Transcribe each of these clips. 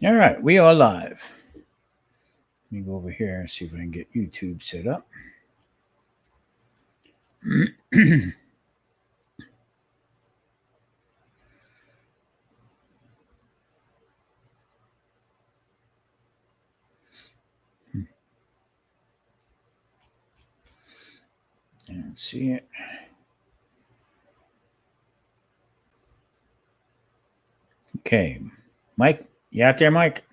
All right, we are live. Let me go over here and see if I can get YouTube set up. I don't see it. Okay, Mike, you out there, Mike?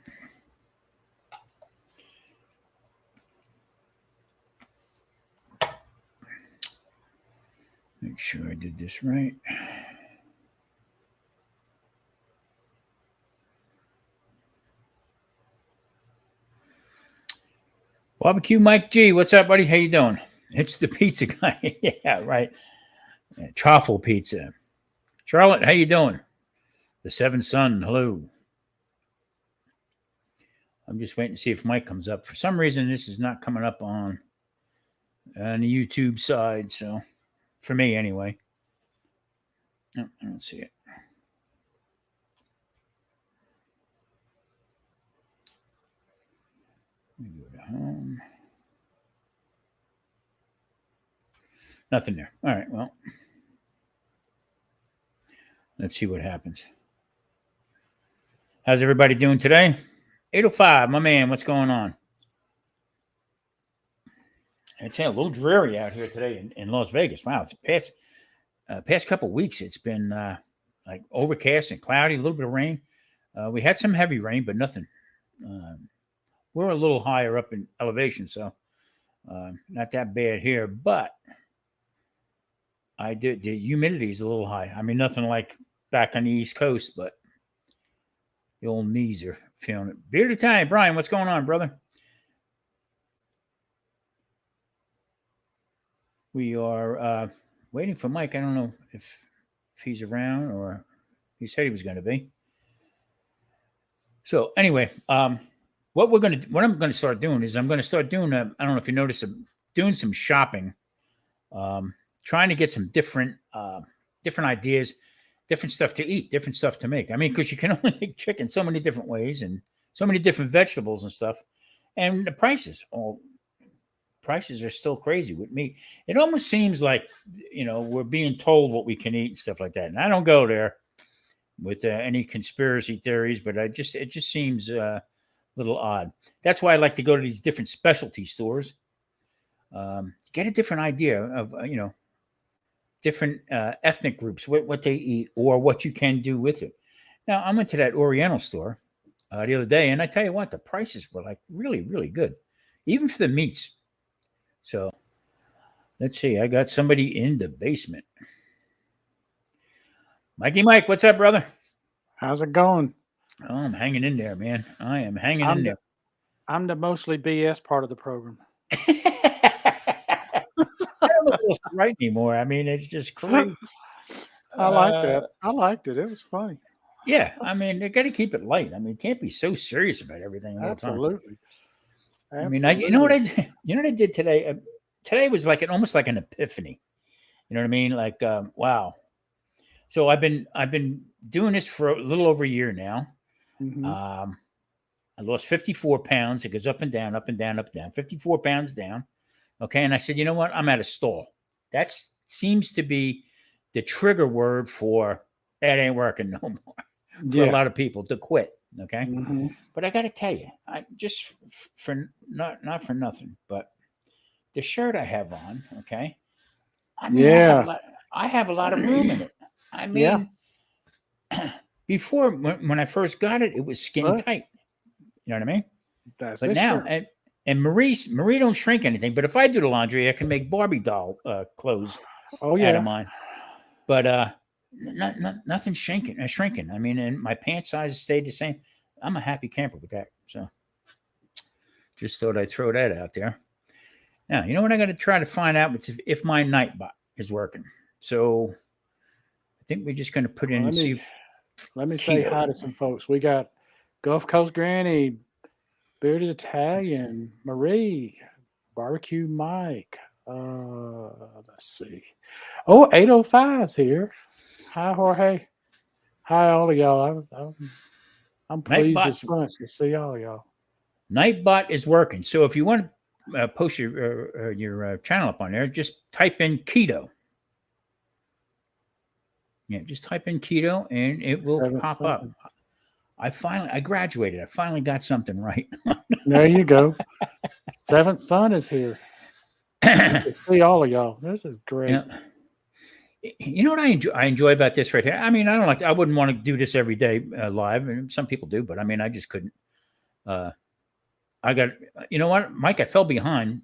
Make sure I did this right. Barbecue Mike G, what's up, buddy? How you doing? It's the pizza guy. Yeah, right. Chaffle pizza. Charlotte, how you doing? The Seven Son, hello. I'm just waiting to see if Mike comes up. For some reason, this is not coming up on the YouTube side. So, for me anyway. No, I don't see it. Let me go to home. Nothing there. All right, well, let's see what happens. How's everybody doing today? 805, my man, what's going on? It's a little dreary out here today in Las Vegas. Wow, it's past couple of weeks. It's been like overcast and cloudy, a little bit of rain. We had some heavy rain, but nothing. We're a little higher up in elevation, so not that bad here. But the humidity is a little high. I mean, nothing like back on the East Coast, but the old knees are feeling it. Bearded Time, Brian, what's going on, brother? We are waiting for Mike. I don't know if he's around or he said he was going to be. So anyway, what I'm going to start doing is I'm going to start doing. I don't know if you noticed, doing some shopping, trying to get some different ideas, different stuff to eat, different stuff to make. I mean, because you can only make chicken so many different ways and so many different vegetables and stuff, and the prices are still crazy with meat. It almost seems like we're being told what we can eat and stuff like that. And I don't go there with any conspiracy theories, but it just seems a little odd. That's why I like to go to these different specialty stores, get a different idea of different ethnic groups, what they eat or what you can do with it. Now I went to that Oriental store the other day, and I tell you what, the prices were like really, really good, even for the meats. So let's see. I got somebody in the basement. Mikey Mike, what's up, brother? How's it going? Oh, I'm hanging in there, man. I am hanging in there. I'm the mostly BS part of the program. I don't know what else to write anymore. I mean, it's just crazy. I like that. I liked it. It was funny. Yeah, I mean, they got to keep it light. I mean, you can't be so serious about everything all the time. Absolutely. I mean, you know what I did? You know what I did today? Today was like almost like an epiphany. You know what I mean? Like, wow. So I've been doing this for a little over a year now. Mm-hmm. I lost 54 pounds. It goes up and down, up and down, up and down. 54 pounds down. Okay, and I said, you know what? I'm at a stall. That seems to be the trigger word for that ain't working no more for a lot of people to quit. Okay, but I got to tell you, I just for not for nothing, but the shirt I have on, okay, I mean, I have a lot of room in it. I mean, before when I first got it, it was skin tight. You know what I mean? But now, and Marie don't shrink anything. But if I do the laundry, I can make Barbie doll clothes out of mine. But nothing's shrinking. I mean, and my pant size stayed the same. I'm a happy camper with that. So just thought I'd throw that out there. Now, you know what I got to try to find out if my Nightbot is working. So I think we're just going to put in and see. Let me say hi to some folks. We got Gulf Coast Granny, Bearded Italian, Marie, Barbecue Mike. Let's see. Oh, 805's here. Hi, Jorge. Hi, all of y'all. I'm pleased as punch to see all y'all. Nightbot is working. So if you want to post your channel up on there, just type in keto. Yeah, just type in keto and it will pop up. I graduated. I finally got something right. There you go. Seventh son is here. To see all of y'all. This is great. Yeah. You know what I enjoy about this right here? I mean, I wouldn't want to do this every day live, and some people do, but I mean, I just couldn't. I got, you know what, Mike, I fell behind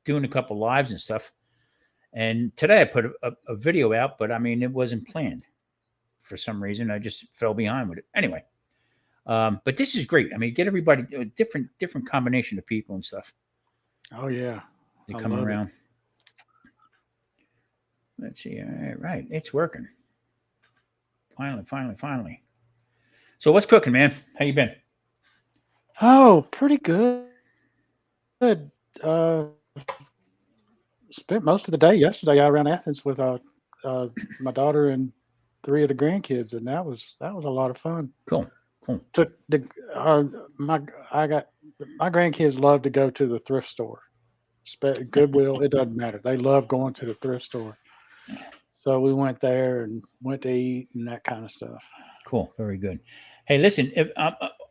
doing a couple lives and stuff. And today I put a video out, but I mean, it wasn't planned for some reason. I just fell behind with it. Anyway, but this is great. I mean, get everybody a different combination of people and stuff. Oh yeah. They come around. Let's see. All right. It's working. Finally. So what's cooking, man? How you been? Oh, pretty good. Spent most of the day yesterday out around Athens with my daughter and 3 of the grandkids, and that was a lot of fun. Cool. Took my grandkids love to go to the thrift store, Goodwill. It doesn't matter. They love going to the thrift store. So we went there and went to eat and that kind of stuff. Cool. Very good. Hey, listen,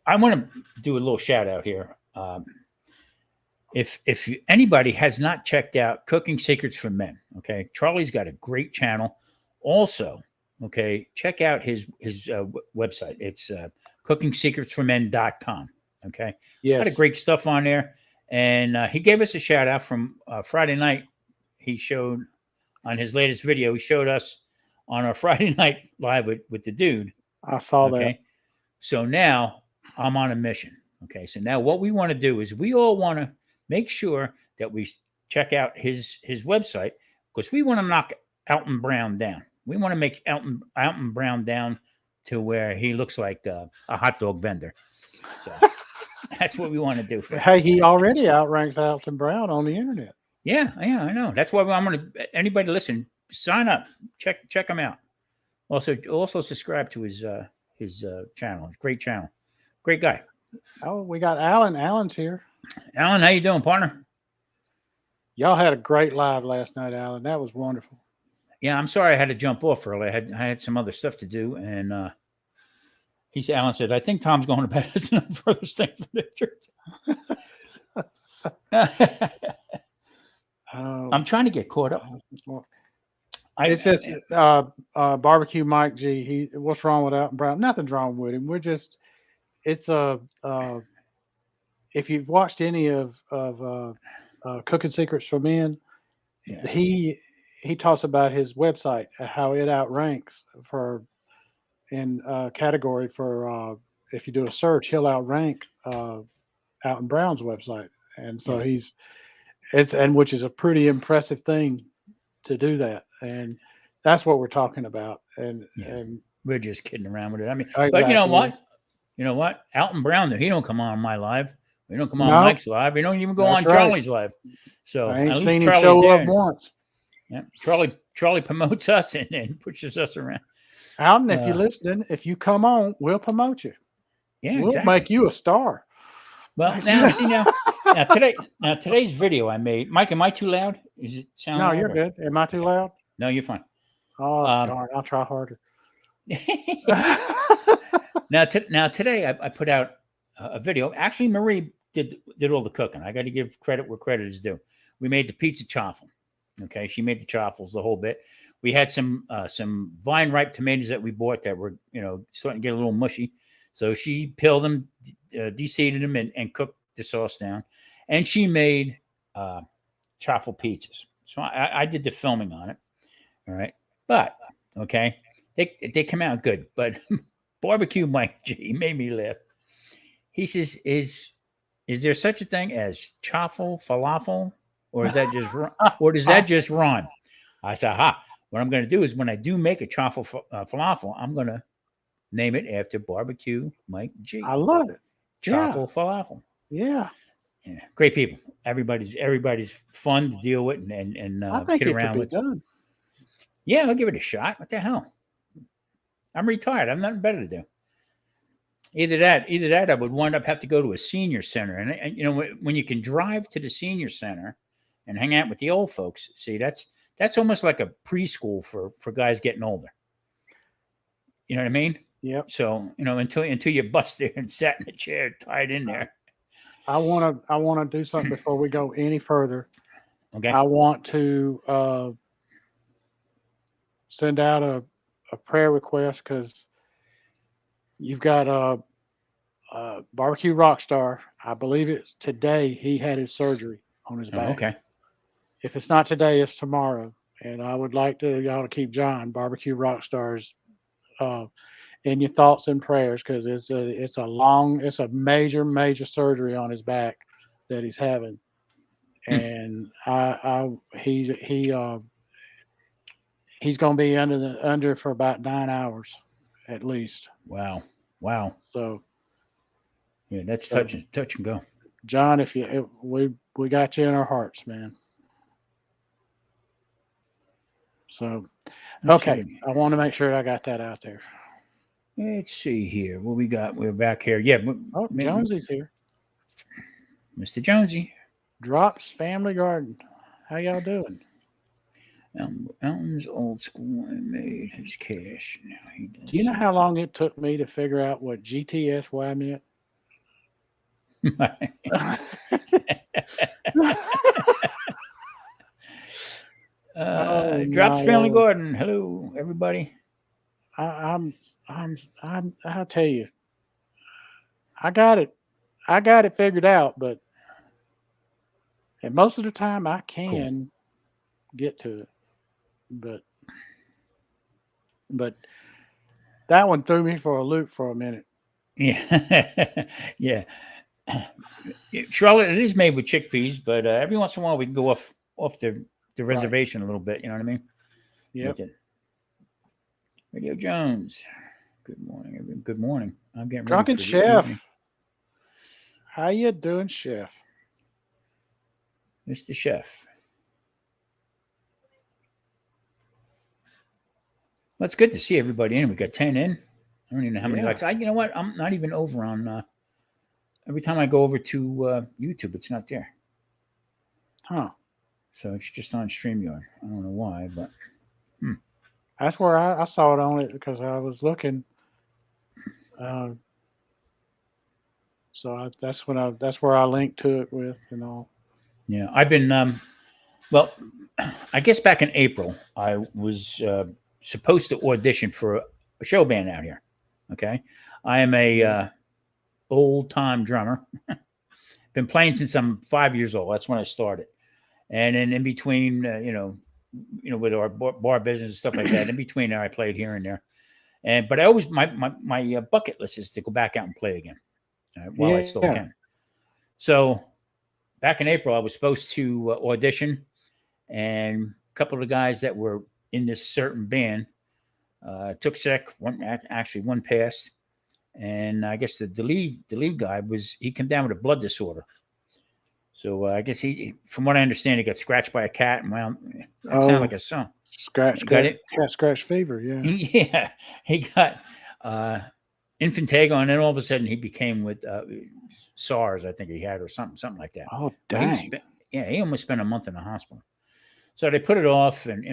I want to do a little shout out here. If anybody has not checked out Cooking Secrets for Men, okay, Charlie's got a great channel. Also, okay, check out his website. It's cookingsecretsformen.com. Okay, yes, got a great stuff on there, and he gave us a shout out from Friday night. He showed on his latest video. He showed us on our Friday night live with the dude. I saw that. So now I'm on a mission. Okay, so now what we want to do is we all want to make sure that we check out his website, because we want to knock Alton Brown down. We want to make Alton Brown down to where he looks like a hot dog vendor. So that's what we want to do. Hey, he already outranks Alton Brown on the internet. Yeah, I know. That's why I'm going to. Anybody listen, sign up, check him out. Also subscribe to his channel. Great channel, great guy. Oh, we got Alan. Alan's here. Alan, how you doing, partner? Y'all had a great live last night, Alan. That was wonderful. Yeah, I'm sorry I had to jump off early. I had some other stuff to do, and Alan said, "I think Tom's going to bed. There's no further thing for the church." I'm trying to get caught up. It's just Barbecue Mike G. What's wrong with Alton Brown? Nothing's wrong with him. It's if you've watched any of Cooking Secrets for Men, yeah. He talks about his website, how it outranks in category for if you do a search, he'll outrank Alton Brown's website, and so which is a pretty impressive thing to do that, and that's what we're talking about, and we're just kidding around with it. I mean, but you know what? Alton Brown, he don't come on my live. We don't come on Mike's live. We don't even go on Charlie's live. So I ain't at seen least him Charlie's show there. up once. Yeah, Charlie promotes us and pushes us around. Alton, if you're listening, if you come on, we'll promote you. Yeah, we'll make you a star. Well, now today's video I made. Mike, am I too loud? Is it sound? No, you're good. Am I too loud? No, you're fine. Oh, darn! I'll try harder. Now today I put out a video. Actually, Marie did all the cooking. I got to give credit where credit is due. We made the pizza chaffle. Okay, she made the chaffles, the whole bit. We had some vine ripe tomatoes that we bought that were starting to get a little mushy. So she peeled them, de-seeded them, and cooked the sauce down. And she made chaffle pizzas. So I did the filming on it. All right, but okay, they come out good. But Barbecue Mike G made me laugh. He says, "Is there such a thing as chaffle falafel, or is that just rhyme?" I said, "Ha! What I'm going to do is when I do make a chaffle falafel, I'm going to name it after Barbecue Mike G. I love it. Chaffle falafel. Yeah, great people. Everybody's fun to deal with and I think get around with. Done. Yeah, I'll give it a shot. What the hell? I'm retired. I have nothing better to do. Either that, I would wind up have to go to a senior center, and you know when you can drive to the senior center and hang out with the old folks. See, that's almost like a preschool for guys getting older. You know what I mean? Yep. So until you bust there and sat in a chair tied in there. I wanna do something before we go any further. Okay. I want to send out a prayer request because you've got a barbecue rock star. I believe it's today. He had his surgery on his back. Okay. If it's not today, it's tomorrow. And I would like y'all to keep John Barbecue Rockstars in your thoughts and prayers because it's a major surgery on his back that he's having, and he's going to be under for about 9 hours at least. Wow. So Yeah, that's touch and go. John, we got you in our hearts, man. So, okay, I want to make sure I got that out there. Let's see here. What we got? We're back here. Yeah. Jonesy's here. Mr. Jonesy. Drops Family Garden. How y'all doing? Elton's old school and made his cash. Now he does. Do you know how long it took me to figure out what GTSY meant? Drops Family Garden. Hello, everybody. I'll tell you, I got it figured out, but and most of the time I can get to it, but that one threw me for a loop for a minute. Yeah, yeah. Charlotte, it is made with chickpeas, but every once in a while we can go off the reservation a little bit. You know what I mean? Yeah. Radio Jones. Good morning, everyone. Good morning. I'm getting Drunken ready for Chef. How you doing, Chef? Mr. Chef. Well, it's good to see everybody in. We got 10 in. I don't even know how many likes. You know what? I'm not even over on. Every time I go over to YouTube, it's not there. Huh. So it's just on StreamYard. I don't know why, but. That's where I saw it on it because I was looking. So that's where I linked to it with and all. Yeah, I've been. Well, I guess back in April, I was supposed to audition for a show band out here. Okay, I am a old time drummer. Been playing since I'm 5 years old. That's when I started, and then in between, with our bar business and stuff like that. In between there, I played here and there, but I always my bucket list is to go back out and play again while I still can. So back in April, I was supposed to audition, and a couple of the guys that were in this certain band took sick. One passed, and I guess the lead guy he came down with a blood disorder. So I guess from what I understand, he got scratched by a cat, and that sounded like a song. Scratch fever, yeah. Yeah, he got infantago, and then all of a sudden he became with SARS, I think he had, or something like that. Oh, dang. He almost spent a month in the hospital. So they put it off, and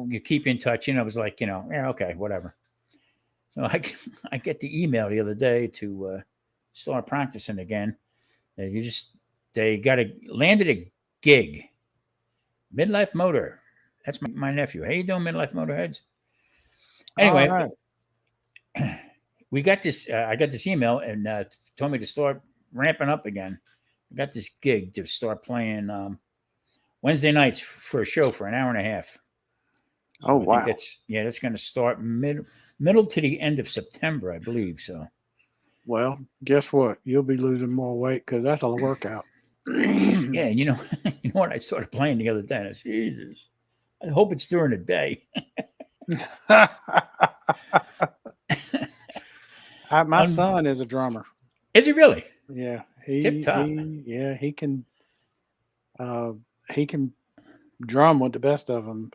you keep in touch. I was like, okay, whatever. So I get the email the other day to start practicing again. They landed a gig. Midlife Motor. That's my nephew. How you doing, Midlife Motorheads? Anyway, we got this. I got this email and told me to start ramping up again. I got this gig to start playing Wednesday nights for a show for an hour and a half. So I think that's going to start middle to the end of September, I believe. So. Well, guess what? You'll be losing more weight because that's a workout. Yeah, you know what? I started playing the other day. Jesus, I hope it's during the day. My son is a drummer. Is he really? Yeah, Tip-top. He can drum with the best of them.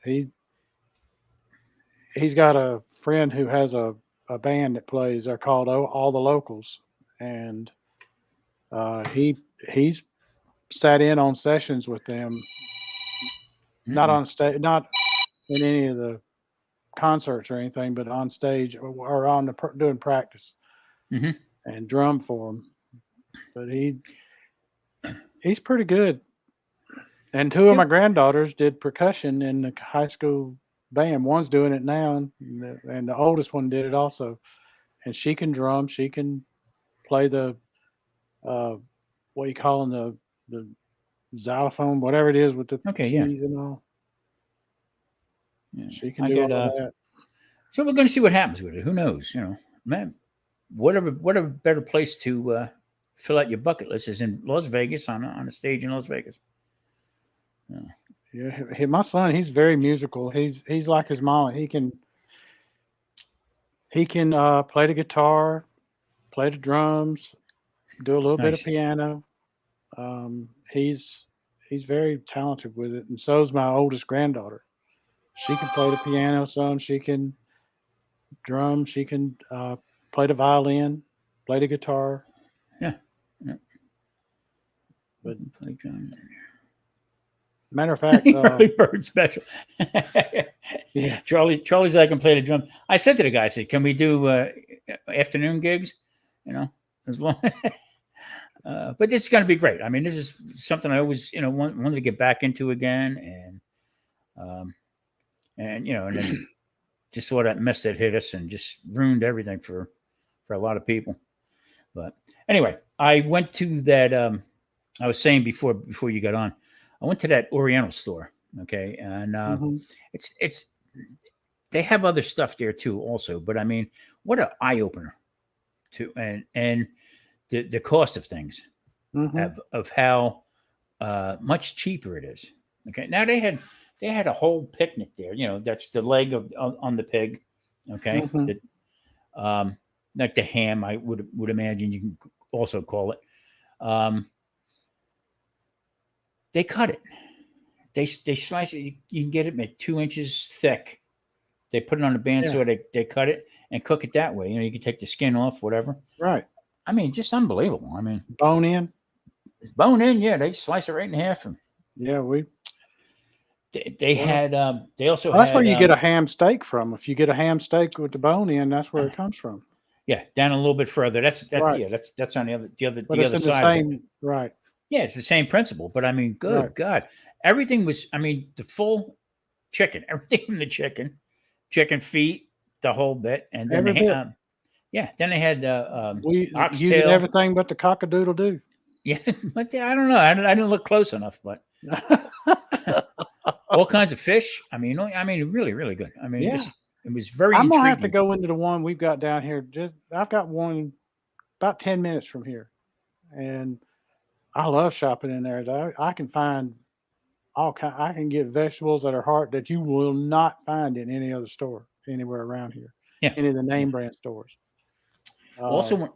He's got a friend who has a a band that plays. They're called All the Locals, and he's sat in on sessions with them, not on stage, not in any of the concerts or anything, but on stage or on the doing practice and drum for him. But he's pretty good. And two of my granddaughters did percussion in the high school band. One's doing it now, and the oldest one did it also. And she can drum. She can play the what you call them, the xylophone, whatever it is with the keys and all. Yeah. She can do all that. So we're going to see what happens with it. Who knows? You know, man, whatever better place to fill out your bucket list is in Las Vegas on a stage in Las Vegas. Yeah, my son, he's very musical. He's like his mom. He can play the guitar, play the drums, do a little bit of piano. He's very talented with it, and so is my oldest granddaughter. She can play the piano some. She can drum. She can play the violin, play the guitar. Yeah. But matter of fact, early bird special. Yeah, Charlie's I can play the drum. I said to the guy, I said, "Can we do afternoon gigs?" You know, as long. But this is going to be great. I mean, this is something I always, wanted to get back into again, and then just saw that mess that hit us and just ruined everything for a lot of people. But anyway, I went to that. I was saying before you got on, I went to that Oriental store. Okay, and it's they have other stuff there too, also. But I mean, what an eye opener to and the cost of things, of how much cheaper it is. Okay, now they had a whole picnic there. That's the leg on the pig. Okay, like the ham, I would imagine you can also call it. They cut it. They slice it. You can get it like 2 inches thick. They put it on a bandsaw. They cut it and cook it that way. You can take the skin off, whatever. Right. I mean, just unbelievable. I mean, bone in. Yeah, they slice it right in half. And they had. They also. Well, that's had, where you get a ham steak from. If you get a ham steak with the bone in, that's where it comes from. Yeah, down a little bit further. That's right. Yeah, that's on the other but the other side. Same, right. Yeah, it's the same principle. But I mean, good God, everything was. I mean, the full chicken, everything from the chicken feet, the whole bit, and then then they had oxtail. Using everything but the cock-a-doodle-doo. Yeah, but I don't know. I didn't look close enough, but all kinds of fish. I mean, really, really good. I mean, it was very. I'm intriguing. gonna have to go into the one we've got down here. I've got one about 10 minutes from here, and I love shopping in there. I can find I can get vegetables that you will not find in any other store anywhere around here. Yeah, any of the name brand stores. Also when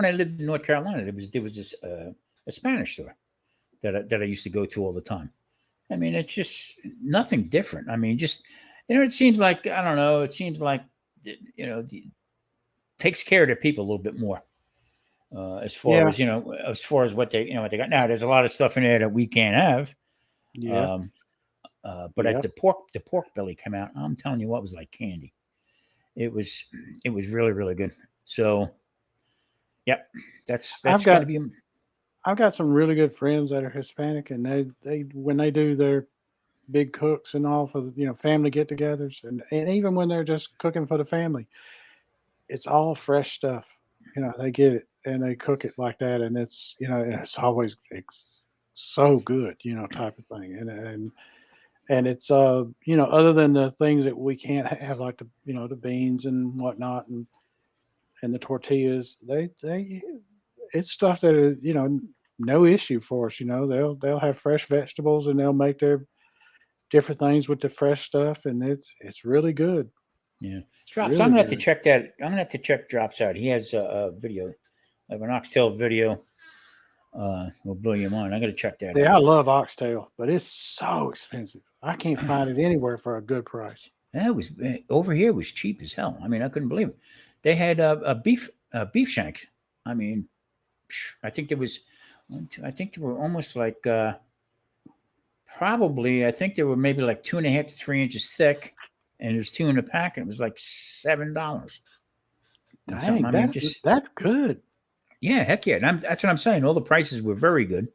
I lived in North Carolina, there was this a Spanish store that I used to go to all the time. I mean, it's just nothing different. I mean, just it seems like I don't know. It seems like takes care of their people a little bit more. As far as what they what they got now, there's a lot of stuff in there that we can't have. Yeah. But at the pork belly came out. I'm telling you, what was like candy. It was really, really good. So, yep, that's got to be. I've got some really good friends that are Hispanic, and they when they do their big cooks and all for family get-togethers, and even when they're just cooking for the family, it's all fresh stuff. They get it and they cook it like that, and it's it's always so good, type of thing, and it's other than the things that we can't have, like the the beans and whatnot, and the tortillas, it's stuff that is no issue for us. They'll have fresh vegetables, and they'll make their different things with the fresh stuff, and it's really good. Yeah, Drops. Really I'm gonna have to check that. I'm gonna have to check Drops out. He has a video, like an oxtail video. Will blow your mind. I got to check that out. Yeah, I love oxtail, but it's so expensive. I can't find it anywhere for a good price. That was over here was cheap as hell. I mean, I couldn't believe it. They had a beef shanks. I mean, I think there was, I think they were almost like probably. I think they were maybe like 2.5 to 3 inches thick, and there's two in a pack, and it was like $7. Dang, I mean, just that's good. yeah, heck yeah. And that's what I'm saying. All the prices were very good.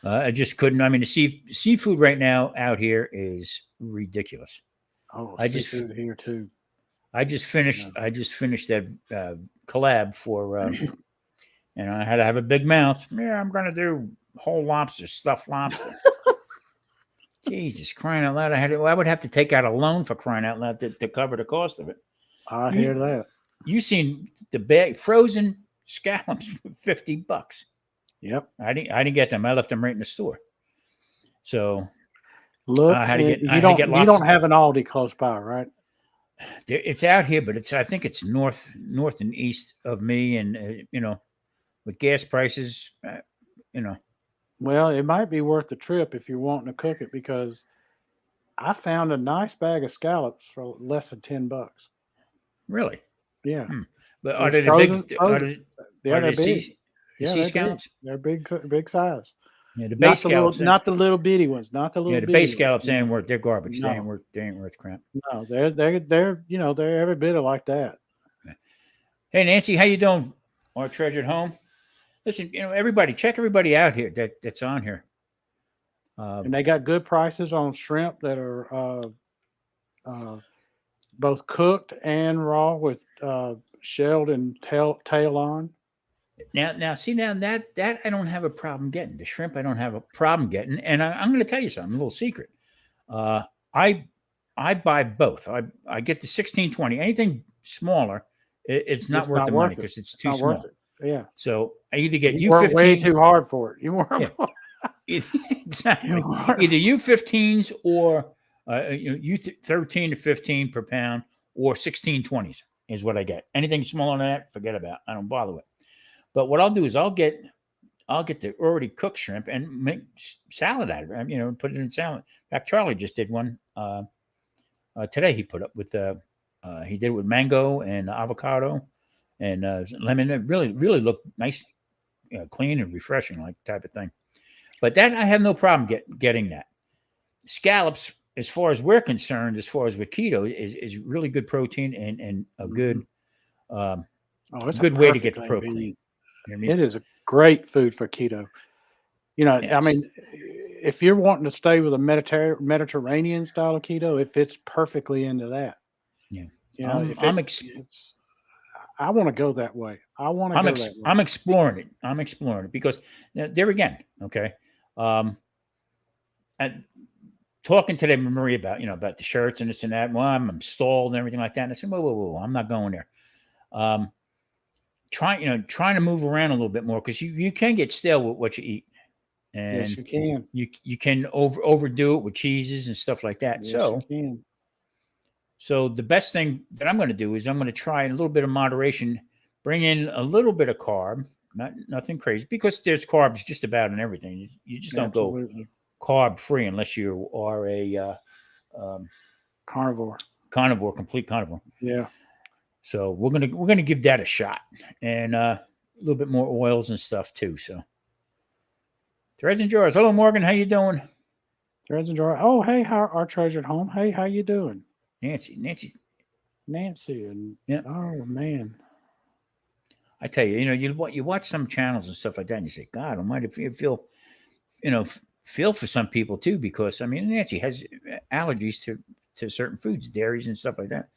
I just couldn't. I mean, the seafood right now out here is ridiculous. Oh, I seafood here too. I just finished that collab for, and I had to have a big mouth. Yeah, I'm gonna do whole lobster, stuffed lobster. Jesus, crying out loud! I would have to take out a loan for crying out loud to cover the cost of it. I hear that. You seen the bag frozen scallops for $50? Yep. I didn't get them. I left them right in the store. So look, I had to get. You don't have an Aldi close by, right? It's out here, but I think it's north and east of me, and with gas prices, Well, it might be worth the trip if you're wanting to cook it, because I found a nice bag of scallops for less than $10. Really? Yeah. But are they the big? They're big. Sea scallops? They're big size. Yeah, the base scallops. Not the little bitty ones. Not the little. Yeah, the base scallops ain't worth. They're garbage. No. They ain't worth crap. No, they're every bit of like that. Hey Nancy, how you doing? Our treasured home. Listen, everybody, check everybody out here that's on here. And they got good prices on shrimp that are both cooked and raw with shelled and tail on. Now, see that I don't have a problem getting. The shrimp I don't have a problem getting, and I'm going to tell you something, a little secret. I buy both. I get the 16-20. Anything smaller, it's not worth the money because it's too small. Yeah. So I either get you work 15 way too hard for it. You work exactly. Either U15s or U13 to 15 per pound, or 16-20s is what I get. Anything smaller than that, forget about. I don't bother with. But what I'll do is I'll get the already cooked shrimp and make salad out of it. Put it in salad. In fact, Charlie just did one today. He put up with he did it with mango and avocado and lemon. It really looked nice, clean and refreshing, like type of thing. But that I have no problem getting that. Scallops, as far as we're concerned, as far as with keto, is really good protein and a good good way to get the protein. You know what I mean? It is a great food for keto. Yes. I mean, if you're wanting to stay with a Mediterranean style of keto, it fits perfectly into that. Yeah. I want to go that way. I'm exploring it because there again, okay. And talking today with Marie about the shirts and this and that. Well, I'm stalled and everything like that. And I said, whoa, I'm not going there. Trying to move around a little bit more, because you can get stale with what you eat, and yes, you can. You can overdo it with cheeses and stuff like that. Yes, you can. So the best thing that I'm going to do is I'm going to try a little bit of moderation, bring in a little bit of carb, nothing crazy, because there's carbs just about in everything. You just don't go carb free unless you are a carnivore, complete carnivore. Yeah. So we're gonna give that a shot, and a little bit more oils and stuff too. So Threads and Jars. Hello, Morgan. How you doing? Threads and Jars. Oh, hey, our treasured home. Hey, how you doing? Nancy, and yeah. Oh man, I tell you, you watch some channels and stuff like that, and you say, God Almighty, if you feel for some people too, because Nancy has allergies to certain foods, dairies and stuff like that.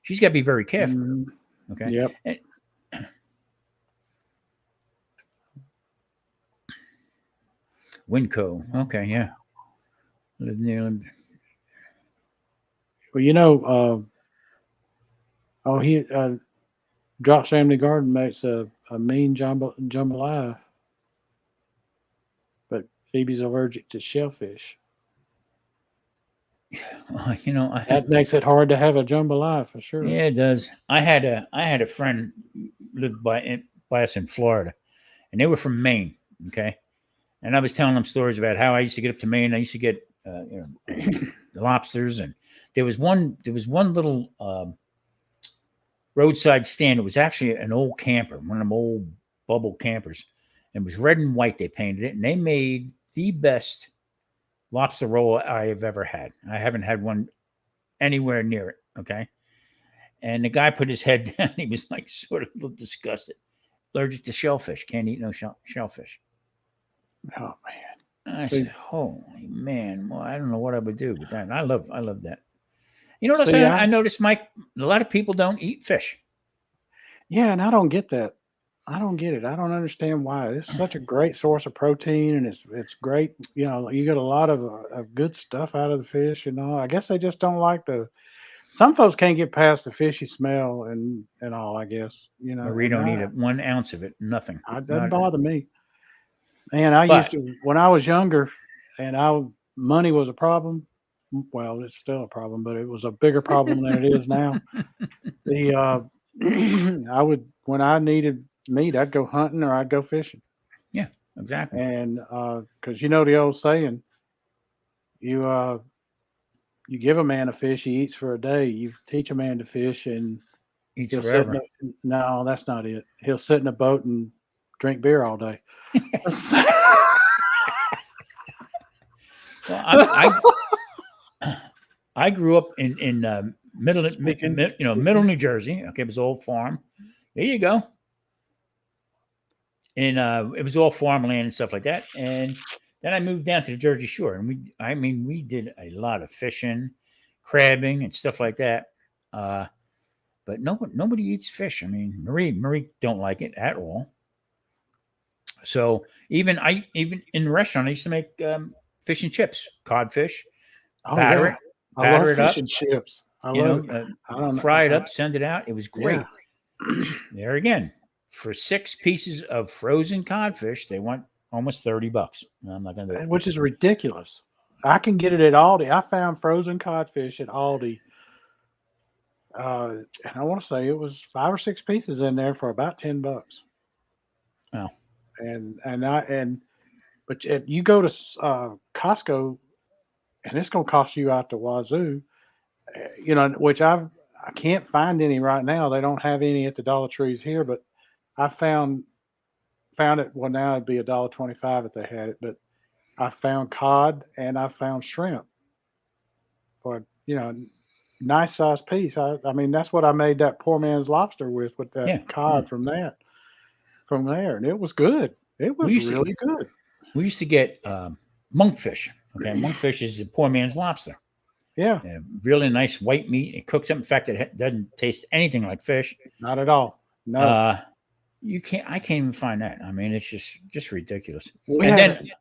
She's got to be very careful. Mm-hmm. Okay. Yep. Winco. Okay. Yeah. Well, he Drops Family Garden makes a mean jambalaya, but Phoebe's allergic to shellfish. That makes it hard to have a jambalaya for sure. Yeah, it does. I had a friend lived by us in Florida, and they were from Maine. Okay, and I was telling them stories about how I used to get up to Maine. I used to get the lobsters, and There was one little roadside stand. It was actually an old camper, one of them old bubble campers. It was red and white. They painted it, and they made the best lobster roll I have ever had. I haven't had one anywhere near it. Okay. And the guy put his head down. He was like sort of a little disgusted. Allergic to shellfish. Can't eat no shellfish. Oh man. I said, holy man. Well, I don't know what I would do with that. And I love that. You know what I noticed, Mike? A lot of people don't eat fish. Yeah, and I don't get that. I don't get it. I don't understand why. It's such a great source of protein, and it's great. You know, you get a lot of good stuff out of the fish and all. I guess they just don't like some folks can't get past the fishy smell and all, I guess. You know. We don't eat 1 ounce of it. Nothing. It doesn't bother me. Man, I used to, when I was younger and money was a problem. Well, it's still a problem, but it was a bigger problem than it is now. I would, when I needed meat, I'd go hunting or I'd go fishing. Yeah, exactly. And because you know the old saying, you give a man a fish, he eats for a day. You teach a man to fish, and eats forever. No, that's not it. He'll sit in a boat and drink beer all day. Well, I grew up in middle New Jersey. Okay, it was old farm. There you go. And it was all farmland and stuff like that. And then I moved down to the Jersey Shore, and we did a lot of fishing, crabbing, and stuff like that. But nobody eats fish. I mean, Marie don't like it at all. So even in the restaurant, I used to make fish and chips, codfish, batter it up, and chips. Fry it up, send it out. It was great. Yeah. There again, for 6 pieces of frozen codfish, they want almost $30. I'm not going to do it. Which is ridiculous. I can get it at Aldi. I found frozen codfish at Aldi. And I want to say it was 5 or 6 pieces in there for about $10. Oh. But you go to Costco, and it's going to cost you out the wazoo. You know, which I can't find any right now. They don't have any at the Dollar Trees here, but I found it. Well, now it'd be $1.25 if they had it, but I found cod and I found shrimp for, nice size piece. I mean, that's what I made that poor man's lobster with that cod from there. And it was good. It was really good. We used to get monkfish. Okay. Monkfish is the poor man's lobster. Yeah. Really nice white meat. It cooks up. In fact, it doesn't taste anything like fish. Not at all. No. I can't even find that. I mean, it's just ridiculous. Then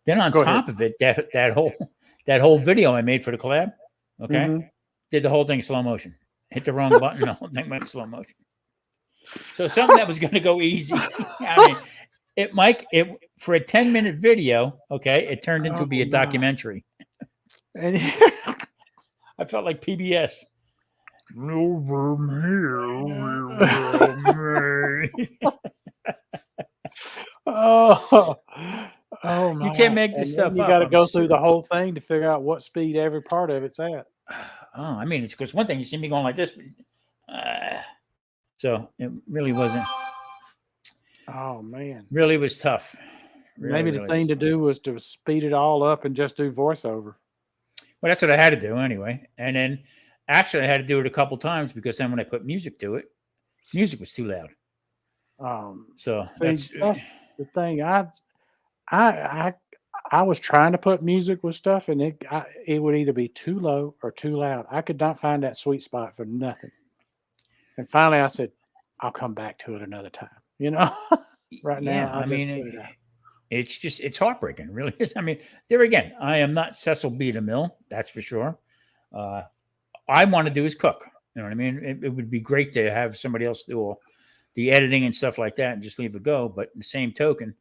on top of it, that whole video I made for the collab, okay, did the whole thing in slow motion. Hit the wrong button, the whole thing went in slow motion. So something that was going to go easy. I mean, it for a 10-minute video, okay, it turned into be a documentary. I felt like PBS. Over here. Oh my! You can't make this stuff up. You got to go through the whole thing to figure out what speed every part of it's at. Oh, I mean, it's because one thing you see me going like this, so it really wasn't. Oh man! Really was tough. Maybe the thing to do was to speed it all up and just do voiceover. Well, that's what I had to do anyway. And then actually I had to do it a couple times because then when I put music to it, music was too loud. So that's the thing. I was trying to put music with stuff, and it would either be too low or too loud. I could not find that sweet spot for nothing. And finally I said, I'll come back to it another time. Right now. I mean, it's heartbreaking. It really is. I mean, there again, I am not Cecil B. DeMille. That's for sure. I want to do is cook. You know what I mean? It would be great to have somebody else do all the editing and stuff like that and just leave it go. But in the same token,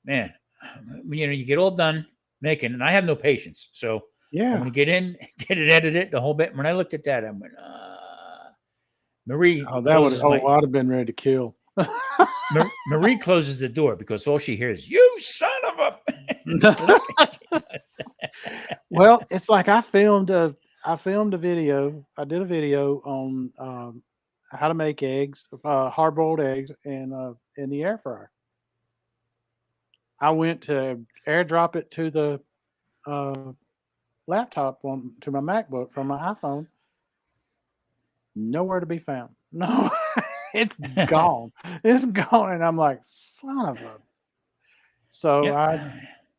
man, you get all done making, and I have no patience. So I'm going to get in, get it edited, the whole bit. When I looked at that, I went, Marie. I'd have been ready to kill. Marie closes the door because all she hears, "You son of a." Well, it's like I filmed I filmed a video. I did a video on how to make eggs, hard boiled eggs, in the air fryer. I went to airdrop it to the uh, laptop to my MacBook from my iPhone. Nowhere to be found. No, it's gone. It's gone, and I'm like, son of a. So Yeah.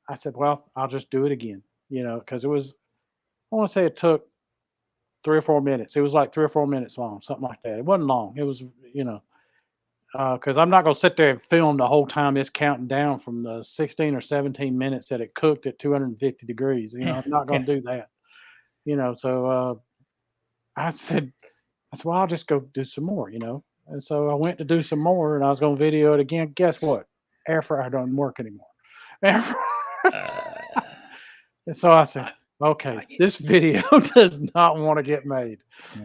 I said, well, I'll just do it again. Because it was. I want to say it took 3 or 4 minutes. It was like 3 or 4 minutes long, something like that. It wasn't long. It was, because I'm not going to sit there and film the whole time it's counting down from the 16 or 17 minutes that it cooked at 250 degrees. I'm not going Yeah. to do that. So I said, well, I'll just go do some more. And so I went to do some more, and I was going to video it again. Guess what? Air fryer doesn't work anymore. Air Uh, And so I said, okay, this video does not want to get made.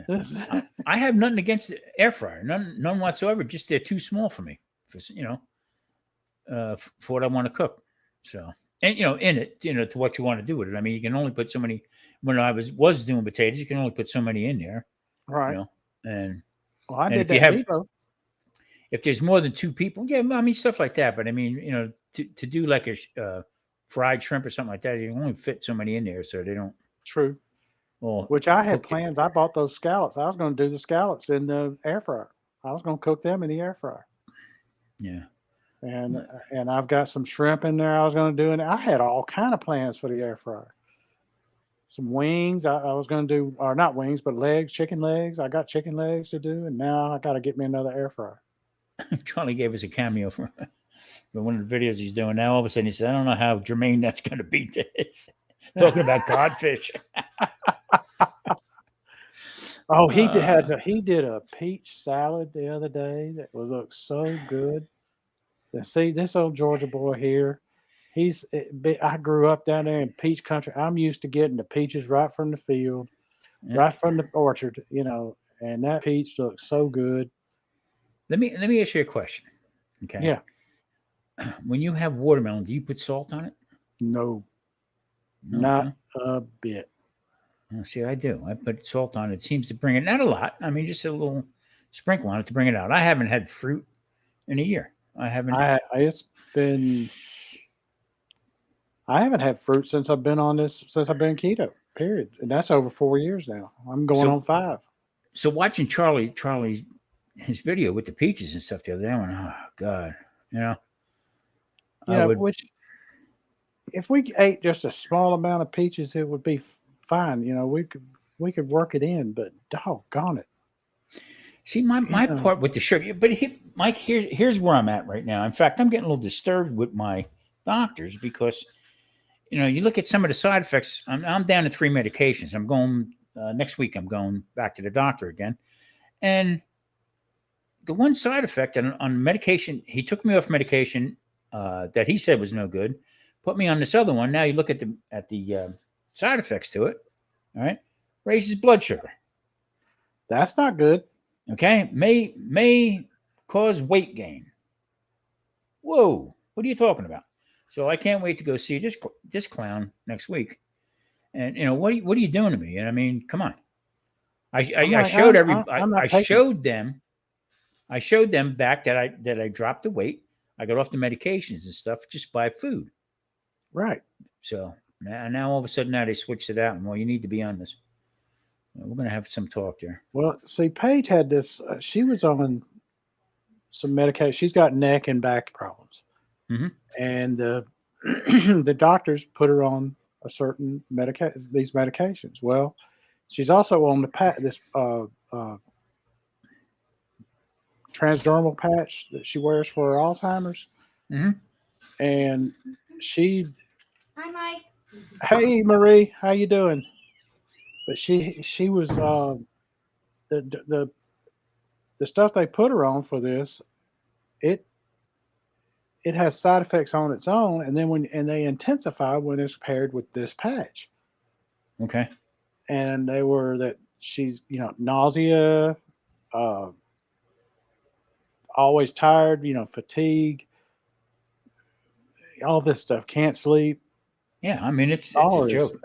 Yeah. I have nothing against the air fryer, none whatsoever. Just they're too small for me, for for what I want to cook. So, and in it, to what you want to do with it. I mean, you can only put so many. When I was doing potatoes, you can only put so many in there. Right. And well, I and did if that you have, Vivo. if there's more than two people, yeah, I mean stuff like that. But I mean, to do like a fried shrimp or something like that, you can only fit so many in there, so they don't. True. Well, Which I had plans. I bought those scallops. I was going to do the scallops in the air fryer. I was going to cook them in the air fryer. Yeah. And I've got some shrimp in there I was going to do. And I had all kind of plans for the air fryer. Some wings I was going to do, or not wings, but legs, chicken legs. I got chicken legs to do. And now I got to get me another air fryer. Charlie gave us a cameo for one of the videos he's doing now. All of a sudden he said, I don't know how germane that's going to be to this. Talking about codfish. Oh, he did a peach salad the other day that looked so good. And see, this old Georgia boy here, I grew up down there in peach country. I'm used to getting the peaches right from the field, right from the orchard, and that peach looks so good. Let me ask you a question. Okay. Yeah. When you have watermelon, do you put salt on it? No, No, not a bit. Oh, see, I do. I put salt on it. It seems to bring it, not a lot. I mean, just a little sprinkle on it to bring it out. I haven't had fruit in a year. I haven't. I haven't had fruit since I've been keto. Period, and that's over 4 years now. I'm going on 5. So watching Charlie, his video with the peaches and stuff the other day, I went, oh God, Which if we ate just a small amount of peaches, it would be fine. We could work it in, but doggone it. See, my part with the sugar, but Mike, here's where I'm at right now. In fact, I'm getting a little disturbed with my doctors because, you look at some of the side effects. I'm down to 3 medications. I'm going next week. I'm going back to the doctor again, and the one side effect on medication, he took me off medication that he said was no good, put me on this other one. Now you look at the side effects to it. All right, raises blood sugar. That's not good. Okay, may cause weight gain. Whoa, what are you talking about? So I can't wait to go see this clown next week. And what are you doing to me? And I mean, come on. I showed them back that I dropped the weight. I got off the medications and stuff just by food. Right. So now all of a sudden now they switched it out and you need to be on this. We're going to have some talk there. Well, see, Paige had this. She was on some medication. She's got neck and back problems, and the doctors put her on a certain these medications. Well, she's also on this transdermal patch that she wears for her Alzheimer's, and she. Hi, Mike. Hey, Marie, how you doing? But she was the stuff they put her on for this. It has side effects on its own, and then they intensify when it's paired with this patch. Okay. And they were that she's nausea, always tired, fatigue, all this stuff, can't sleep. Yeah, I mean it's a joke.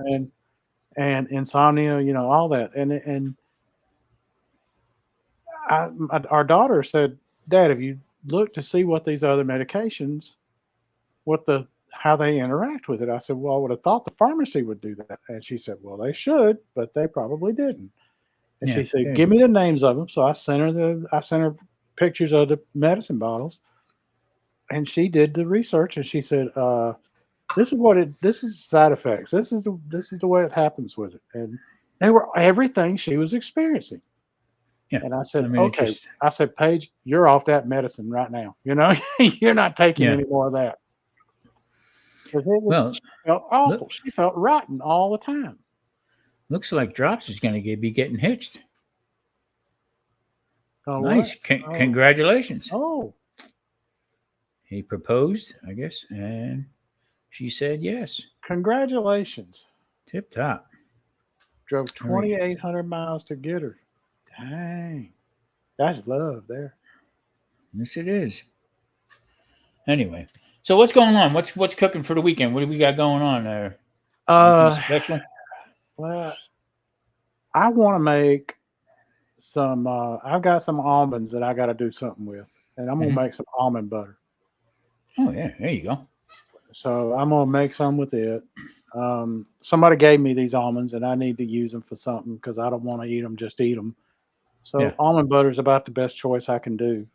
and insomnia, all that. And our daughter said, "Dad, have you looked to see what these other medications, how they interact with it?" I said, "Well, I would have thought the pharmacy would do that." And she said, "Well, they should, but they probably didn't." And Yeah. she said, "Give me the names of them." So I sent her pictures of the medicine bottles, and she did the research, and she said, this is side effects. This is the way it happens with it." And they were everything she was experiencing. Yeah. And I I said, mean, it "Okay." just, I said, "Paige, you're off that medicine right now. You're not taking yeah. any more of that." Because Well, she felt look, awful. She felt rotten all the time. looks like Drops is going to be getting hitched. Oh, what? Nice. Oh, Congratulations. oh, He proposed, I guess, and she said yes. congratulations. Tip top. Drove All right. 2,800 miles to get her. Dang. That's love there. Yes, it is. Anyway, so what's going on? What's cooking for the weekend? What do we got going on there? Anything Uh, special? well, I want to make some, I've got some almonds that I got to do something with, and I'm going to Hmm. make some almond butter. Oh yeah, there you go. So I'm going to make some with it. Somebody gave me these almonds, and I need to use them for something because I don't want to eat them, just eat them. Yeah. So almond butter is about the best choice I can do,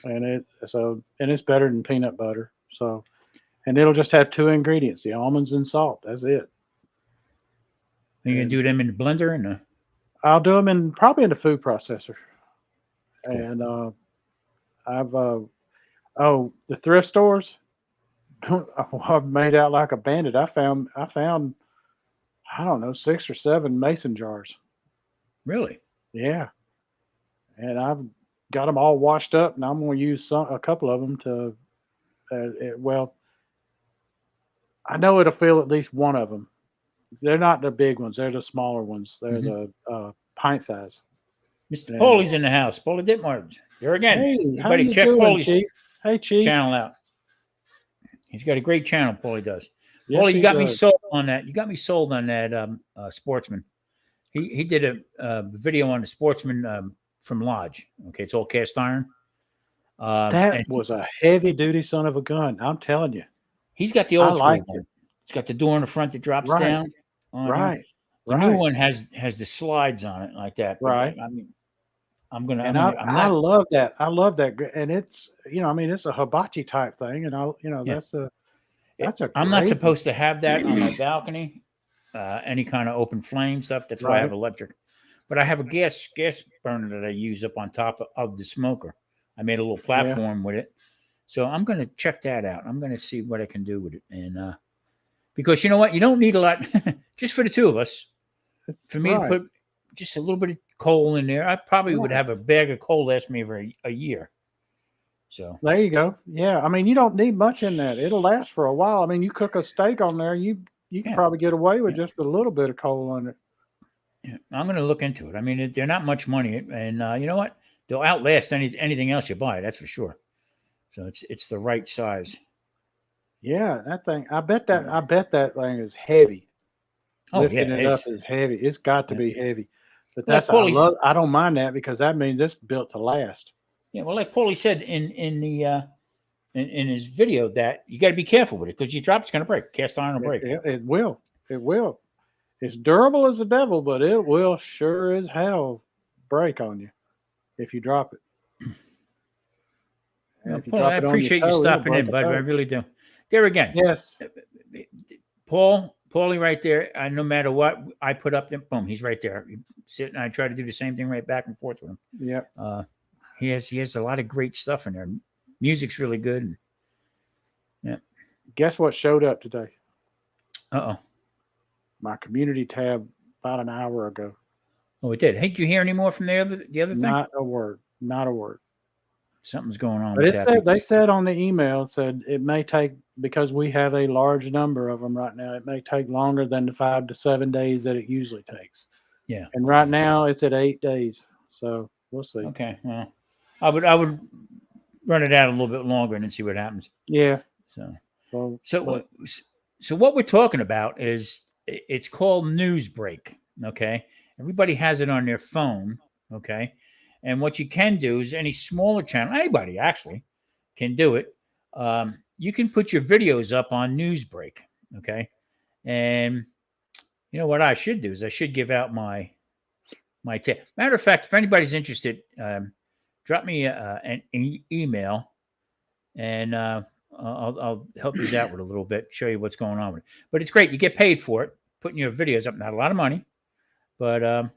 and it's better than peanut butter. So, and it'll just have two ingredients: the almonds and salt. That's it. Are you gonna And do them in the blender and I'll do them probably in the food processor. cool. And I've the thrift stores. I've made out like a bandit. I found I don't know 6 or 7 mason jars. Really? Yeah, and I've got them all washed up, and I'm going to use a couple of them to. Well, I know it'll fill at least one of them. They're not the big ones; they're the smaller ones. They're Hmm. the pint size. Mr. And Paulie's in the house. Paulie Ditmars. Here again. hey, how Everybody you check doing, Paulie's Chief? Hey, Chief. channel out. He's got a great channel, Paulie does. Yes, Paulie, you he got me does. sold on that. You got me sold on that sportsman. He did a video on the sportsman from Lodge. Okay, it's all cast iron. That And was a heavy duty son of a gun. I'm telling you, he's got the I old school liked it. one. It's got the door in the front that drops Right, down on there. right, The new right, one has the slides on it like that. But right. I mean, And I'm I not. love that. I love that. And it's I mean, it's a hibachi type thing, and Yeah, that's a I'm not great supposed to have that on my balcony. Any kind of open flame stuff. That's why I have right. electric. But I have a gas burner that I use up on top of the smoker. I made a little Yeah, platform with it. So I'm going to check that out. I'm going to see what I can do with it. And because you know what? You don't need a lot, just for the two of us. it's For me to right, put just a little bit of coal in there, I probably would right. have a bag of coal last me for a year. So, There you go. Yeah, I mean, you don't need much in that. It'll last for a while. I mean, you cook a steak on there, you could yeah, probably get away with yeah, just a little bit of coal in it. yeah. I'm going to look into it. I mean, they're not much money. And you know what? They'll outlast anything else you buy. That's for sure. So it's the right size. Yeah, that thing. Yeah. I bet that thing is heavy. Oh, Lifting yeah. it up is heavy. It's got to Yeah. be heavy. But Like Paulie's, I don't mind that because that means it's built to last. yeah, well, like Paulie said in his video that you got to be careful with it because you drop it's going to break. Cast iron will break. It will. It will. It's durable as the devil, but it will sure as hell break on you if you drop it. And Well, if you Paul, I drop it on your appreciate you toe, it'll stopping break in, a bud. I toe. really do. There again, Yes. Paulie, right there. No matter what I put up, there, boom, he's right there. Sitting, I try to do the same thing right back and forth with him. Yeah. He has a lot of great stuff in there. Music's really good. And, yeah. Guess what showed up today? Uh oh. My community tab about an hour ago. Oh, it did. Hey, did you hear any more from the other thing? Not a word. Not a word. Something's going on But with it that. said they said on the email, it said it may take, because we have a large number of them right now, it may take longer than the 5 to 7 days that it usually takes. Yeah. And right now it's at 8 days. So we'll see. Okay. Well, I would run it out a little bit longer and then see what happens. Yeah. So Well, so what we're talking about is it's called Newsbreak. Okay, everybody has it on their phone. Okay, and what you can do is any smaller channel, anybody actually can do it. You can put your videos up on Newsbreak. Okay, and you know what I should do is I should give out my tip. Matter of fact, if anybody's interested, drop me an email, and I'll help you out with a little bit, show you what's going on with it. But it's great. You get paid for it, putting your videos up. Not a lot of money, but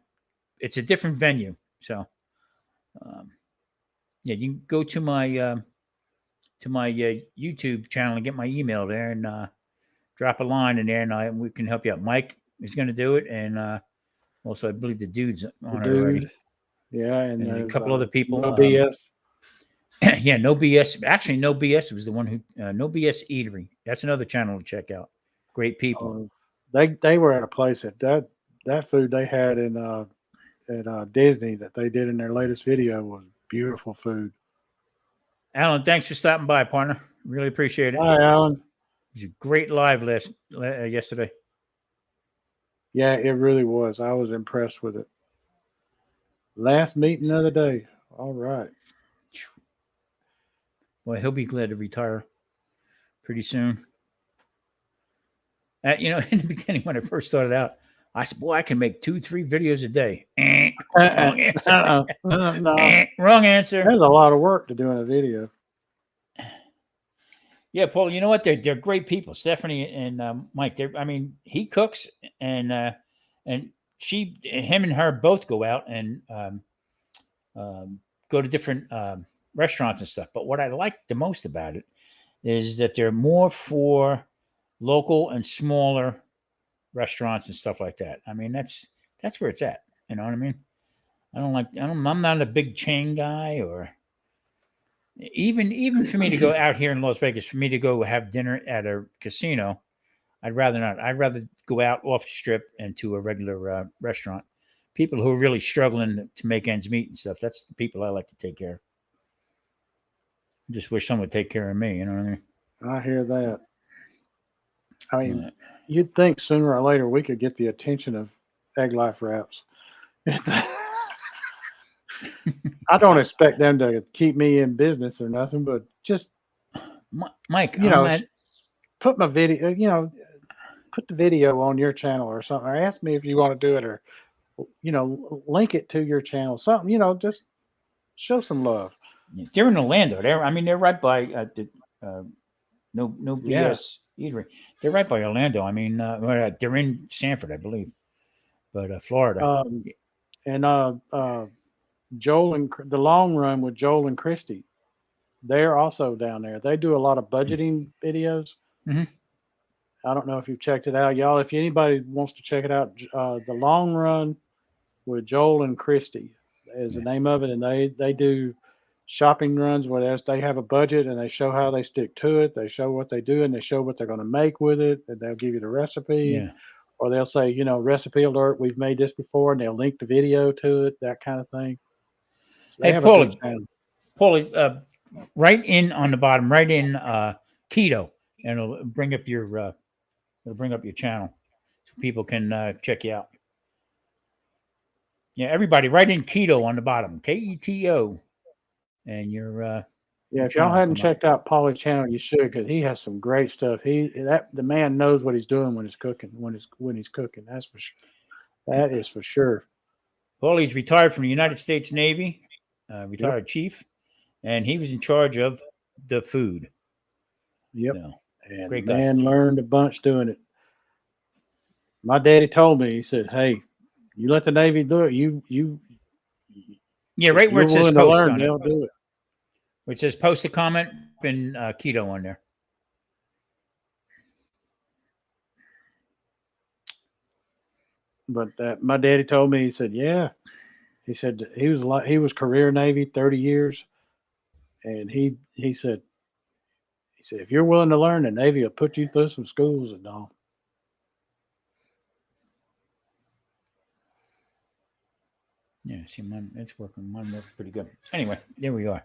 it's a different venue. So, yeah, you can go to my YouTube channel and get my email there, and drop a line in there, and we can help you out. Mike is going to do it, and also I believe the dude's on it already. Yeah, and a couple other people. No BS. Yeah, No BS. Actually, No BS was the one who No BS Eatery. That's another channel to check out. Great people. They were at a place that food they had in at Disney that they did in their latest video was beautiful food. Alan, thanks for stopping by, partner. Really appreciate it. Hi, Alan. It was a great live yesterday. Yeah, it really was. I was impressed with it. Last meeting of the day. All right. Well, he'll be glad to retire pretty soon. In the beginning, when I first started out, I said, boy, I can make 2-3 videos a day. Wrong answer. No. Wrong answer. There's a lot of work to doing a video. Yeah, Paul, you know what? They're great people. Stephanie and Mike, he cooks, and him and her both go out and go to different restaurants and stuff. But what I like the most about it is that they're more for local and smaller restaurants and stuff like that. I mean, that's where it's at. You know what I mean? I'm not a big chain guy, or even for me to go out here in Las Vegas, for me to go have dinner at a casino, I'd rather not. I'd rather go out off the strip and to a regular restaurant. People who are really struggling to make ends meet and stuff, that's the people I like to take care of. I just wish someone would take care of me, you know what I mean? I hear that. I mean, you'd think sooner or later we could get the attention of Egg Life Wraps. I don't expect them to keep me in business or nothing, but just Mike, put my video, put the video on your channel or something, or ask me if you want to do it, or link it to your channel, something, just show some love. They're in Orlando. They're right by the no BS Eatery. They're right by Orlando. I mean, they're in Sanford, I believe, but Florida. And Joel and the Long Run with Joel and Christy, they're also down there. They do a lot of budgeting videos. Mm-hmm. I don't know if you've checked it out, y'all. If anybody wants to check it out, the Long Run with Joel and Christy is the name of it, and they do shopping runs where they have a budget and they show how they stick to it. They show what they do and they show what they're going to make with it, and they'll give you the recipe. Yeah. Or they'll say, recipe alert, we've made this before, and they'll link the video to it, that kind of thing. So hey, Paulie, right in on the bottom, right in keto, and it'll bring up your channel so people can check you out. Yeah, everybody, right in keto on the bottom, KETO, and your if y'all hadn't checked out Paulie's channel, you should, because he has some great stuff. The man knows what he's doing when he's cooking. When he's cooking, that's for sure. That is for sure. Paulie's retired from the United States Navy, retired chief, and he was in charge of the food. Yep. So, and great man guy. Learned a bunch doing it. My daddy told me, he said, "Hey, you let the Navy do it. Yeah, right where it says post on they'll do it. Where it says post a comment and keto on there. But my daddy told me, he said, yeah. He said he was career Navy 30 years, and he said if you're willing to learn, the Navy will put you through some schools and all. Yeah, see, it's working. Mine works pretty good. Anyway, there we are.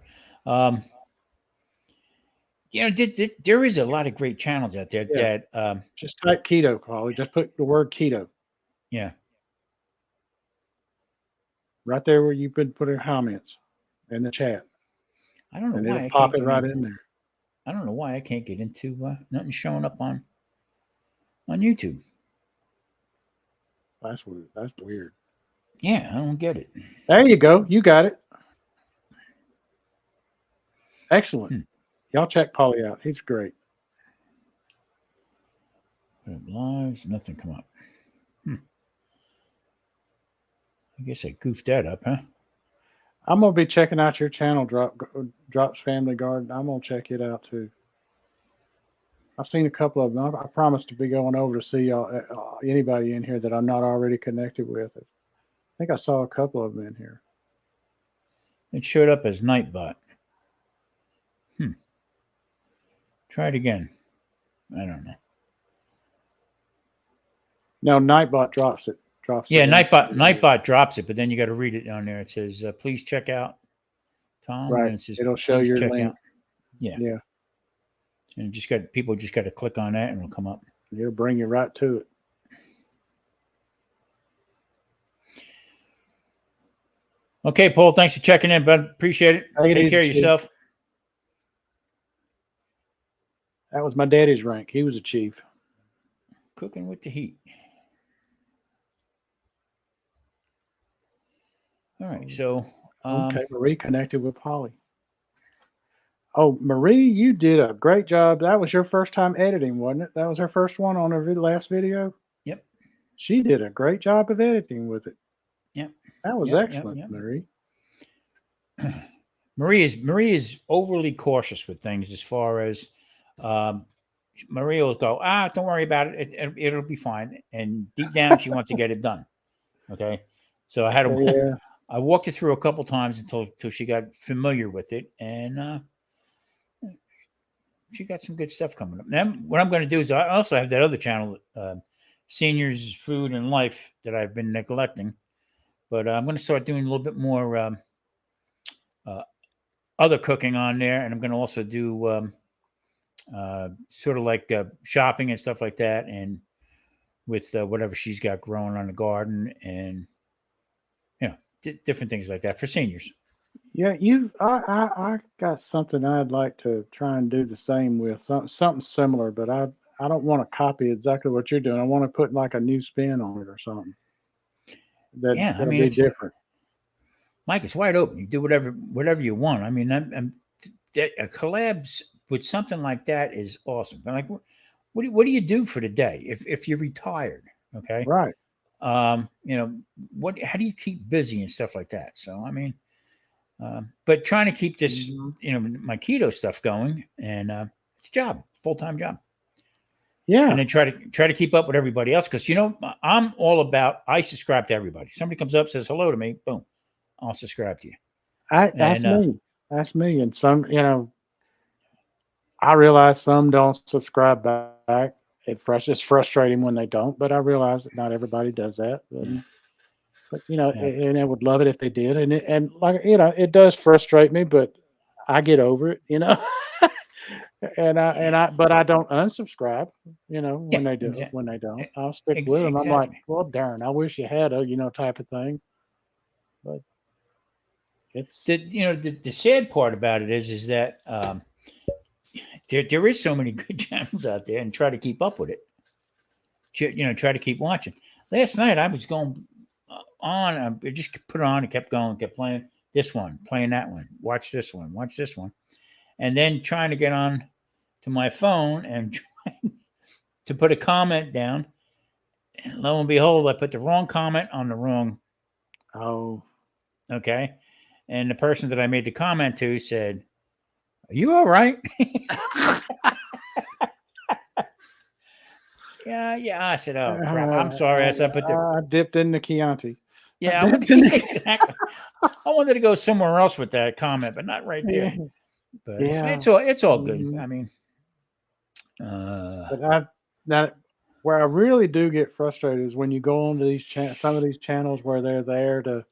You know, there is a lot of great channels out there Yeah. that Just type keto, Polly. Just put the word keto yeah. right there where you've been putting comments in the chat, I don't know and why it'll I pop can't it get right in. in there. I don't know why I can't get into nothing showing up on YouTube. That's weird. That's weird. Yeah, I don't get it. There you go. You got it. Excellent. Hmm. Y'all check Polly out. He's great. Put up lives, nothing come up. I guess I goofed that up, huh? I'm gonna be checking out your channel, Drops Family Garden. I'm gonna check it out too. I've seen a couple of them. I promise to be going over to see y'all, anybody in here that I'm not already connected with. I think I saw a couple of them in here. It showed up as Nightbot. Try it again. I don't know. No, Nightbot drops it. Yeah, In. Nightbot drops it, but then you got to read it on there. It says, "Please check out Tom," and Right. then it says, It'll show "Please your check link. out." Yeah, Yeah. and people just got to click on that, and it'll come up. It'll bring you right to it. Okay, Paul. Thanks for checking in, bud. Appreciate it. Take care of yourself. That was my daddy's rank. He was a chief. Cooking with the heat. All right, so okay, Marie connected with Polly. Oh, Marie, you did a great job. That was your first time editing, wasn't it? That was her first one on her last video. Yep. She did a great job of editing with it. Yep. That was excellent, Marie. Marie is overly cautious with things as far as Maria will go, don't worry about it. It'll be fine. And deep down, she wants to get it done. Okay. So I had to, I walked her through a couple times until she got familiar with it. And she got some good stuff coming up. Now, what I'm going to do is I also have that other channel, Seniors Food and Life, that I've been neglecting. But I'm going to start doing a little bit more other cooking on there. And I'm going to also do sort of like shopping and stuff like that, and with whatever she's got growing on the garden, and different things like that for seniors. Yeah, I got something I'd like to try and do the same with, something similar, but I don't want to copy exactly what you're doing. I want to put like a new spin on it or something. That'll be different. Mike, it's wide open. You do whatever you want. I mean, a collabs with something like that is awesome. But like, what do you do for the day if you're retired? Okay, right. How do you keep busy and stuff like that? So I mean, but trying to keep this, my keto stuff going, and it's a job, full-time job. Yeah, and then try to keep up with everybody else, because I'm all about, I subscribe to everybody. Somebody comes up, says hello to me, boom, I'll subscribe to you. That's me. And some, I realize some don't subscribe back. It's frustrating when they don't, but I realize that not everybody does that. But and I would love it if they did. And like it does frustrate me, but I get over it. But I don't unsubscribe. When they do, when they don't, I'll stick with them. Exactly. I'm like, well, darn, I wish you had a type of thing. But it's the sad part about it is that there is so many good channels out there, and try to keep up with it. Try to keep watching. Last night I was going on. I just put it on and kept going, kept playing this one, playing that one. Watch this one, and then trying to get on to my phone and trying to put a comment down. And lo and behold, I put the wrong comment on the wrong. Oh. Okay. And the person that I made the comment to said, "Are you all right?" Yeah. I said, "Oh crap! I'm sorry." I said, I dipped in the Chianti. Yeah, exactly. I wanted to go somewhere else with that comment, but not right there. But it's all good. I mean, but where I really do get frustrated is when you go onto these some of these channels where they're there to.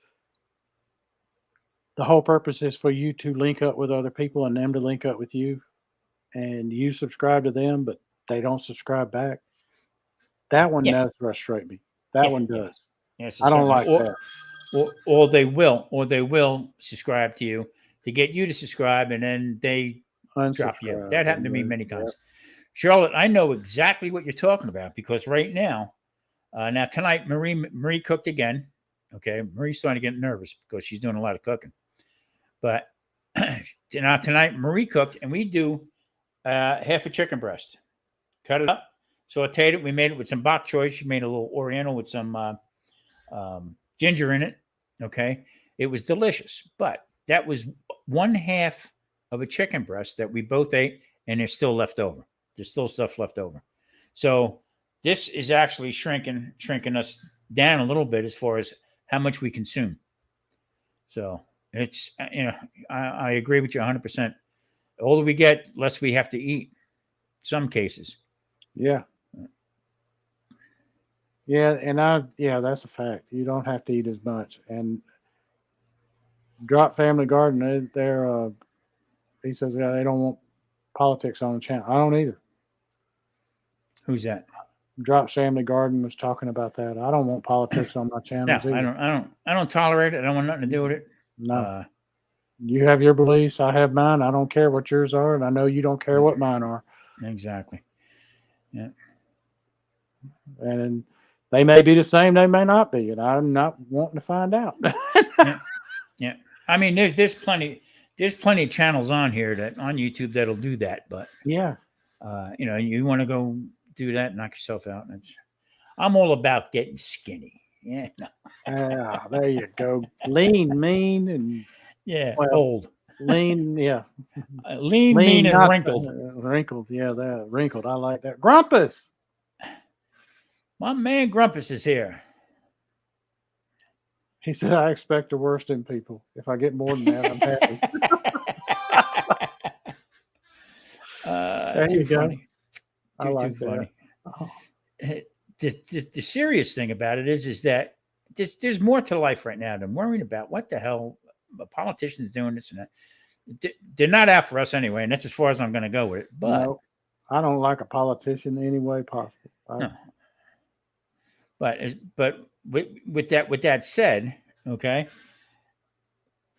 The whole purpose is for you to link up with other people and them to link up with you. and you subscribe to them, but they don't subscribe back, that one Yeah, does frustrate me. That one yeah. does. Yes, I don't certainly. like that. Or they will subscribe to you to get you to subscribe, and then they drop you. Unsubscribe. That happened to me many Yep. times. Charlotte, I know exactly what you're talking about because right now, now tonight, Marie cooked again. Okay, Marie's starting to get nervous because she's doing a lot of cooking. But now tonight, Marie cooked, and we do half a chicken breast. Cut it up, sauteed it. We made it with some bok choy. She made a little oriental with some ginger in it. Okay, it was delicious. But that was one half of a chicken breast that we both ate, and there's still left over. There's still stuff left over. So this is actually shrinking us down a little bit as far as how much we consume. So it's I agree with you 100%. The older we get, less we have to eat. Some cases. Yeah. Yeah, and that's a fact. You don't have to eat as much. And Drop Family Garden, they're he says they don't want politics on the channel. I don't either. Who's that? Drop Family Garden was talking about that. I don't want politics on my No, channels either. I don't tolerate it. I don't want nothing to do with it. No. You have your beliefs, I have mine. I don't care what yours are, and I know you don't care what mine are. Exactly. Yeah. And they may be the same, they may not be, and I'm not wanting to find out. Yeah. I mean, there's plenty of channels on here on YouTube that'll do that, but yeah. You want to go do that, knock yourself out. I'm all about getting skinny. Yeah. No. There you go. Lean, mean, and old. Lean, yeah. Lean, mean, and wrinkled. Wrinkled, yeah, that wrinkled. I like that. Grumpus. My man Grumpus is here. He said, I expect the worst in people. If I get more than that, I'm happy. There you funny. Go. I like too funny. Oh. The serious thing about it is that there's more to life right now than worrying about what the hell a politician's doing this and that. They're not out for us anyway, and that's as far as I'm going to go with it. But no, I don't like a politician any way possible. No. But with that said, okay.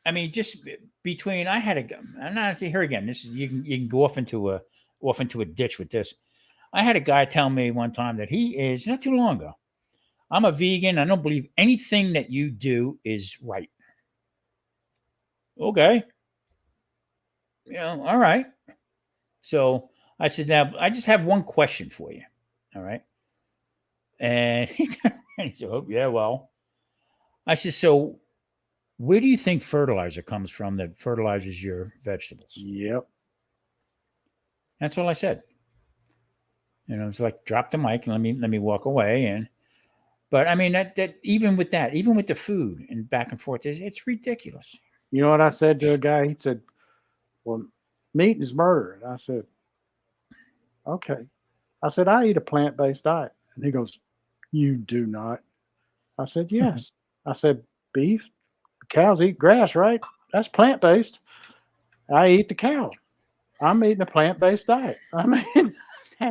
I mean, just between I had I'm not here again. This is you can go off into a ditch with this. I had a guy tell me one time that he is not too long ago. I'm a vegan. I don't believe anything that you do is right. Okay. All right. So I said, now I just have one question for you. All right. And he said, oh, yeah, well. I said, so where do you think fertilizer comes from that fertilizes your vegetables? Yep. That's all I said. It's like drop the mic and let me walk away. But I mean that even with the food and back and forth, it's ridiculous. You know what I said to a guy? He said, well, meat is murder. And I said, okay. I said, I eat a plant-based diet. And he goes, you do not. I said, yes. I said, beef, cows eat grass, right? That's plant-based. I eat the cow. I'm eating a plant-based diet. I mean,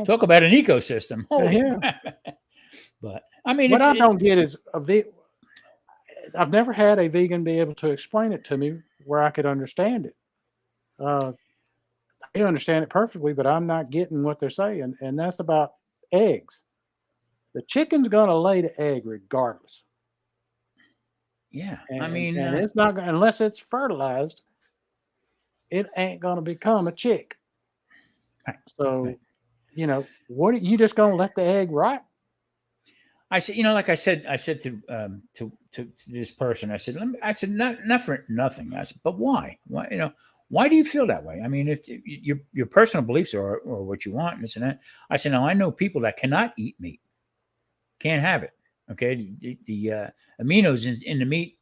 talk about an ecosystem. Yeah. But I mean, what I don't get is I've never had a vegan be able to explain it to me where I could understand it. They understand it perfectly, but I'm not getting what they're saying, and that's about eggs. The chicken's going to lay the egg regardless. Yeah, and it's not unless it's fertilized. It ain't going to become a chick. Right. So, what are you just going to let the egg rot? I said, like I said to this person, I said, not for nothing. I said, but why? Why, why do you feel that way? I mean, if your personal beliefs are or what you want, and this and that. I said, now I know people that cannot eat meat, can't have it. Okay, the aminos in the meat,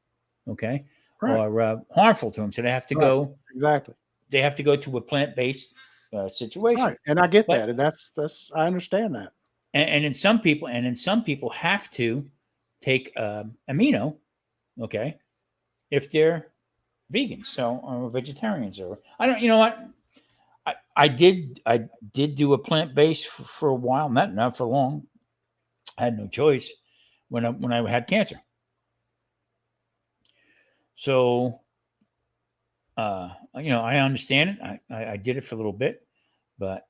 okay, right, are harmful to them, so they have to go exactly. They have to go to a plant-based situation, right? And I get that, and that's I understand that. And in some people have to take amino, okay, if they're vegans, or vegetarians, or I don't. You know what? I did do a plant-based for a while, not for long. I had no choice when I had cancer. So, I understand it. I did it for a little bit, but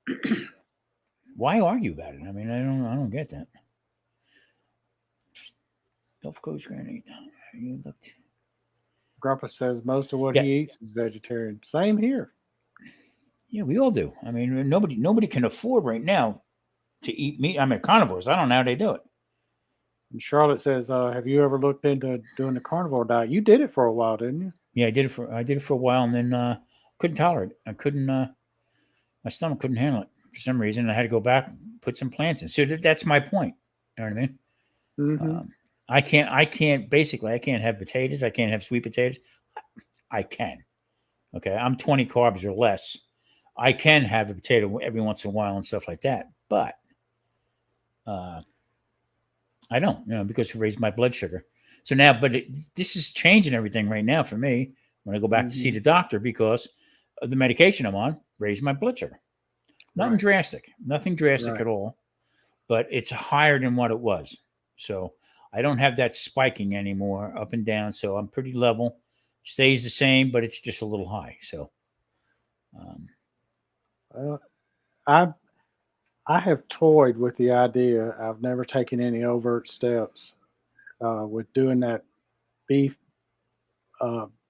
why argue about it? I mean, I don't get that. Gulf Coast granite. You looked. Grandpa says most of what Yeah. he eats is vegetarian. Same here. Yeah, we all do. I mean, nobody can afford right now to eat meat. I mean, carnivores. I don't know how they do it. And Charlotte says, "Have you ever looked into doing the carnivore diet? You did it for a while, didn't you?" Yeah, I did it for a while, and then couldn't tolerate it. I couldn't. My stomach couldn't handle it for some reason. I had to go back, and put some plants in. So that's my point. You know what I mean? Mm-hmm. I can't. Basically, I can't have potatoes. I can't have sweet potatoes. I can. Okay, I'm 20 carbs or less. I can have a potato every once in a while and stuff like that, but I don't, because it raised my blood sugar. So now, but this is changing everything right now for me when I go back to see the doctor because of the medication I'm on raised my blood sugar. Nothing drastic at all, but it's higher than what it was. So I don't have that spiking anymore up and down. So I'm pretty level, stays the same, but it's just a little high. So, I have toyed with the idea. I've never taken any overt steps with doing that beef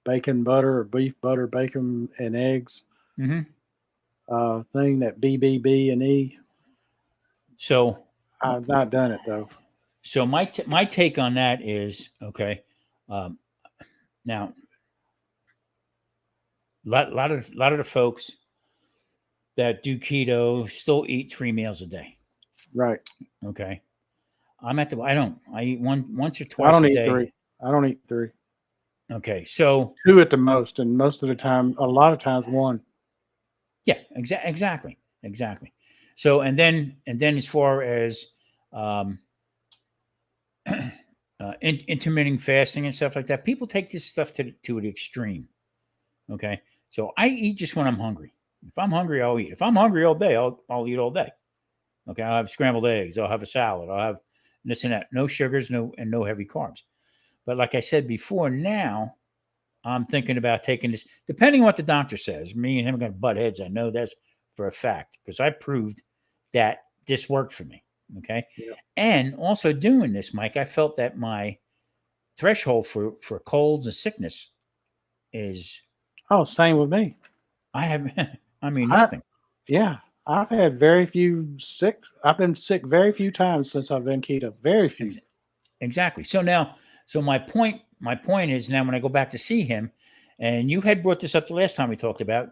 bacon butter or beef butter bacon and eggs thing, that BBB and E. So I've not done it though. So my take on that is okay. Now, lot of the folks that do keto still eat 3 meals a day. Right. Okay. I'm at the. I eat once or I twice don't a eat day. 3. I don't eat 3. Okay. So 2 at the most, and most of the time, a lot of times 1. Yeah. Exactly. So and then as far as intermittent fasting and stuff like that, people take this stuff to the extreme. Okay. So I eat just when I'm hungry. If I'm hungry, I'll eat. If I'm hungry all day, I'll eat all day. Okay. I'll have scrambled eggs. I'll have a salad. I'll have this and that. No sugars, no heavy carbs. But like I said before, now I'm thinking about taking this, depending on what the doctor says. Me and him are going to butt heads. I know that's for a fact because I proved that this worked for me. Okay. Yep. And also doing this, Mike, I felt that my threshold for colds and sickness is. Oh, same with me. I have, I mean, nothing. I've had very few sick. I've been sick very few times since I've been keto. Very few. Exactly. So now, my point is now when I go back to see him, and you had brought this up the last time we talked about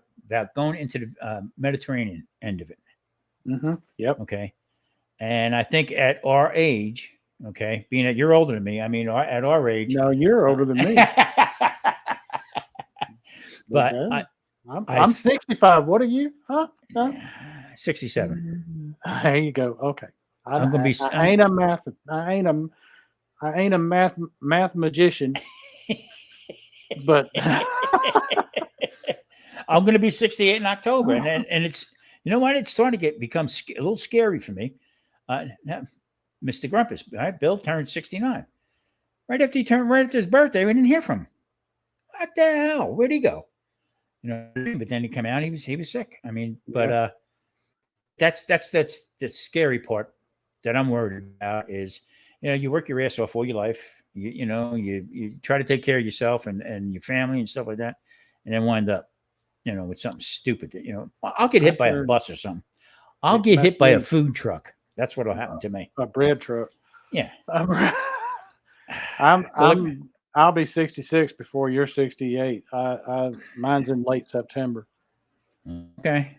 going into the Mediterranean end of it. Mm-hmm. Yep. Okay. And I think at our age, okay, being that you're older than me, I mean, at our age. No, you're older than me. But okay. I'm 65. What are you? Huh? 67. There you go. Okay. I'm gonna be. I ain't a math magician, but I'm going to be 68 in October, and it's, you know what, it's starting to become a little scary for me. Now, Mr. Grumpus, right? Bill turned 69. Right after his birthday, we didn't hear from him. What the hell? Where'd he go? But then he came out. He was sick. I mean, but that's the scary part that I'm worried about is, you work your ass off all your life. You try to take care of yourself and your family and stuff like that, and then wind up, with something stupid that, I'll get hit by a bus or something. I'll get hit by a food truck. That's what'll happen to me. A bread truck. Yeah. I'll be 66 before you're 68. Mine's in late September. Okay.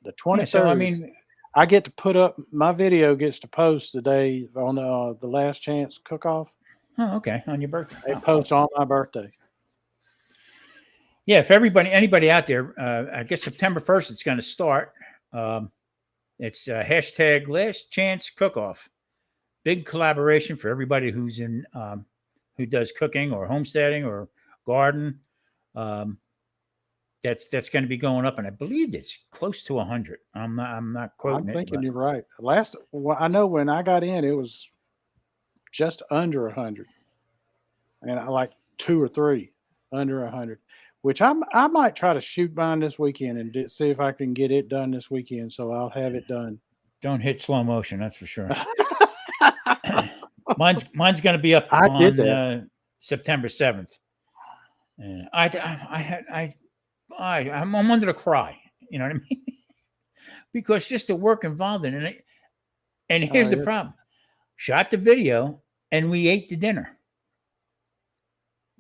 The 23rd. Yeah, so I mean, I get to put up my video gets to post today on the Last Chance Cook-Off. Oh, okay. On your birthday. They post on my birthday. Yeah, if anybody out there, I guess September 1st it's going to start. It's hashtag Last Chance Cook-Off. Big collaboration for everybody who's in who does cooking or homesteading or garden. That's going to be going up, and I believe it's close to 100. I'm not quoting I'm thinking it. you're right. I know when I got in, it was just under 100, and I like 2 or 3 under 100. Which I might try to shoot mine this weekend and see if I can get it done this weekend. So I'll have it done. Don't hit slow motion, that's for sure. mine's going to be up I did on that. September 7th, and I'm under the cry. You know what I mean? Because just the work involved in it. And here's the problem: shot the video, and we ate the dinner.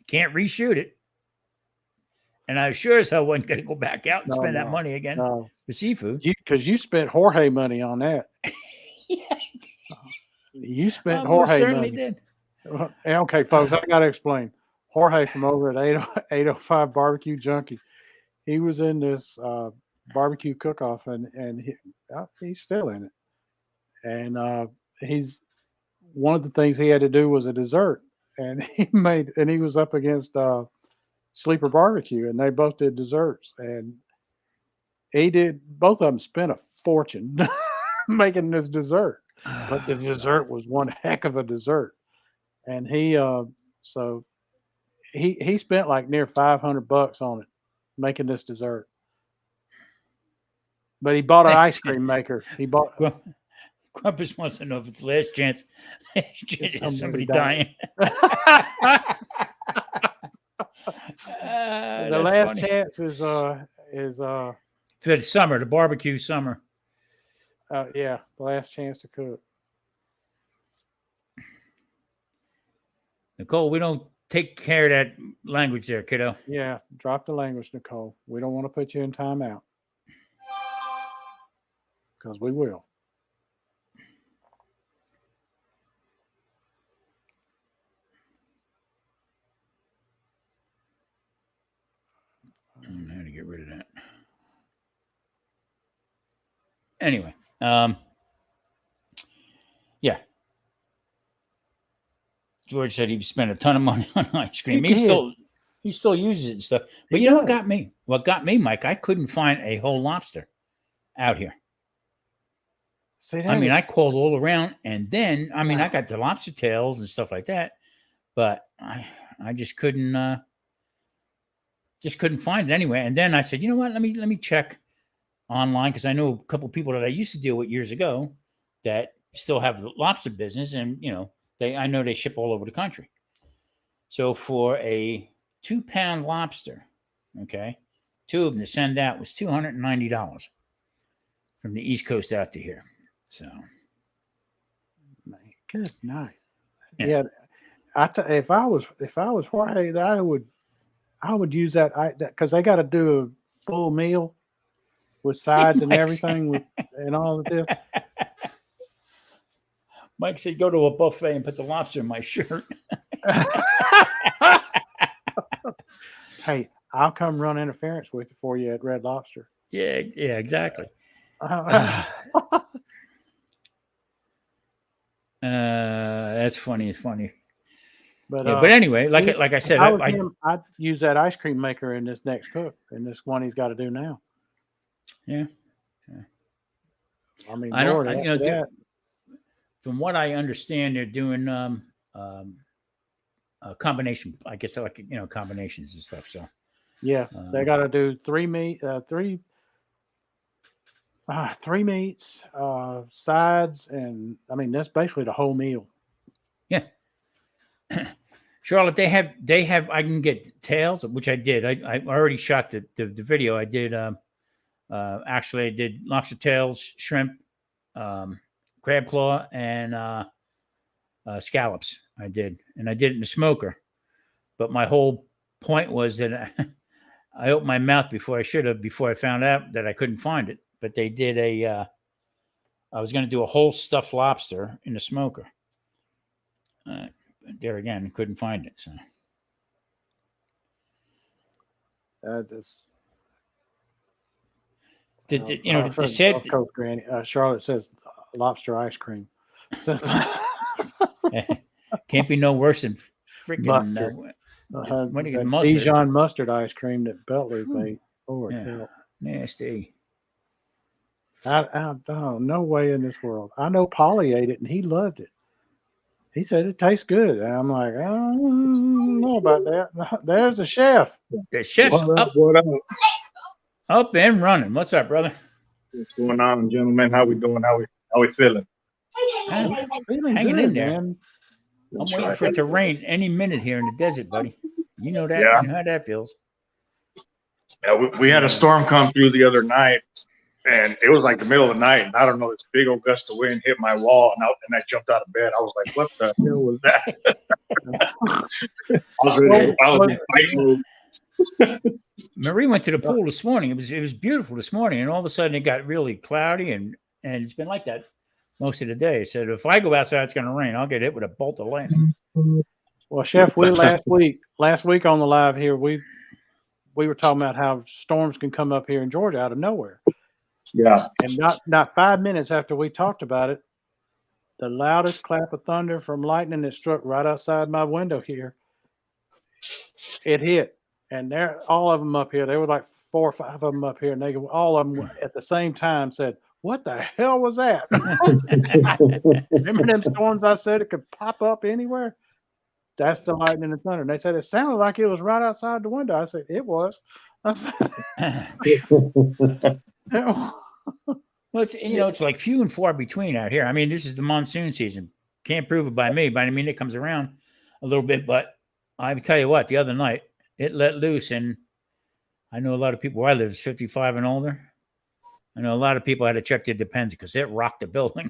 Can't reshoot it. And I sure as hell wasn't going to go back out and spend that money again for seafood. Because you spent Jorge money on that. Yeah. You spent Jorge certainly money. Did. Okay, folks, I got to explain. Jorge from over at 805 Barbecue Junkie, he was in this barbecue cook-off, and he's still in it. And one of the things he had to do was a dessert, and he was up against Sleeper Barbecue, and they both did desserts, and both of them spent a fortune making this dessert, but the dessert was one heck of a dessert, and he spent like near $500 on it making this dessert, but he bought an ice cream maker. He bought. Grumpus wants to know if it's last chance. Somebody dying. The last chance is for the summer, the barbecue summer. Yeah, the last chance to cook. Nicole, we don't take care of that language there, kiddo. Yeah, drop the language, Nicole. We don't want to put you in timeout. Because we will. I don't know how to get rid of that. Anyway, yeah. George said he spent a ton of money on ice cream. He still uses it and stuff. But you know what got me? What got me, Mike? I couldn't find a whole lobster out here. I called all around, and then I got the lobster tails and stuff like that, but I just couldn't find it anyway. And then I said, you know what? Let me check online, because I know a couple of people that I used to deal with years ago that still have the lobster business, and I know they ship all over the country. So for a 2-pound lobster, okay, 2 of them to send out was $290 from the East Coast out to here. So, good night. Yeah, if I was Jorge, I would use that because they got to do a full meal with sides and everything and all of this. Mike said, "Go to a buffet and put the lobster in my shirt." Hey, I'll come run interference for you at Red Lobster. Yeah, exactly. That's funny. It's funny. But anyway, like I said, I'd use that ice cream maker in this next cook, in this one he's got to do now. Yeah. I mean, from what I understand, they're doing a combination. I guess combinations and stuff. So yeah, they got to do 3 meats, sides, and that's basically the whole meal. Yeah. Charlotte, they have. I can get tails, which I did. I already shot the video. I did. Actually, I did lobster tails, shrimp, crab claw, and scallops. I did, and I did it in the smoker. But my whole point was that I opened my mouth before I should have. Before I found out that I couldn't find it. But they did I was going to do a whole stuffed lobster in the smoker. There again, couldn't find it. So they said Granny. Charlotte says lobster ice cream. Can't be no worse than freaking mustard. Dijon mustard ice cream that Beltler's made. Lord help. Nasty. I don't no way in this world. I know Polly ate it and he loved it. He said it tastes good. And I'm like, I don't know about that. There's the chef. The chef's up. What up? Up and running. What's up, brother? What's going on, gentlemen? How we doing? How we feeling? Feeling Hanging good, in there. man. I'm waiting for it to rain any minute here in the desert, buddy. You know that. Yeah. You know how that feels. Yeah, we had a storm come through the other night, and it was like the middle of the night, and I don't know, this big old gust of wind hit my wall, and I jumped out of bed. I was like, "What the hell was that?" I was in fight mode. Marie went to the pool this morning. It was beautiful this morning, and all of a sudden it got really cloudy, and it's been like that most of the day. Said if I go outside, it's going to rain. I'll get hit with a bolt of lightning. Well, Chef, we last week on the live here, we were talking about how storms can come up here in Georgia out of nowhere. Yeah. And not 5 minutes after we talked about it, the loudest clap of thunder from lightning that struck right outside my window here, it hit. And they're all of them up here. There were like 4 or 5 of them up here, and they all of them at the same time said, "What the hell was that?" Remember them storms I said it could pop up anywhere? That's the lightning and thunder. And they said it sounded like it was right outside the window. I said it was. I said, Well, it's like few and far between out here. I mean, this is the monsoon season. Can't prove it by me, but I mean, it comes around a little bit. But I tell you what, the other night it let loose, and I know a lot of people where I live is 55 and older. I know a lot of people had to check their Depends because it rocked the building.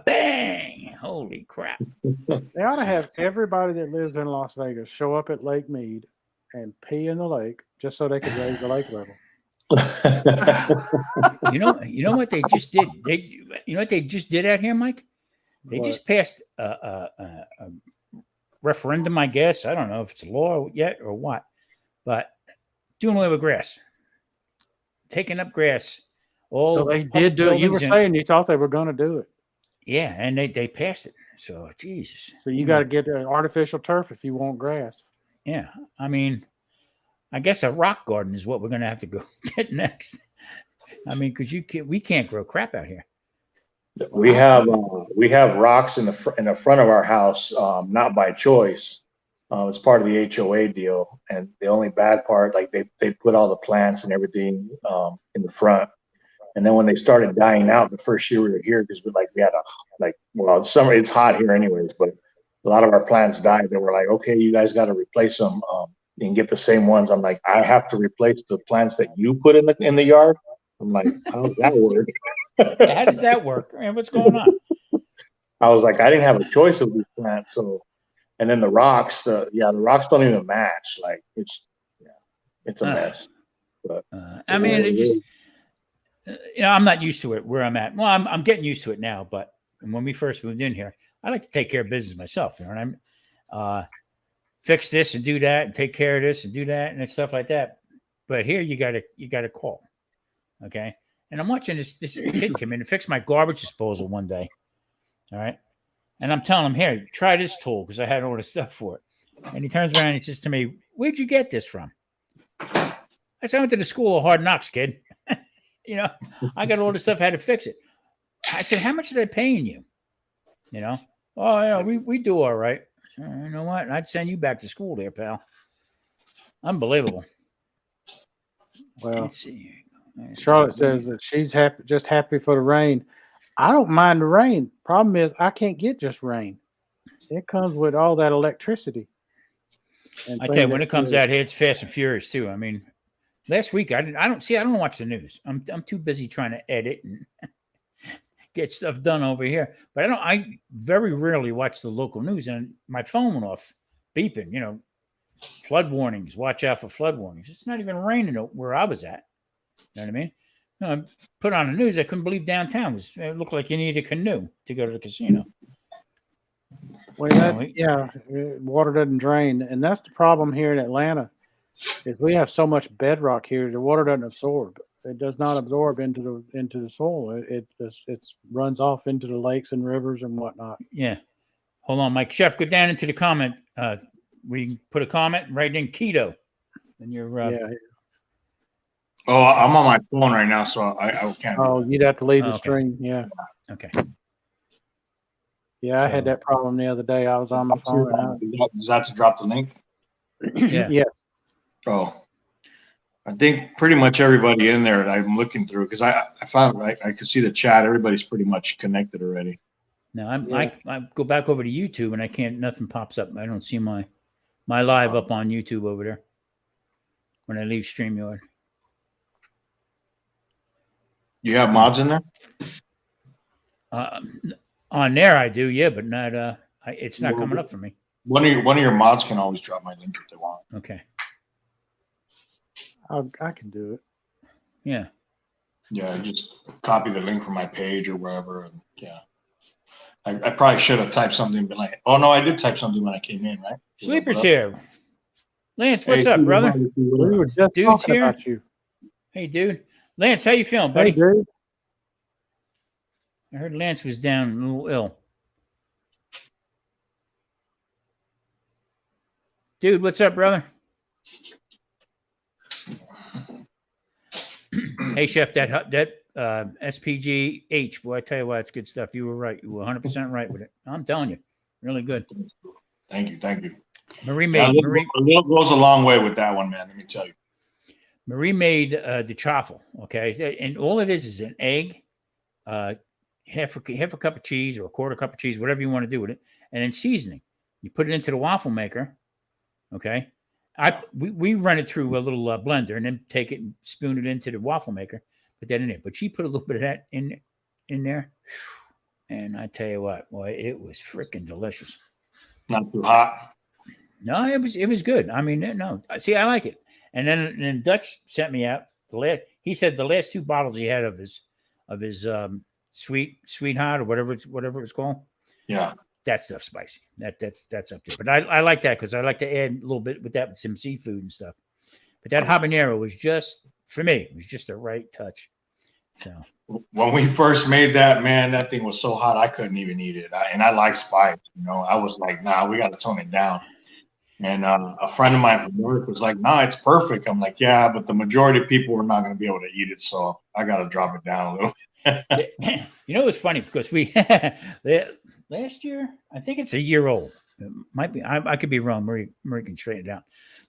Bang! Holy crap! They ought to have everybody that lives in Las Vegas show up at Lake Mead and pee in the lake just so they could raise the lake level. You know what they just did? You know what they just did out here, Mike? They just passed a referendum, I guess. I don't know if it's a law yet or what, but doing away with grass, taking up grass. So they did do it. You were saying you thought they were going to do it. Yeah, and they passed it. So Jesus. So you got to get an artificial turf if you want grass. Yeah, I mean, I guess a rock garden is what we're going to have to go get next. I mean, because we can't grow crap out here. We have rocks in the front of our house, not by choice. It's part of the HOA deal, and the only bad part, like they put all the plants and everything in the front, and then when they started dying out the first year we were here, because we had it's summer, it's hot here anyways, but a lot of our plants died. They were like, okay, you guys got to replace them. You can get the same ones. I'm like, I have to replace the plants that you put in the yard. I'm like, how does that work? How does that work? Man, what's going on? I was like, I didn't have a choice of these plants. So, and then the rocks, the rocks don't even match. Like it's a mess. But I mean, it just, I'm not used to it where I'm at. Well, I'm getting used to it now, but when we first moved in here, I like to take care of business myself. You know what I mean? Fix this and do that and take care of this and do that and stuff like that. But here you gotta call. Okay. And I'm watching this kid come in and fix my garbage disposal one day. All right. And I'm telling him, here, try this tool because I had all the stuff for it. And he turns around and he says to me, where'd you get this from? I said, I went to the school of hard knocks, kid. I got all the stuff, had to fix it. I said, how much are they paying you? Oh, yeah, we do all right. So, you know what? I'd send you back to school there, pal. Unbelievable. Well, Charlotte says that she's just happy for the rain. I don't mind the rain. Problem is, I can't get just rain. It comes with all that electricity. I tell you, when it comes out here, it's fast and furious too. I mean, last week I don't watch the news. I'm too busy trying to edit and get stuff done over here. But I very rarely watch the local news, and my phone went off beeping. Flood warnings. Watch out for flood warnings. It's not even raining where I was at. You know what I mean? I put on the news. I couldn't believe downtown it looked like you needed a canoe to go to the casino. Well, water doesn't drain, and that's the problem here in Atlanta. Is we have so much bedrock here, the water doesn't absorb. It does not absorb into the soil. It runs off into the lakes and rivers and whatnot. Yeah. Hold on, Mike. Chef, go down into the comment. We put a comment right in keto. And you're Yeah. Oh, I'm on my phone right now, so I can't. Oh, you'd have to leave the okay. stream. Yeah. Okay. Yeah, I had So- that problem the other day. I was on my phone. Is that to drop the link? Yeah. Yeah. Oh, I think pretty much everybody in there that I'm looking through, because I found I could see the chat. Everybody's pretty much connected already. Now Yeah. I go back over to YouTube and I can't. Nothing pops up. I don't see my live up on YouTube over there when I leave StreamYard. You have mods in there? On there I do, yeah, but not. It's not coming up for me. One of your mods can always drop my link if they want. Okay. I can do it. Yeah. Yeah, just copy the link from my page or wherever, and yeah. I probably should have typed something, but like, oh no, I did type something when I came in, right? Sleeper's here. Lance, what's Hey, up, brother? We were just Dude's talking here. about you. Hey, dude. Lance, how you feeling, buddy? Hey, dude. I heard Lance was down a little ill. Dude, what's up, brother? Hey, Chef, that SPGH, boy, I tell you what, it's good stuff. You were right. You were 100% right with it. I'm telling you, really good. Thank you. Marie Yeah, made a little goes a long way with that one, man. Let me tell you. Marie made the chaffle, okay, and all it is an egg, half a cup of cheese or a quarter cup of cheese, whatever you want to do with it, and then seasoning. You put it into the waffle maker, okay. We run it through a little blender and then take it and spoon it into the waffle maker, put that in there. But she put a little bit of that in there, and I tell you what, boy, it was freaking delicious. Not too hot. No, it was good. I mean, no, see, I like it. And then Dutch sent me out he said the last 2 bottles he had of his sweetheart or whatever it's called. Yeah. That stuff's spicy. That's up there. But I like that because I like to add a little bit with that with some seafood and stuff. But that habanero was just, for me, it was just the right touch. So when we first made that, man, that thing was so hot I couldn't even eat it. And I like spice, I was like, nah, we got to tone it down. And a friend of mine from work was like, nah, it's perfect. I'm like, yeah, but the majority of people are not going to be able to eat it, so I got to drop it down a little bit. It was funny because we last year, I think it's a year old. It might be. I could be wrong. Marie can straighten it out.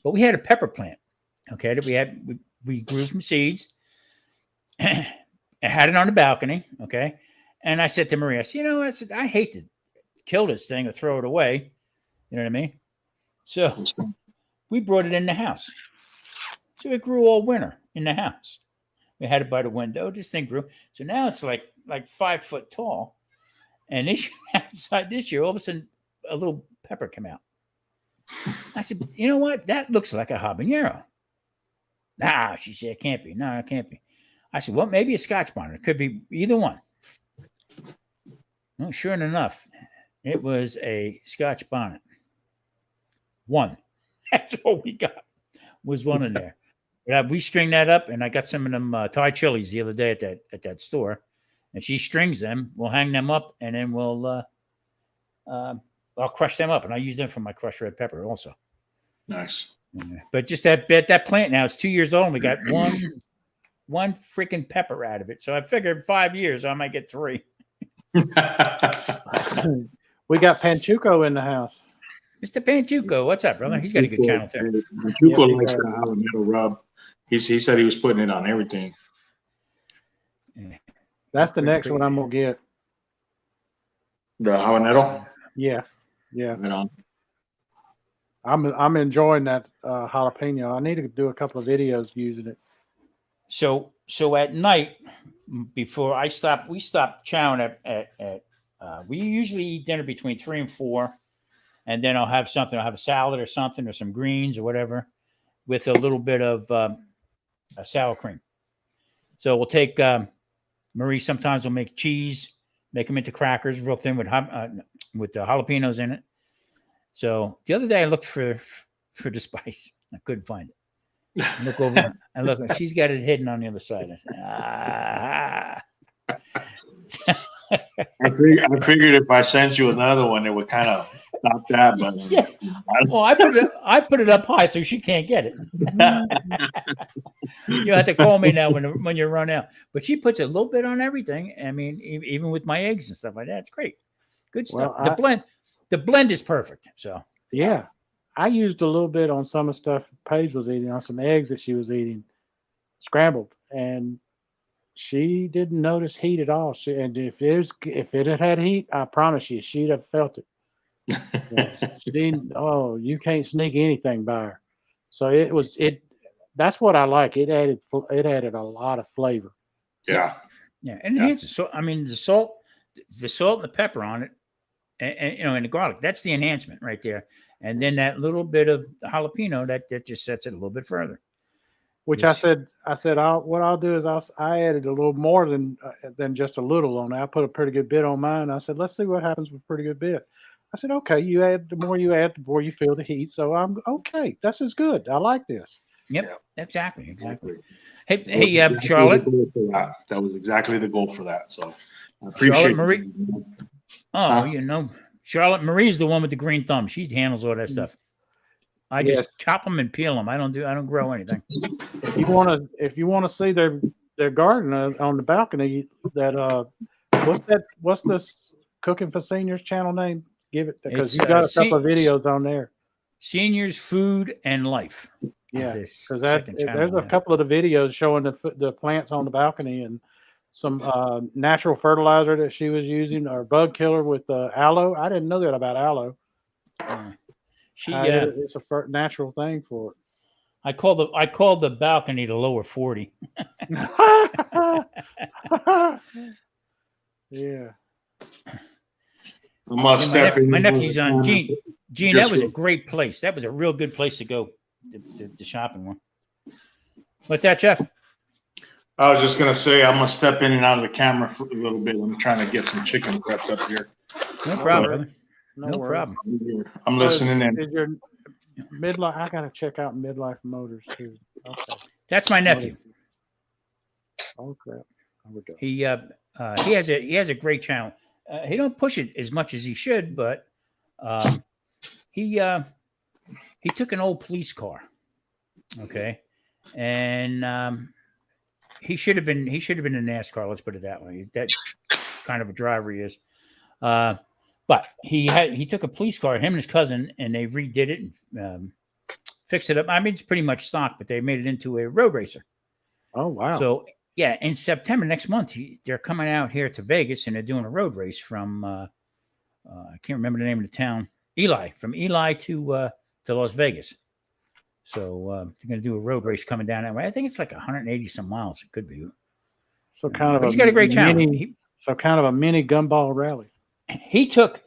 But we had a pepper plant, okay, that we grew from seeds. I had it on the balcony, okay. And I said to Marie, I said, I hate to kill this thing or throw it away. You know what I mean? So we brought it in the house. So it grew all winter in the house. We had it by the window. This thing grew. So now it's like 5 foot tall. And this year, all of a sudden, a little pepper came out. I said, you know what? That looks like a habanero. Nah, she said, it can't be. No, it can't be. I said, well, maybe a Scotch bonnet. It could be either one. Well, sure enough, it was a Scotch bonnet. One. That's all we got was one in there. But we string that up, and I got some of them Thai chilies the other day at that store. And she strings them. We'll hang them up, and then I'll crush them up, and I use them for my crushed red pepper also. Nice. But just that plant now, it's 2 years old, and we got one freaking pepper out of it. So I figured 5 years I might get 3. We got Panchuco in the house. Mr. Panchuco, what's up, brother? He's got a good channel too. Panchuco likes the habanero rub. He said he was putting it on everything. That's the next one I'm gonna get. The habanero? Yeah. Right on. I'm enjoying that jalapeno. I need to do a couple of videos using it. So at night, before we stop chowing at we usually eat dinner between 3 and 4, and then I'll have a salad or something or some greens or whatever with a little bit of sour cream. So we'll take Marie. Sometimes we'll make cheese, make them into crackers, real thin with jalapenos in it. So the other day I looked for the spice. I couldn't find it. I look over. I look. She's got it hidden on the other side. I said, I figured if I sent you another one, it would kind of stop that. But Yeah. Well, I put it up high so she can't get it. You have to call me now when you run out. But she puts a little bit on everything. I mean, even with my eggs and stuff like that, it's great. Good stuff. Well, the blend is perfect. So yeah, I used a little bit on some of the stuff Paige was eating, on some eggs that she was eating, scrambled, and she didn't notice heat at all. And if it had had heat, I promise you, she'd have felt it. You can't sneak anything by her. So it. That's what I like. It added a lot of flavor. Yeah. Yeah, and enhances. So I mean, the salt and the pepper on it, and and the garlic. That's the enhancement right there. And then that little bit of jalapeno that just sets it a little bit further. Which I said, what I'll do is I added a little more than just a little on it. I put a pretty good bit on mine. I said, let's see what happens with a pretty good bit. I said, okay, the more you add, the more you feel the heat. So I'm okay. This is good. I like this. Yep, exactly. Hey, Charlotte. That was exactly the goal for that. So I appreciate Charlotte Marie. Charlotte Marie is the one with the green thumb. She handles all that stuff. I just chop them and peel them. I don't grow anything. If you want to see their garden on the balcony, what's this Cooking for Seniors channel name? Give it, because you've got a couple of videos on there. Seniors Food and Life. Yeah, because there's a couple of the videos showing the plants on the balcony and some natural fertilizer that she was using, or bug killer with aloe. I didn't know that about aloe. It's a natural thing for it. I call the balcony the lower 40. Yeah. My nephew's on Gene. That was a great place. That was a real good place to go. The shopping one. What's that, Jeff? I was just gonna say I'm gonna step in and out of the camera for a little bit. I'm trying to get some chicken prepped up here. No problem. No problem. I'm listening in. Is your midlife? I gotta check out Midlife Motors too. Okay. That's my nephew. Oh crap! He has a great channel. He don't push it as much as he should, but he took an old police car, okay, and he should have been in NASCAR. Let's put it that way. That kind of a driver he is. But he took a police car, him and his cousin, and they redid it and fixed it up. I mean, it's pretty much stock, but they made it into a road racer. Oh wow! So yeah, in September next month, they're coming out here to Vegas and they're doing a road race from I can't remember the name of the town, from Eli to Las Vegas. So they're going to do a road race coming down that way. I think it's like 180 some miles. It could be. So he's got a great channel. So kind of a mini gumball rally. He took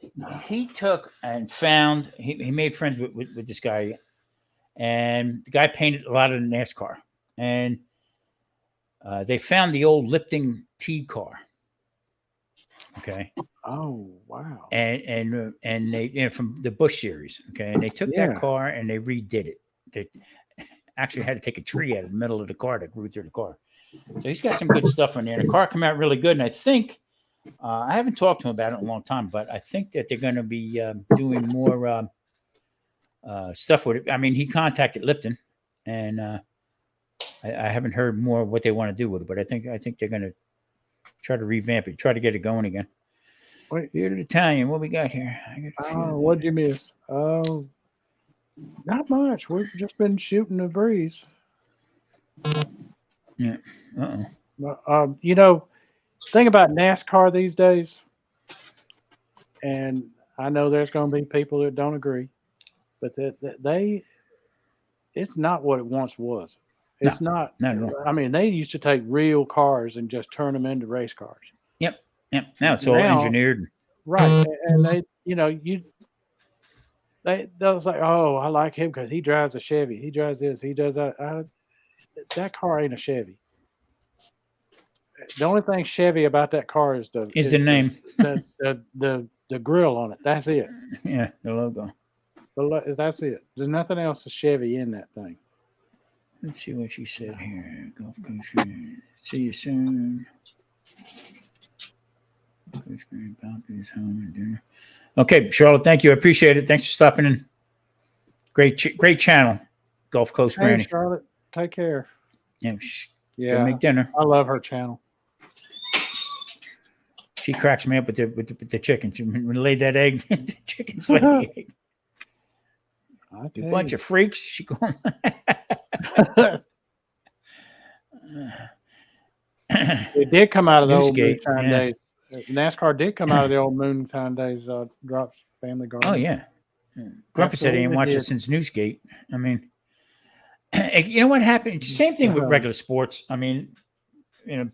and found. He made friends with this guy, and the guy painted a lot of the NASCAR, and they found the old Lipton T car. Okay. Oh wow. And they from the Bush series. Okay, and they took that car and they redid it. They actually had to take a tree out of the middle of the car that grew through the car. So he's got some good stuff in there. The car came out really good, and I think I haven't talked to him about it in a long time, but I think that they're going to be doing more stuff with it. I mean, he contacted Lipton, and I haven't heard more of what they want to do with it, but I think they're going to try to revamp it, try to get it going again. Wait, Bearded Italian, what we got here? What'd you miss? Oh, not much. We've just been shooting the breeze. Yeah. Thing about NASCAR these days, and I know there's going to be people that don't agree, but it's not what it once was. It's not. I mean, they used to take real cars and just turn them into race cars. Yep. Now it's all engineered. Right. And they'll say, oh, I like him because he drives a Chevy. He drives this. He does that. That car ain't a Chevy. The only thing Chevy about that car is the name, the grill on it. That's it. Yeah, the logo. That's it. There's nothing else a Chevy in that thing. Let's see what she said here. Gulf Coast. See you soon. Gulf Okay, Charlotte, thank you. I appreciate it. Thanks for stopping in. Great channel, Gulf Coast Hey, Granny. Charlotte, take care. Yeah, Yeah, make dinner. I love her channel. She cracks me up with the chicken. When they laid that egg, the chicken's like the egg. A bunch of freaks. She going. It did come out of the old Newsgate, moonshine days. NASCAR did come out of the old moonshine days. Drops Family Garden. Oh yeah. Grumpy said he ain't watched it since Newsgate. I mean, you know what happened? Same thing with regular sports. I mean,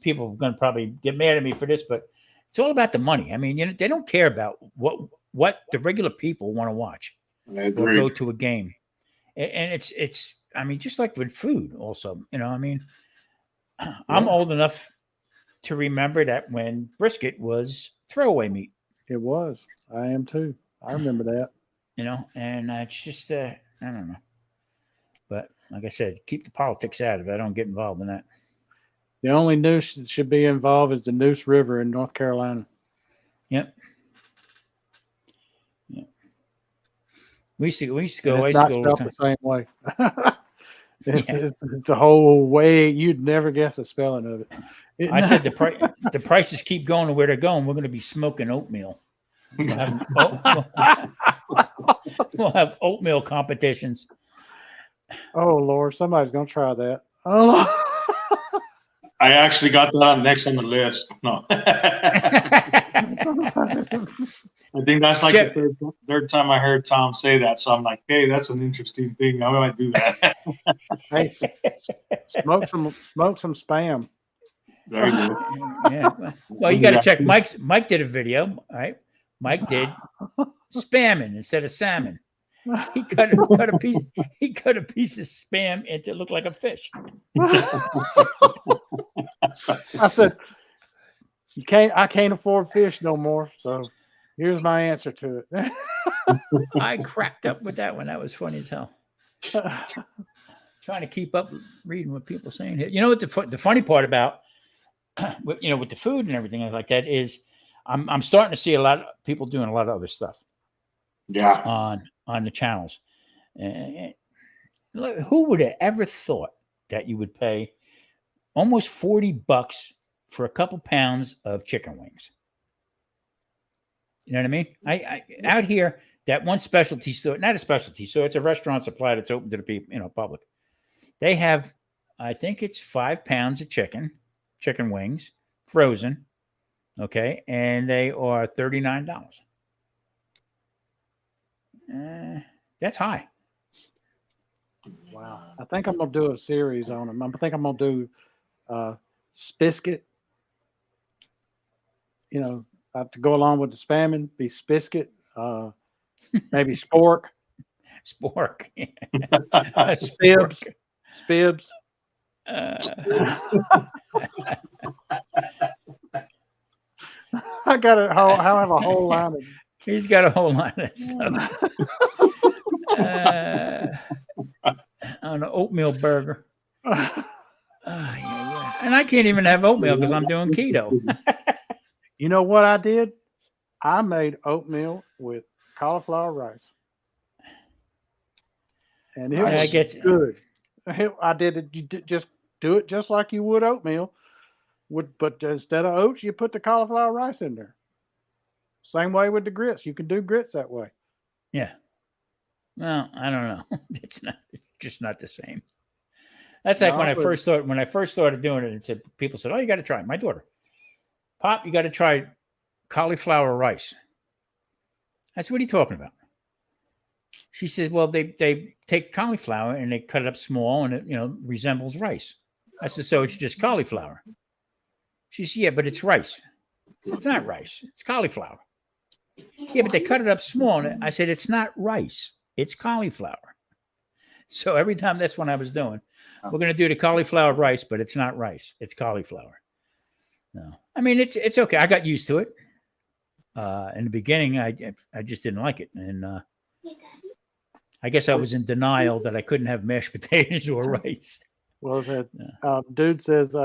people are going to probably get mad at me for this, but it's all about the money. I mean, they don't care about what the regular people want to watch or go to a game. And it's. I mean, just like with food, also. I mean, I'm old enough to remember that when brisket was throwaway meat. It was. I am too. I remember that. And it's just I don't know. But like I said, keep the politics out of it. I don't get involved in that. The only noose that should be involved is the Neuse River in North Carolina. Yep. We used to go. It's not spelled the same way. It's a whole way you'd never guess the spelling of it. I said the prices keep going to where they're going. We're going to be smoking oatmeal. We'll have oatmeal competitions. Oh Lord, somebody's gonna try that. Oh. I actually got that next on the list. No. I think that's like the third time I heard Tom say that. So I'm like, hey, that's an interesting thing. I might do that. Hey, smoke some spam. There you go. Yeah. Well, you got to check. Mike did a video, all right? Mike did spamming instead of salmon. He cut a piece. He cut a piece of spam into look like a fish. I said, I can't afford fish no more. So here's my answer to it. I cracked up with that one. That was funny as hell. Trying to keep up reading what people are saying here. You know what the funny part about with the food and everything like that is I'm starting to see a lot of people doing a lot of other stuff. Yeah. On the channels. Who would have ever thought that you would pay almost $40 for a couple pounds of chicken wings? You know what I mean? I out here, that one specialty store, not a specialty store, it's a restaurant supply that's open to the people, public. They have, I think it's 5 pounds of chicken wings, frozen. Okay. And they are $39. That's high. Wow. I think I'm going to do a series on them. I think I'm going to do Spisket. To go along with the spamming, be Spisket. Maybe Spork. Spork. Spibs. I have a whole line of. He's got a whole line of stuff. On an oatmeal burger. Yeah. And I can't even have oatmeal because I'm doing keto. You know what I did? I made oatmeal with cauliflower rice. And it was good. I did it. You just do it just like you would oatmeal. But instead of oats, you put the cauliflower rice in there. Same way with the grits. You can do grits that way. Yeah. Well, I don't know. It's just not the same. That's like when I first started doing it, people said, "Oh, you got to try it." My daughter, Pop, you got to try cauliflower rice. I said, "What are you talking about?" She said, "Well, they take cauliflower and they cut it up small and it resembles rice." I said, "So it's just cauliflower?" She said, "Yeah, but it's rice." I said, "It's not rice. It's cauliflower." "Yeah, but they cut it up small." And I said, "It's not rice. It's cauliflower." So every time that's what I was doing. We're going to do the cauliflower rice, but it's not rice. It's cauliflower. No, I mean, it's okay. I got used to it. In the beginning, I just didn't like it. And I guess I was in denial that I couldn't have mashed potatoes or rice. Well, dude says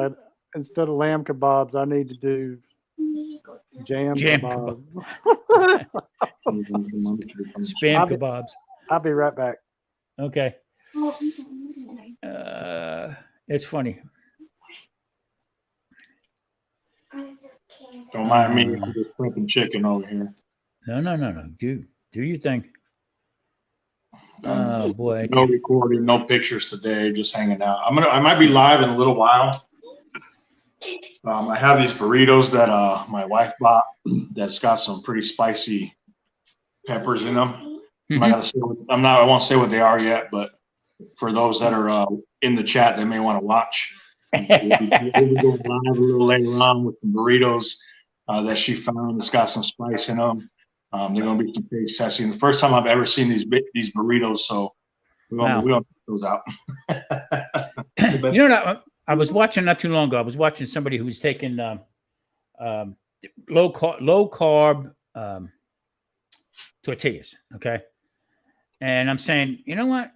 instead of lamb kebabs, I need to do Jam Jam kebab. Spam kebabs. I'll be right back. Okay. It's funny. Don't mind me. I'm just flipping chicken over here. No. Do your thing. Oh boy. No recording, no pictures today, just hanging out. I might be live in a little while. I have these burritos that my wife bought that's got some pretty spicy peppers in them. I won't say what they are yet, but for those that are in the chat, they may want to watch. We'll be going live a little later on with the burritos that she found. It's got some spice in them. They're going to be some taste testing. The first time I've ever seen these burritos, so we're going to put those out. You know, I was watching not too long ago. I was watching somebody who was taking low carb tortillas. Okay, and I'm saying, you know what?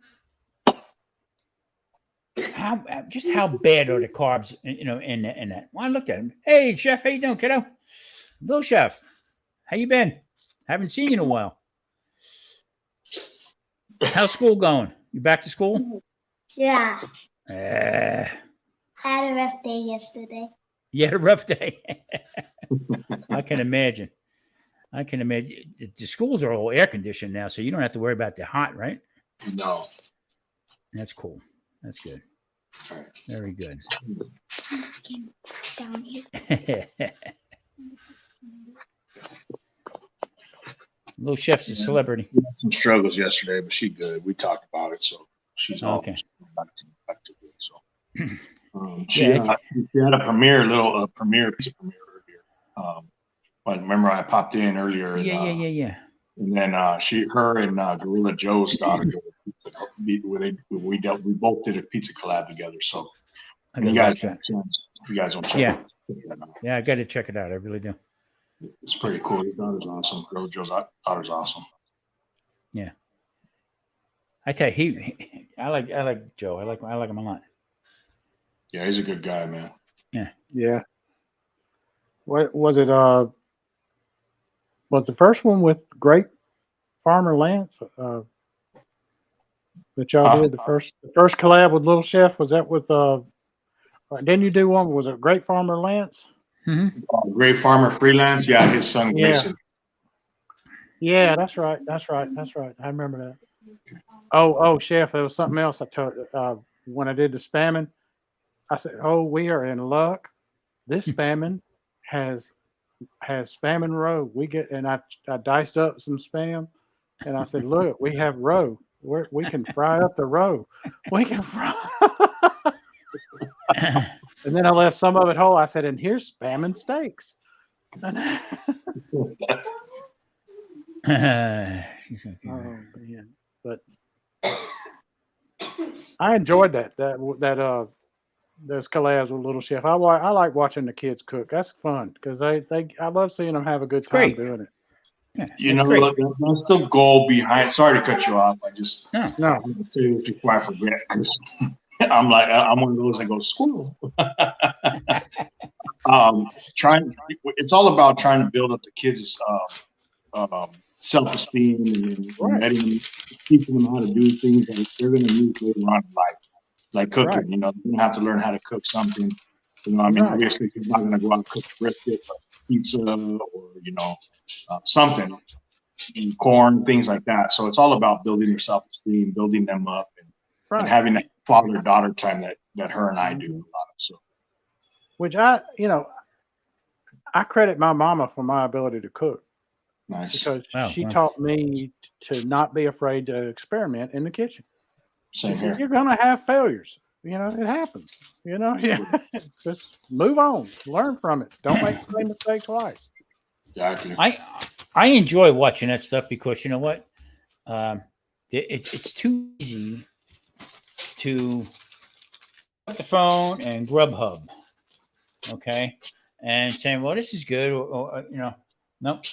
How bad are the carbs? You know, in that. Well, I looked at him. Hey, chef, how you doing, kiddo? Little chef, how you been? Haven't seen you in a while. How's school going? You back to school? Yeah. I Had a rough day yesterday. You had a rough day. I can imagine. The schools are all air conditioned now, so you don't have to worry about the hot, right? No. That's cool. That's good. Very good. Down here. Little chef's a celebrity. We had some struggles yesterday, but she's good. We talked about it, so she's all Okay. back to good. So she had a premiere pizza premiere earlier. But remember I popped in earlier. And, Yeah. And then her and Gorilla Joe's daughter we both did a pizza collab together. So I you guys have a chance, if you guys don't check it out. Yeah, I got to check it out. I really do. It's pretty cool. His daughter's awesome. Gorilla Joe's daughter's awesome. Yeah. I tell you, I like Joe. I like him a lot. Yeah, he's a good guy, man. Yeah. What was it? Was the first one with Great Farmer Lance that y'all did? The first collab with Little Chef, was that with didn't you do one? Was it Great Farmer Lance? Mm-hmm. Great Farmer Freelance. Yeah, his son Grayson. Yeah, that's right. I remember that. Oh, Chef, there was something else I told when I did the spamming. I said, "Oh, we are in luck. This spamming has spam and roe. We get," and I diced up some spam, and I said, "Look, we have roe. We can fry up the roe. We can fry." And then I left some of it whole. I said, "And here's spam and steaks." She's okay. Oh man, but I enjoyed that those collabs with Little Chef. I like watching the kids cook. That's fun because I love seeing them have a good time doing it. Yeah, You know, that's the goal behind. Sorry to cut you off. I just No. I'm gonna say this before I forget. I'm one of those that goes school. It's all about trying to build up the kids' self-esteem and letting them, teaching them how to do things that they're going to use later on in life, like cooking. Right. You know, you have to learn how to cook something. You know, I mean, obviously, you're not going to go out and cook brisket, but pizza, or something, corn, things like that. So it's all about building your self-esteem, building them up, and having that father-daughter time that her and I do a lot of. So, which I credit my mama for my ability to cook. Nice. Because she taught me to not be afraid to experiment in the kitchen. Same here. You're going to have failures. You know, it happens. You know, just move on, learn from it. Don't make the same mistake twice. Exactly. I enjoy watching that stuff because you know what? It's too easy to put the phone and Grubhub, okay, and saying, "Well, this is good," or nope.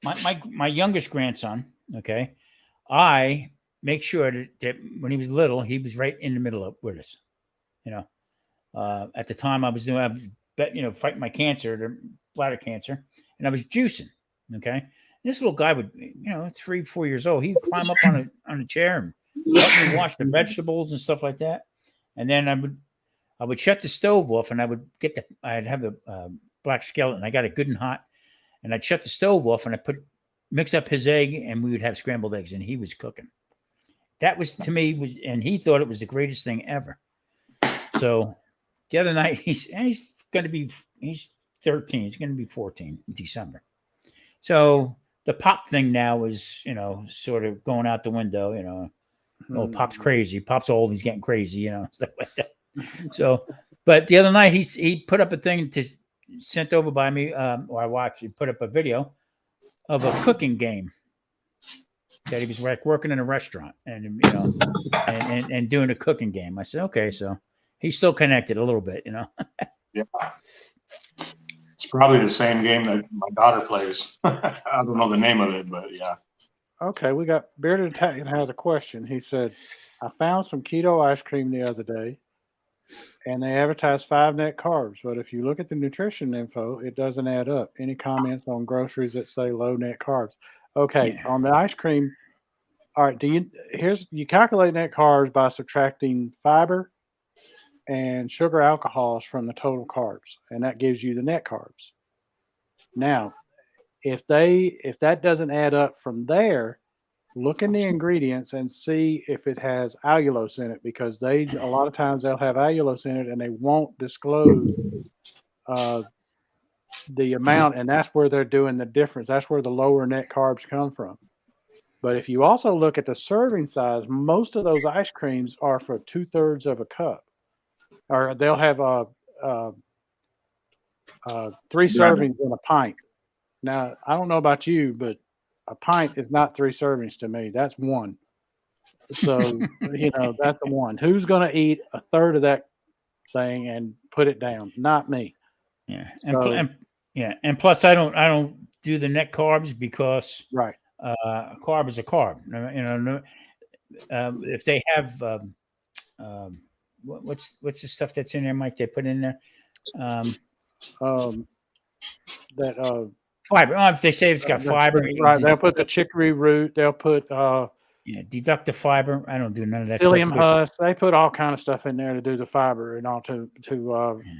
My youngest grandson, okay, I make sure that when he was little, he was right in the middle of with us. You know, at the time I was fighting my cancer, the bladder cancer, and I was juicing. Okay. And this little guy would, 3-4 years old, he'd climb up on a chair and help me wash the vegetables and stuff like that. And then I would shut the stove off, and I'd have the black skeleton. I got it good and hot, and I'd shut the stove off, and mix up his egg, and we would have scrambled eggs, and he was cooking. That was, to me, and he thought it was the greatest thing ever. So the other night, he's 13. He's going to be 14 in December. So the pop thing now is, sort of going out the window, Oh, Pop's crazy. Pop's old. He's getting crazy, stuff like that. So, but the other night he put up a thing sent over by me, or I watched. He put up a video of a cooking game that he was like working in a restaurant and and doing a cooking game. I said, okay, so he's still connected a little bit, Yeah, it's probably the same game that my daughter plays. I don't know the name of it, but yeah. Okay, we got Bearded Italian has a question. He said, I found some keto ice cream the other day, and they advertise 5 net carbs, but if you look at the nutrition info, it doesn't add up. Any comments on groceries that say low net carbs? Okay, Yeah. On the ice cream, all right, you calculate net carbs by subtracting fiber and sugar alcohols from the total carbs, and that gives you the net carbs. Now, if that doesn't add up from there, look in the ingredients and see if it has allulose in it, because a lot of times they'll have allulose in it and they won't disclose the amount, and that's where they're doing the difference. That's where the lower net carbs come from. But if you also look at the serving size, most of those ice creams are for 2/3 of a cup, or they'll have 3 servings in a pint. Now, I don't know about you, but a pint is not 3 servings to me. That's 1. So, that's the one. Who's going to eat 1/3 of that thing and put it down? Not me. Yeah. And plus I don't do the net carbs because Right. Carb is a carb. If they have what's the stuff that's in there, Mike? They put in there That fiber. If they say it's got fiber, right? They'll put the chicory root. They'll put deduct the fiber. I don't do none of that. Psyllium husk. They put all kind of stuff in there to do the fiber and all to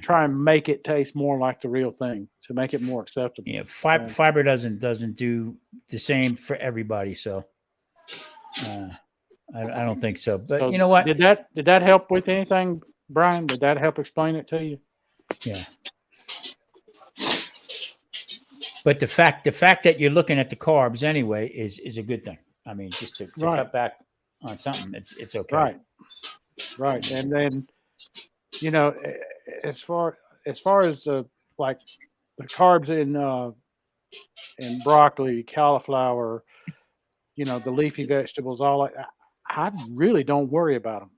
try and make it taste more like the real thing, to make it more acceptable. Yeah, fiber doesn't do the same for everybody. So I don't think so. But So you know what? Did that help with anything, Brian? Did that help explain it to you? Yeah. But the fact that you're looking at the carbs anyway is a good thing. I mean, just to cut back on something, it's okay. Right. And then, as far as like the carbs in broccoli, cauliflower, the leafy vegetables, all that, I really don't worry about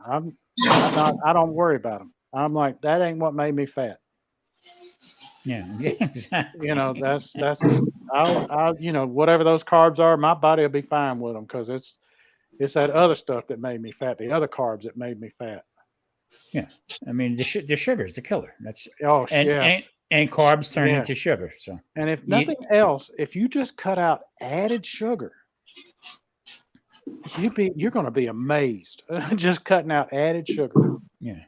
them. I don't worry about them. I'm like, that ain't what made me fat. Yeah, exactly. That's I'll whatever those carbs are, my body will be fine with them, because it's that other stuff that made me fat, the other carbs that made me fat. Yeah, I mean the sugar is the killer. That's and carbs turn into sugar. So, and if nothing else, if you just cut out added sugar, you're going to be amazed. Just cutting out added sugar. Yeah.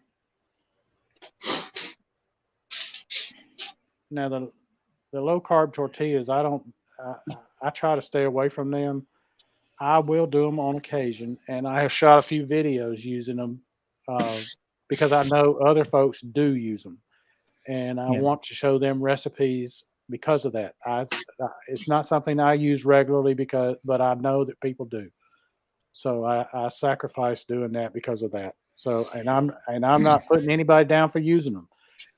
Now the low carb tortillas, I try to stay away from them. I will do them on occasion, and I have shot a few videos using them because I know other folks do use them, and I want to show them recipes because of that. It's not something I use regularly but I know that people do, so I sacrifice doing that because of that. So, and I'm not putting anybody down for using them.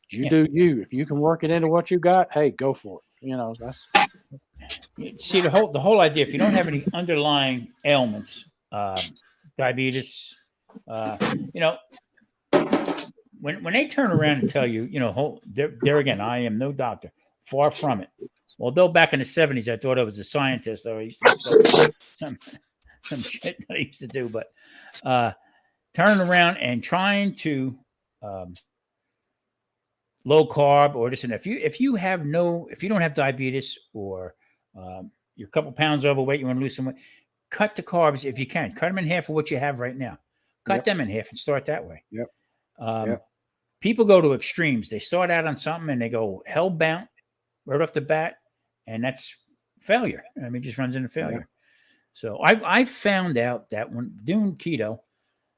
You do you. If you can work it into what you got, hey, go for it. That's see the whole idea. If you don't have any underlying ailments, diabetes, when they turn around and tell you, there again, I am no doctor, far from it. Although back in the 70s, I thought I was a scientist, or I used to do some shit that I used to do, but turning around and trying to low carb or this and that. If you don't have diabetes or you're a couple pounds overweight, you want to lose some weight, cut the carbs if you can. Cut them in half of what you have right now. Cut them in half and start that way. People go to extremes. They start out on something and they go hell-bound right off the bat, and that's failure. I mean, it just runs into failure. So I found out that when doing keto,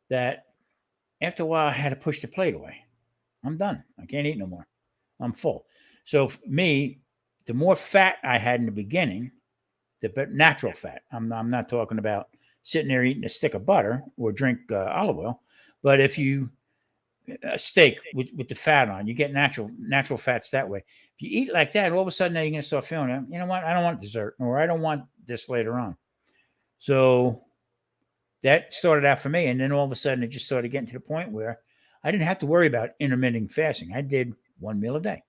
that after a while I had to push the plate away. I'm done. I can't eat no more. I'm full. So for me, the more fat I had in the beginning, the natural fat. I'm not talking about sitting there eating a stick of butter or drink olive oil, but if you a steak with the fat on, you get natural fats that way. If you eat like that, all of a sudden now you're going to start feeling, you know what? I don't want dessert, or I don't want this later on. So that started out for me, and then all of a sudden it just started getting to the point where I didn't have to worry about intermittent fasting. I did one meal a day.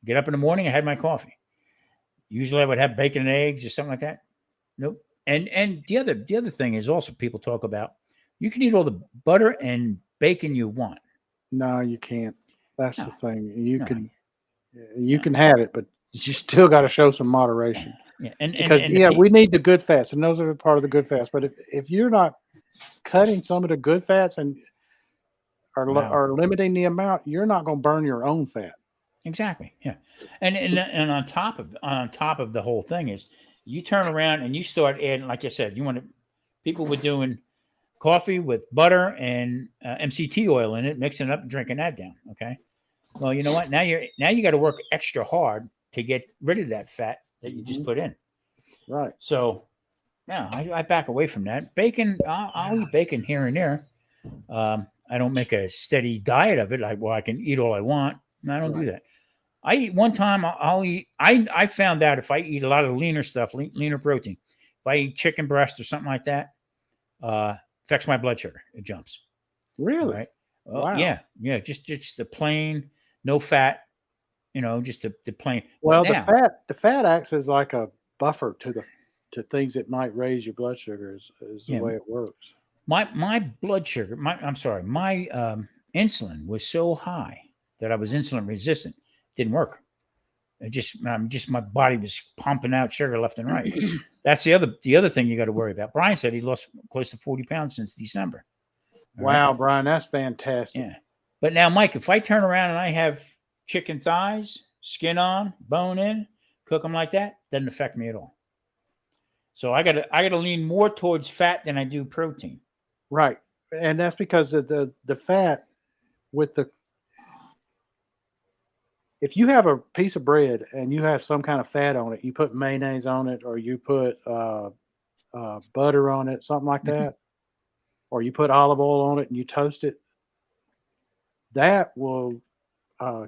Get up in the morning, I had my coffee. Usually I would have bacon and eggs or something like that. Nope. And the other thing is also people talk about you can eat all the butter and bacon you want. No, you can't. That's the thing. You can have it, but you still got to show some moderation. Yeah, and we need the good fats, and those are part of the good fats. But if you're not cutting some of the good fats and are limiting the amount, you're not going to burn your own fat. Exactly. Yeah. And on top of the whole thing is you turn around and you start adding, like I said, people were doing coffee with butter and MCT oil in it, mixing it up and drinking that down. Okay. Well, you know what? Now you got to work extra hard to get rid of that fat that you just put in. Right. So now I back away from that. Bacon, I'll eat bacon here and there. I don't make a steady diet of it. I can eat all I want. No, I don't do that. I eat one time. I'll eat. I found out if I eat a lot of leaner stuff, leaner protein, if I eat chicken breast or something like that, affects my blood sugar. It jumps. Really? Right? Well, wow. Yeah. Just the plain, no fat. Just the plain. Well, the fat acts as like a buffer to things that might raise your blood sugar. Is the way it works. My blood sugar. My insulin was so high that I was insulin resistant. Didn't work. It just my body was pumping out sugar left and right. That's the other thing you got to worry about. Brian said he lost close to 40 pounds since December. Wow, Brian, that's fantastic. Yeah. But now, Mike, if I turn around and I have chicken thighs, skin on, bone in, cook them like that, doesn't affect me at all. So I gotta lean more towards fat than I do protein. Right. And that's because of the fat with if you have a piece of bread and you have some kind of fat on it, you put mayonnaise on it, or you put butter on it, something like that, or you put olive oil on it and you toast it, that will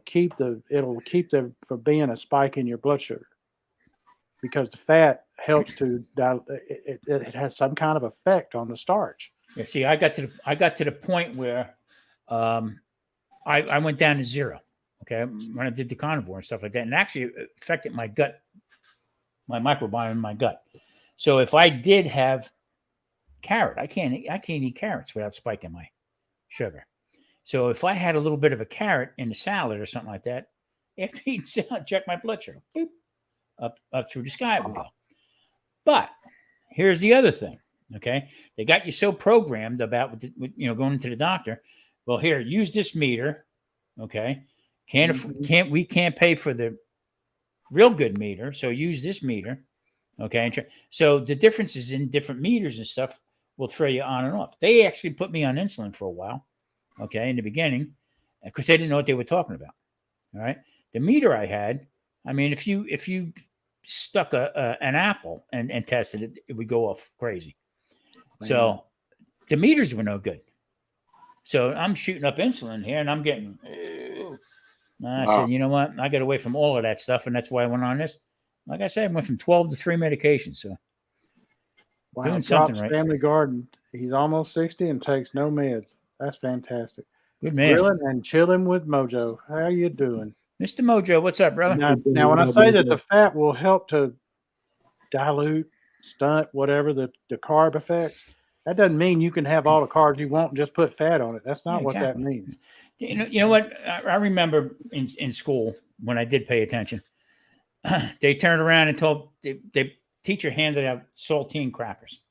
keep there from being a spike in your blood sugar, because the fat helps to it has some kind of effect on the starch. Yeah. See, I got to the point where I went down to zero. Okay, when I did the carnivore and stuff like that, and actually it affected my gut, my microbiome in my gut. So if I did have carrot, I can't eat carrots without spiking my sugar. So if I had a little bit of a carrot in the salad or something like that, after eating salad, check my blood sugar, boop, up through the sky it would go. But here's the other thing. Okay, they got you so programmed about going into the doctor. Well, here, use this meter. Okay. We can't pay for the real good meter, so use this meter, okay? So the differences in different meters and stuff will throw you on and off. They actually put me on insulin for a while, okay, in the beginning, because they didn't know what they were talking about. All right, the meter I had, I mean, if you stuck an apple and tested it, it would go off crazy. Man. So the meters were no good. So I'm shooting up insulin here, and I'm getting. I said, you know what? I got away from all of that stuff, and that's why I went on this. Like I said, I went from 12 to 3 medications. So doing something right. Family Garden. He's almost 60 and takes no meds. That's fantastic. Good man. Grilling and chilling with Mojo. How you doing? Mr. Mojo, what's up, brother? Now when I say that the fat will help to dilute, stunt, whatever the carb effects, That doesn't mean you can have all the carbs you want and just put fat on it. That's not Yeah, what that exactly. means. You know what? I remember in school when I did pay attention, they turned around and told the teacher handed out saltine crackers.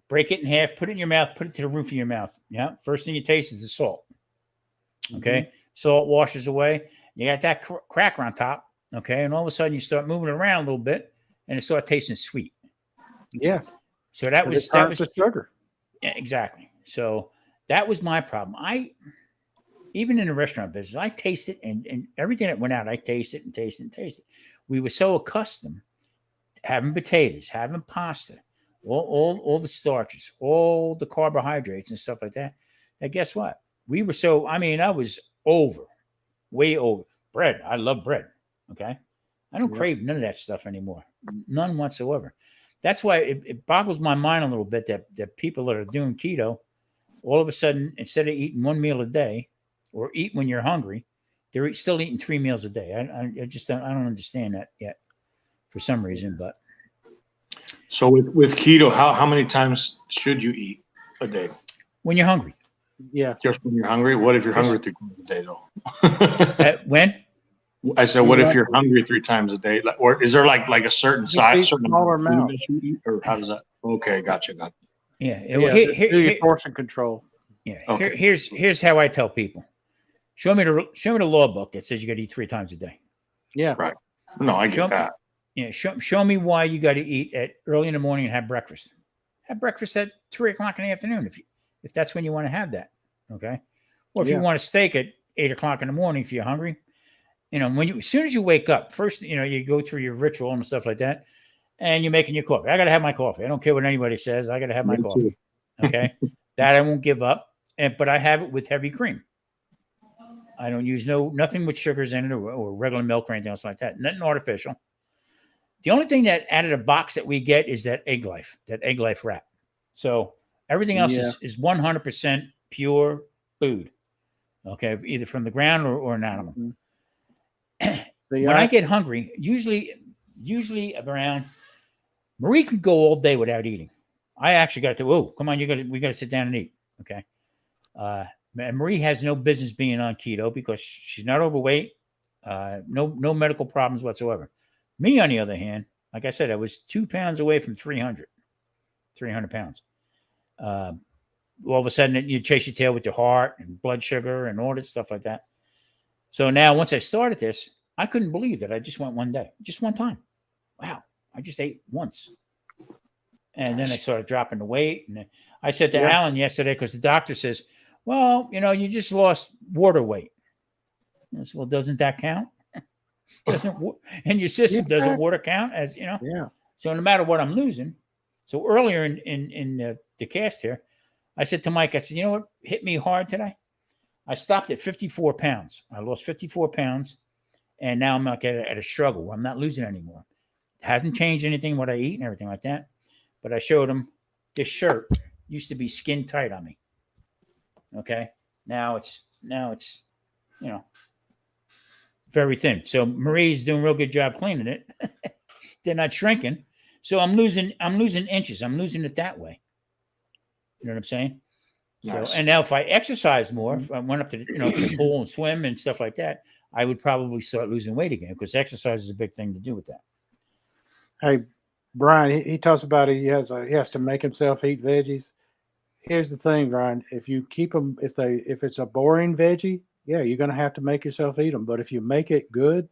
Break it in half, put it in your mouth, put it to the roof of your mouth. Yeah. First thing you taste is the salt. Okay. Salt washes away. You got that cracker on top. Okay. And all of a sudden you start moving it around a little bit and it starts tasting sweet. Yes. So that was the sugar. Yeah, exactly. So that was my problem. Even in the restaurant business, I tasted and everything that went out, I tasted and tasted and tasted. We were so accustomed to having potatoes, having pasta, all the starches, all the carbohydrates and stuff like that. And guess what? We were so, I was way over. Bread. I love bread. Okay. I don't crave none of that stuff anymore. None whatsoever. That's why it boggles my mind a little bit that people that are doing keto, all of a sudden, instead of eating one meal a day or eat when you're hungry, they're still eating 3 meals a day. I just don't understand that yet for some reason. But so with keto, how many times should you eat a day? When you're hungry. Yeah. Just when you're hungry? What if you're hungry 3 times a day though? When? I said, what if you're hungry 3 times a day? Or is there like a certain size, certain smaller amount of amount. food that you eat, or how does that? Okay, gotcha. Yeah. Do your portion control. Yeah. Okay. Here's how I tell people. Show me the law book that says you got to eat 3 times a day. Yeah. Right. No, I get that. Yeah. Show me why you got to eat at early in the morning and have breakfast. Have breakfast at 3 o'clock in the afternoon if that's when you want to have that. Okay. Or if you want a steak at 8 o'clock in the morning, if you're hungry. As soon as you wake up, first, you go through your ritual and stuff like that, and you're making your coffee. I got to have my coffee. I don't care what anybody says. I got to have my coffee. Okay. That I won't give up. But I have it with heavy cream. I don't use nothing with sugars in it or regular milk or anything else like that. Nothing artificial. The only thing that out of the box that we get is that egg life wrap. So everything else is 100% pure food. Okay. Either from the ground or an animal. Mm-hmm. When I get hungry, usually around, Marie could go all day without eating. I actually got to, come on, we got to sit down and eat. Okay. And Marie has no business being on keto because she's not overweight, no medical problems whatsoever. Me, on the other hand, like I said, I was 2 pounds away from 300 pounds. All of a sudden, you chase your tail with your heart and blood sugar and all that stuff like that. So now, once I started this, I couldn't believe that I just went one day, just one time. Wow, I just ate once. And then I started dropping the weight. And I said to Alan yesterday, because the doctor says, well, you just lost water weight. I said, well, doesn't that count? And your system, doesn't water count as, Yeah. So no matter what I'm losing. So earlier in the cast here, I said to Mike, I said, you know what hit me hard today? I stopped at 54 pounds. I lost 54 pounds. And now I'm not at a struggle. I'm not losing anymore. It hasn't changed anything, what I eat and everything like that. But I showed him this shirt used to be skin tight on me. Okay. Now it's very thin. So Marie's doing a real good job cleaning it. They're not shrinking. So I'm losing inches. I'm losing it that way. You know what I'm saying? Nice. So, and now if I exercise more, if I went up to the pool and swim and stuff like that, I would probably start losing weight again because exercise is a big thing to do with that. Hey, Brian, he talks about he has to make himself eat veggies. Here's the thing, Brian. If you keep them, if it's a boring veggie, you're going to have to make yourself eat them. But if you make it good,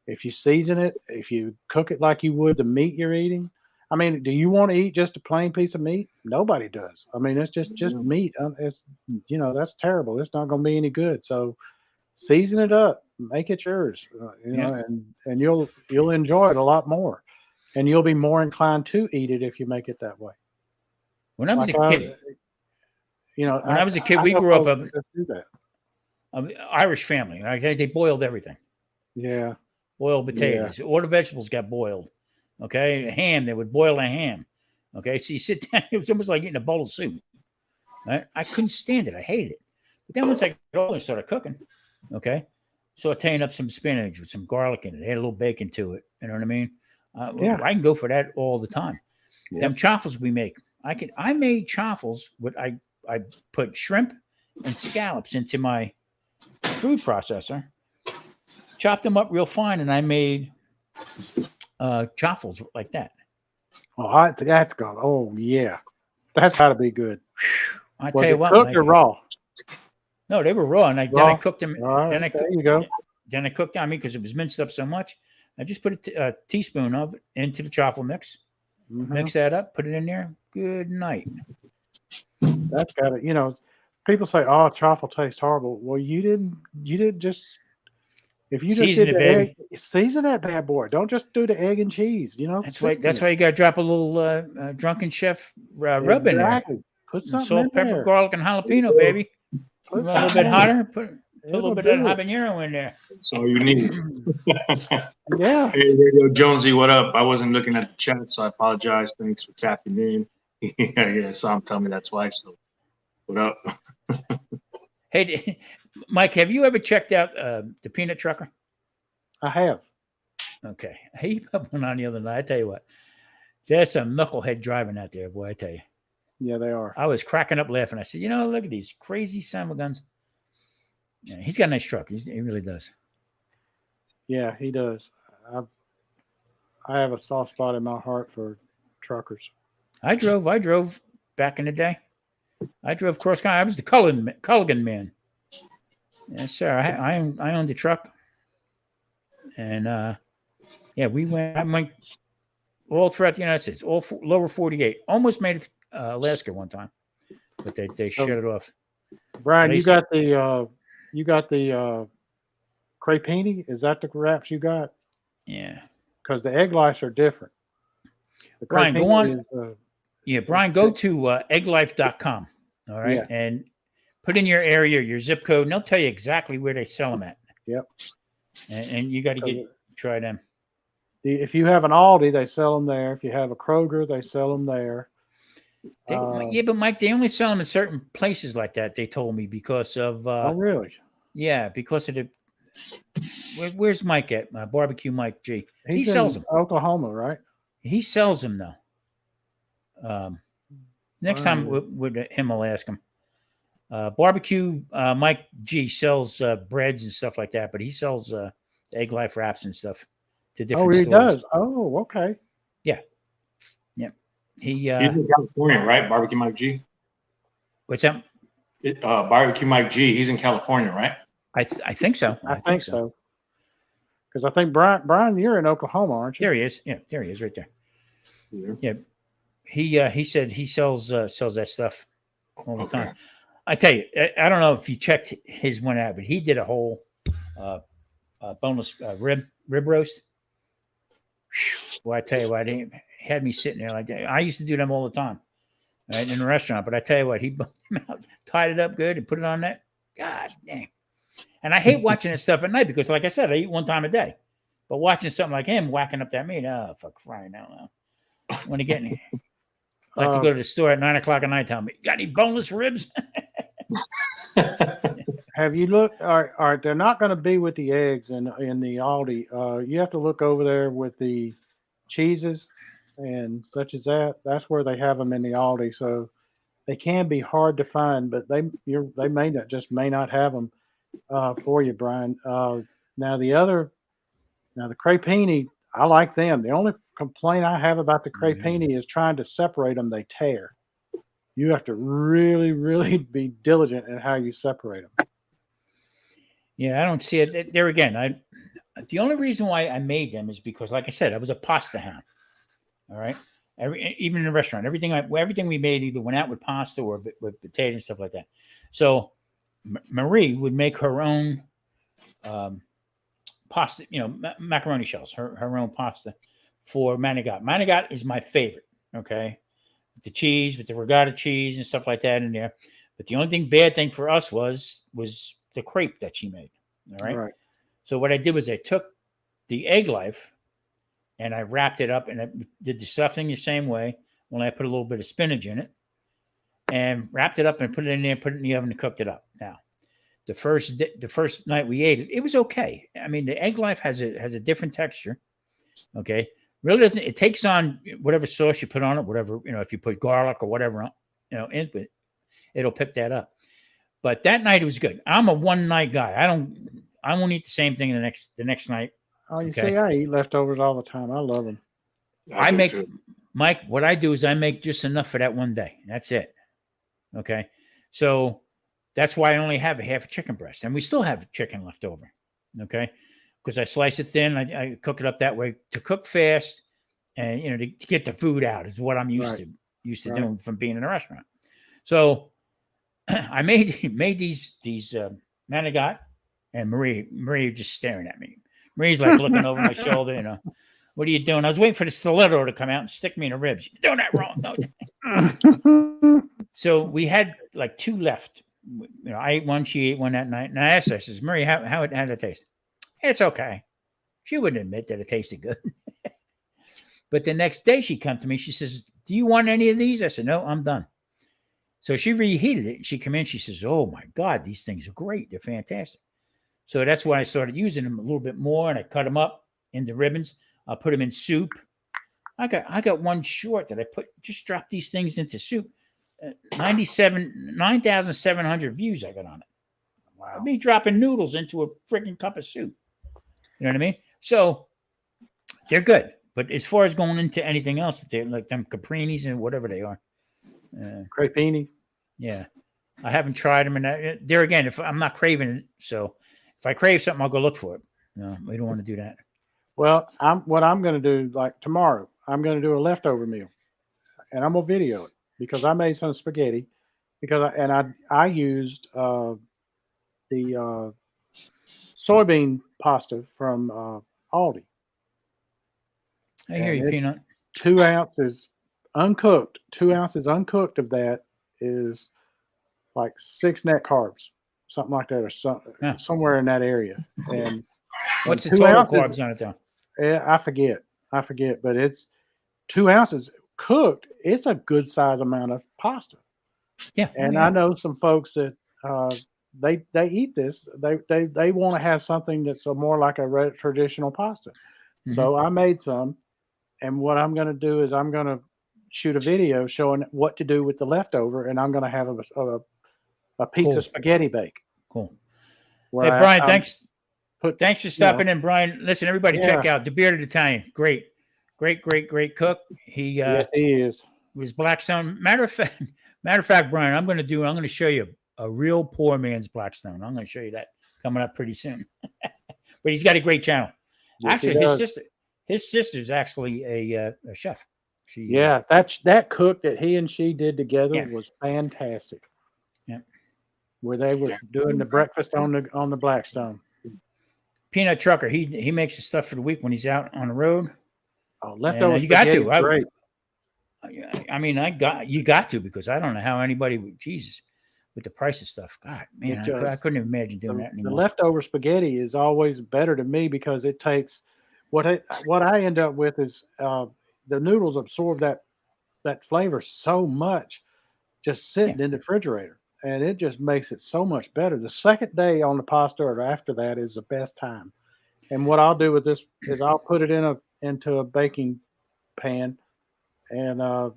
if you season it, if you cook it like you would the meat you're eating, do you want to eat just a plain piece of meat? Nobody does. It's just meat. It's that's terrible. It's not going to be any good. So season it up, make it yours. And you'll enjoy it a lot more, and you'll be more inclined to eat it if you make it that way. When I was a kid, I was a kid, we grew up an Irish family. Okay, they boiled everything. Yeah, boiled potatoes. All the vegetables got boiled. Okay, ham, they would boil a ham. Okay, so you sit down, it was almost like eating a bowl of soup. Right? I couldn't stand it. I hated it. But then once I got older and started cooking, okay, sauteing up some spinach with some garlic in it, add a little bacon to it. You know what I mean? I can go for that all the time. Yeah. Them chaffles we make, I made chaffles with I put shrimp and scallops into my food processor, chopped them up real fine, and I made chaffles like that. Oh, that's gone. Oh yeah, that's got to be good. I Was tell you it what, cooked Mike, or raw? no, they were raw, and then I cooked them. All right, Then I there you go. Then I cooked. I mean, because it was minced up so much, I just put a teaspoon of it into the chaffle mix. Mhm. Mix that up, put it in there. Good night. That's got it. You know, people say, "Oh, chaffle tastes horrible." Well, you didn't just. If you just Season did it, the baby. egg, season that bad boy. Don't just do the egg and cheese. You know, That's why you got to drop a little drunken chef rub in there. Exactly. Put Some something salt, in pepper, there. garlic, and jalapeno, baby. Put A little bit something in hotter. Put a It'll little bit of do it. habanero in there. That's all you need. Yeah. Hey, Radio Jonesy, what up? I wasn't looking at the chat, so I apologize. Thanks for tapping in. Yeah, Sam tell me that twice. So, what up? Hey, Mike, have you ever checked out the Peanut Trucker? I have. Okay. He put one on the other night. I tell you what, there's some knucklehead driving out there, boy. I tell you. Yeah, they are. I was cracking up laughing. I said, look at these crazy son of a guns. Yeah, he's got a nice truck. He really does. Yeah, he does. I have a soft spot in my heart for truckers. I drove back in the day. I drove cross country. I was the Culligan man. Yes, sir. I owned the truck. And we went all throughout the United States, all lower 48. Almost made it to Alaska one time, but they shut it off. Brian, you got the crepini? Is that the wraps you got? Yeah. Because the egg lice are different. The Brian, go on. Is, Brian, go to egglife.com. All right. Yeah. And put in your area, your zip code, and they'll tell you exactly where they sell them at. Yep. And you got to try them. If you have an Aldi, they sell them there. If you have a Kroger, they sell them there. But Mike, they only sell them in certain places like that. They told me because of. Oh, really? Yeah, because of the. Where's Mike at? Barbecue Mike G. He sells them. Oklahoma, right? He sells them though. Next time with him, I'll ask him. Barbecue Mike G sells breads and stuff like that, but he sells egg life wraps and stuff to different stores. He does. Oh, okay. Yeah. He's in California, right? Barbecue Mike G. What's that? Barbecue Mike G. He's in California, right? I think so. I think so. Because I think Brian, you're in Oklahoma, aren't you? There he is. Yeah, there he is, right there. Yeah. He said he sells that stuff all the time. I tell you, I don't know if you checked his one out, but he did a whole boneless rib roast. Well, I tell you what, he had me sitting there like that. I used to do them all the time, right, in the restaurant. But I tell you what, he boned them out, tied it up good, and put it on that. God dang! And I hate watching this stuff at night because, like I said, I eat one time a day. But watching something like him whacking up that meat, for crying out loud! When he get me, I like to go to the store at 9 o'clock at night. Tell me, got any boneless ribs? Have you looked? All right, they're not going to be with the eggs in the Aldi. You have to look over there with the cheeses and such as that. That's where they have them in the Aldi. So they can be hard to find, but they may not have them for you, Brian. Now the crepini, I like them. The only complaint I have about the crepini is trying to separate them. They tear. You have to really, really be diligent in how you separate them. Yeah, I don't see it there again. The only reason why I made them is because, like I said, I was a pasta hound. All right, even in the restaurant, everything we made either went out with pasta or with potato and stuff like that. So Marie would make her own pasta, macaroni shells, her own pasta for manigot. Manigot is my favorite. Okay, with the cheese, with the regatta cheese and stuff like that in there. But the only bad thing for us was the crepe that she made. All right. Right. So what I did was I took the egg life and I wrapped it up and I did the stuffing the same way. Only I put a little bit of spinach in it and wrapped it up and put it in there, put it in the oven and cooked it up. Now, the first night we ate it, it was okay. I mean, the egg life has a different texture. Okay. Really doesn't. It takes on whatever sauce you put on it, whatever, if you put garlic or whatever, in it, it'll pick that up. But that night it was good. I'm a one night guy. I won't eat the same thing the next night. Oh, you Okay. see, I eat leftovers all the time. I love them. I do make too. Mike. What I do is I make just enough for that one day. That's it. Okay. So that's why I only have a half a chicken breast, and we still have chicken left over. Okay. Because I slice it thin. I cook it up that way to cook fast, and to get the food out is what I'm used to doing from being in a restaurant. So I made these manigot, and Marie just staring at me. Marie's like looking over my shoulder, what are you doing? I was waiting for the stiletto to come out and stick me in the ribs. You're doing that wrong. No. So we had like 2 left. I ate one, she ate one that night. And I asked her, I says, Marie, how did it taste? It's okay. She wouldn't admit that it tasted good. But the next day she come to me, she says, do you want any of these? I said, no, I'm done. So she reheated it. She came in, she says, oh my God, these things are great. They're fantastic. So that's when I started using them a little bit more, and I cut them up into ribbons. I put them in soup. I got one short that I just dropped these things into soup. 9,700 views I got on it. Wow. Me dropping noodles into a freaking cup of soup. You know what I mean? So they're good. But as far as going into anything else, they're like them caprinis and whatever they are. Crepini. Yeah. I haven't tried them. And there again, if I'm not craving it. So if I crave something, I'll go look for it. No, we don't want to do that. Well, what I'm going to do, like tomorrow, I'm going to do a leftover meal, and I'm going to video it because I made some spaghetti I used the soybean pasta from Aldi. I hear you, Peanut. 2 ounces uncooked. 2 ounces uncooked of that is like 6 net carbs, something like that, or somewhere in that area. And what's the total carbs on it though? I forget, but it's 2 ounces cooked. It's a good size amount of pasta. Yeah, and I know some folks that they eat this. They want to have something that's more like a traditional pasta. Mm-hmm. So I made some, and what I'm going to do is I'm going to shoot a video showing what to do with the leftover, and I'm going to have a pizza spaghetti bake. Cool. Hey Brian, thanks for stopping in, Brian. Listen, everybody, check out The Bearded Italian. Great cook. Yes, he is. Was Blackstone. Matter of fact, Brian, I'm going to show you a real poor man's Blackstone. I'm going to show you that coming up pretty soon. But he's got a great channel. Yes, actually, his sister's actually a chef. That cook that he and she did together was fantastic. Yeah, where they were doing the breakfast on the Blackstone. Peanut Trucker, he makes the stuff for the week when he's out on the road. Oh, leftovers. You got to. Great. I mean, you got to, because I don't know how anybody would, Jesus, with the price of stuff. God, man, I couldn't imagine doing that anymore. The leftover spaghetti is always better to me because it takes what I end up with is the noodles absorb that flavor so much just sitting in the refrigerator, and it just makes it so much better. The second day on the pasta or after that is the best time. And what I'll do with this is I'll put it into a baking pan. And I'll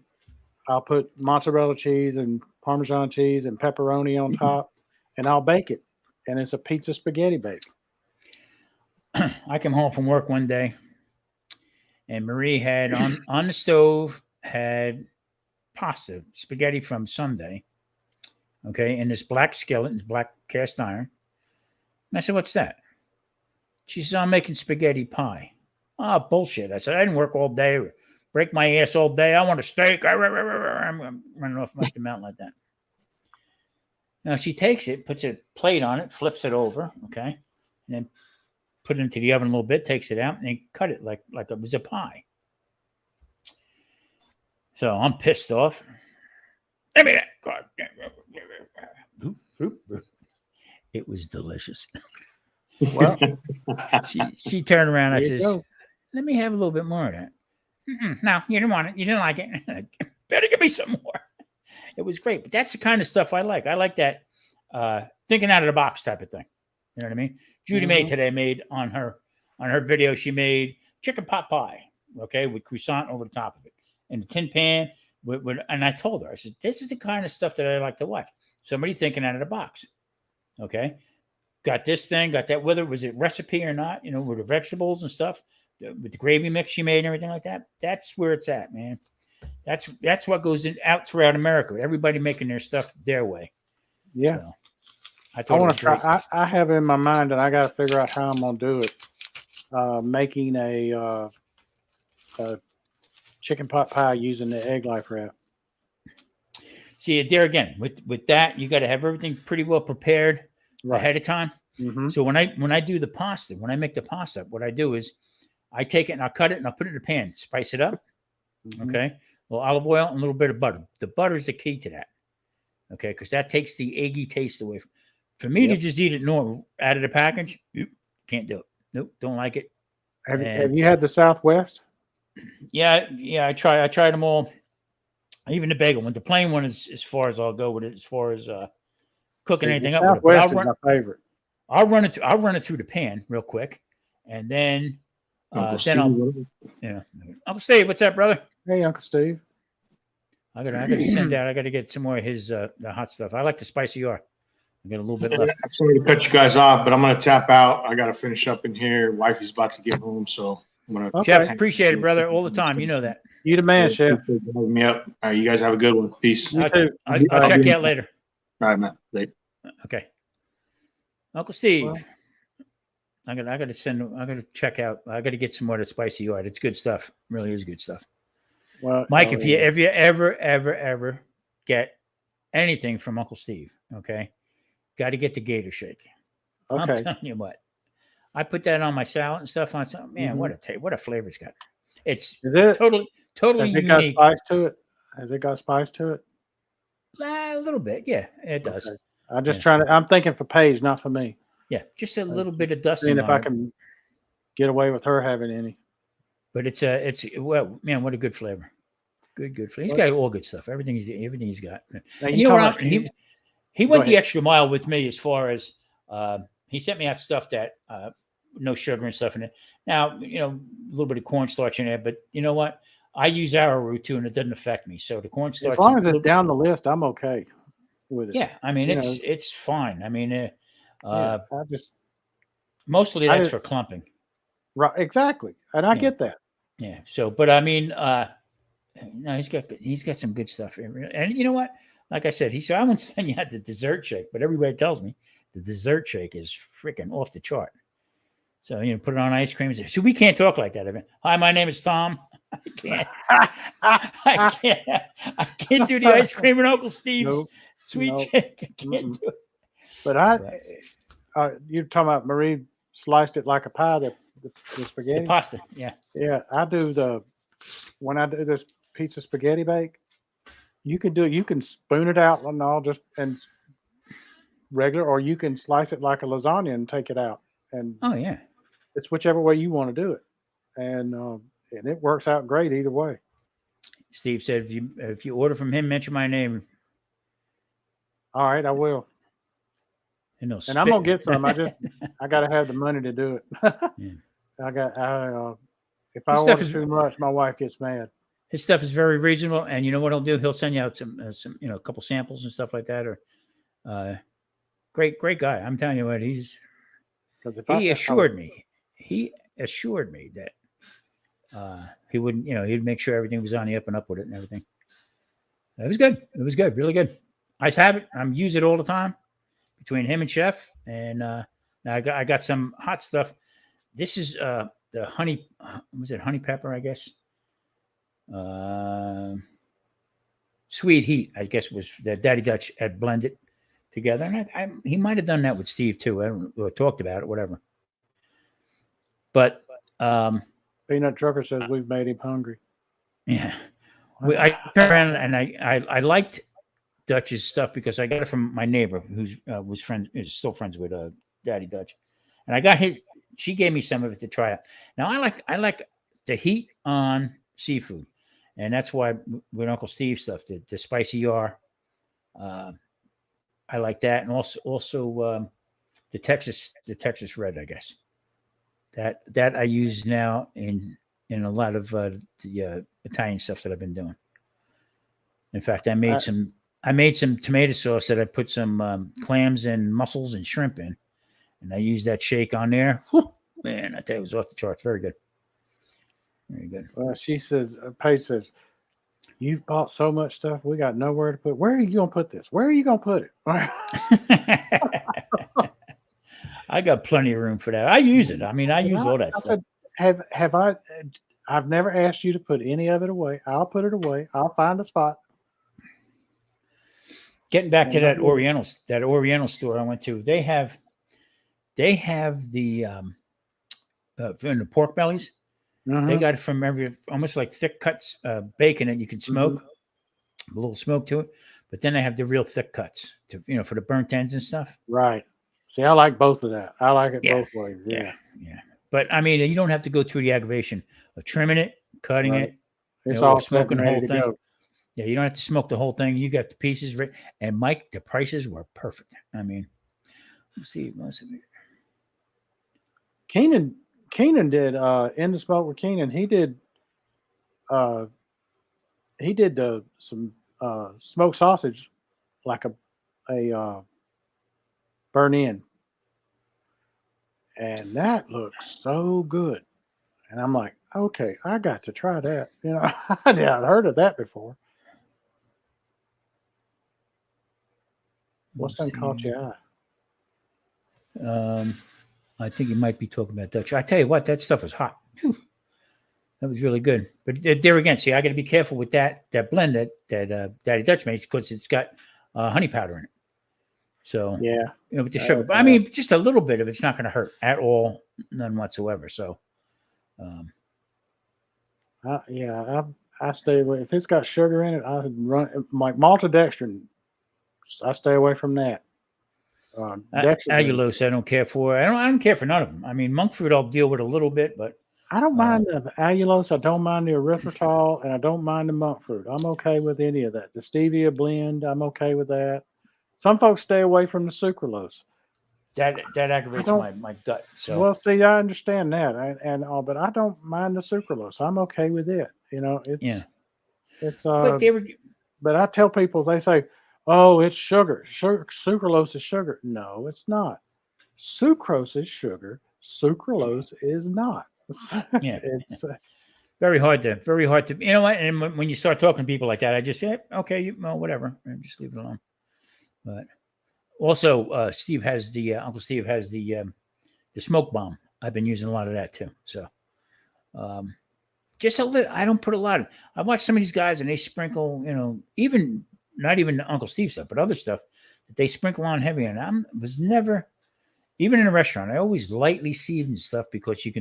put mozzarella cheese and Parmesan cheese and pepperoni on top, and I'll bake it. And it's a pizza spaghetti bake. I came home from work one day, and Marie had on the stove had pasta, spaghetti from Sunday, okay, in this black skillet, this black cast iron. And I said, what's that? She says, I'm making spaghetti pie. Oh, bullshit. I said, I didn't work all day. Break my ass all day. I want a steak. I'm running off the mountain like that. Now she takes it, puts a plate on it, flips it over, okay, and then put it into the oven a little bit, takes it out, and then cut it like it was a pie. So I'm pissed off. Give me that. God. It was delicious. Well, she turned around. I says, let me have a little bit more of that. No, you didn't want it. You didn't like it. Better give me some more. It was great. But that's the kind of stuff I like. I like that thinking out of the box type of thing. You know what I mean? Judy made on her video, she made chicken pot pie. okay, with croissant over the top of it, in a tin pan. And I told her, I said, this is the kind of stuff that I like to watch. Somebody thinking out of the box. Okay. Got this thing, got that, whether it was a recipe or not, with the vegetables and stuff, with the gravy mix she made and everything like that. That's where it's at, man. That's what goes out throughout America. Everybody making their stuff their way. Yeah. So, I want to try. I have in my mind that I got to figure out how I'm going to do it. Making a chicken pot pie using the egg life wrap. See, there again, with that, you got to have everything pretty well prepared ahead of time. Mm-hmm. So when I do the pasta, when I make the pasta, what I do is I take it and I'll cut it and I'll put it in a pan, spice it up. Mm-hmm. Okay. A little olive oil and a little bit of butter. The butter is the key to that. Okay. Because that takes the eggy taste away. For me to just eat it normal out of the package, can't do it. Nope. Don't like it. Have you had the Southwest? Yeah. I tried them all. Even the bagel one. The plain one is as far as I'll go with it, as far as cooking anything up. Southwest is my favorite. I'll run it through the pan real quick, and then Uncle Steve, what's up, brother? Hey, Uncle Steve. I gotta send out. I gotta get some more of his the hot stuff. I like the spicy R. I got a little bit left. Sorry to cut you guys off, but I'm gonna tap out. I gotta finish up in here. Wifey's about to get home, so I'm gonna. Okay. Chef, appreciate it, brother, all the time. You know that. You the man, Chef. Having me up. All right, you guys have a good one. Peace. You too. I'll check you out later. All right, man. Later. Okay. Uncle Steve. Well, I gotta check out. I gotta get some more of the spicy yard. It's good stuff. It really is good stuff. Well, Mike, if you ever get anything from Uncle Steve, okay, got to get the Gator Shake. Okay. I'm telling you what, I put that on my salad and stuff. On something, man, what a flavor it's got. It's totally Has it unique. Got spice to it? Has it got spice to it? A little bit, yeah, it does. Okay. I'm just trying to. I'm thinking for Paige, not for me. Yeah, just a little bit of dust. Seeing if I can get away with her having any. But it's well, man, what a good flavor. Good flavor. He's got all good stuff. Everything he's got. And you know what? He went the extra mile with me as far as he sent me out stuff that no sugar and stuff in it. Now, a little bit of cornstarch in there, but you know what? I use arrowroot too, and it doesn't affect me. So the cornstarch, as long as it's down the list, I'm okay with it. Yeah, I mean it's fine. I mean, mostly that's for clumping. Right, exactly, and I get that. Yeah. So, but I mean, no, he's got some good stuff. And you know what? Like I said, he said I won't send you out the dessert shake, but everybody tells me the dessert shake is freaking off the chart. So put it on ice cream. So we can't talk like that. Hi, my name is Tom. I can't do the ice cream and Uncle Steve's sweet shake. I can't do it. But you're talking about Marie sliced it like a pie. The spaghetti, the pasta. Yeah. I do when I do this pizza spaghetti bake. You can spoon it out and all and regular, or you can slice it like a lasagna and take it out. And it's whichever way you want to do it, and it works out great either way. Steve said, if you order from him, mention my name. All right, I will. And I'm gonna get some. I gotta have the money to do it. If I order too much, my wife gets mad. His stuff is very reasonable, and you know what he'll do? He'll send you out some a couple samples and stuff like that. Or great guy. I'm telling you what, he assured me that he wouldn't, he'd make sure everything was on the up and up with it and everything. It was good. It was good, really good. I have it. I'm use it all the time between him and Chef, and now I got some hot stuff. This is the honey. Was it honey pepper? I guess. Sweet heat. I guess was that Daddy Dutch had blended together, and he might have done that with Steve too. I don't know, or talked about it, whatever. But Peanut Trucker says we've made him hungry. Yeah, I turned around and I liked Dutch's stuff because I got it from my neighbor who's is still friends with Daddy Dutch, and I got his. She gave me some of it to try out. Now I like the heat on seafood, and that's why with Uncle Steve's stuff, the spicy R. I like that, and also the Texas Red, I guess. That I use now in in a lot of the Italian stuff that I've been doing. In fact, I made some tomato sauce that I put some clams and mussels and shrimp in, and I used that shake on there. Whew, man, I tell you, it was off the charts. Very good. Very good. Well, she says, Paige says, you've bought so much stuff, we got nowhere to put. Where are you gonna put this? Where are you gonna put it? I got plenty of room for that. I use it. I mean, I use all that stuff. Said, have I? I've never asked you to put any of it away. I'll put it away. I'll find a spot. Getting back to that Oriental store I went to, they have the in the pork bellies. Mm-hmm. They got it from almost like thick cuts bacon that you can smoke, a little smoke to it. But then they have the real thick cuts to for the burnt ends and stuff. Right. See, I like both of that. I like it both ways. Yeah. But I mean, you don't have to go through the aggravation of trimming it, cutting it. It's all smoking the whole thing. Go. Yeah, you don't have to smoke the whole thing. You got the pieces right. And Mike, the prices were perfect. I mean, let's see. Keenan did In the Smoke with Keenan. He did some smoked sausage, like a burn in, and that looks so good. And I'm like, okay, I got to try that. I hadn't heard of that before. What's done caught your eye? I think you might be talking about Dutch. I tell you what, that stuff was hot. Whew. That was really good. But there again, see, I got to be careful with that blend that Daddy Dutch makes because it's got honey powder in it. So with the sugar. But I mean, just a little bit of it's not going to hurt at all, none whatsoever. So, I stay away. If it's got sugar in it, I run like maltodextrin. I stay away from that. Allulose, I don't care for. I don't care for none of them. I mean, monk fruit I'll deal with a little bit, but I don't mind the allulose. I don't mind the erythritol, and I don't mind the monk fruit. I'm okay with any of that. The stevia blend, I'm okay with that. Some folks stay away from the sucralose. That aggravates my gut. So well, see, I understand that, but I don't mind the sucralose. I'm okay with it. It's but I tell people, they say, "Oh, it's sugar. Sucralose is sugar." No, it's not. Sucrose is sugar. Sucralose is not. Yeah, it's very hard to. You know what? And when you start talking to people like that, I just okay, whatever, and just leave it alone. But also, Uncle Steve has the smoke bomb. I've been using a lot of that too. So, just a little. I don't put a lot of. I watch some of these guys and they sprinkle, even not even Uncle Steve stuff, but other stuff that they sprinkle on heavy. And I was never, even in a restaurant, I always lightly season stuff because you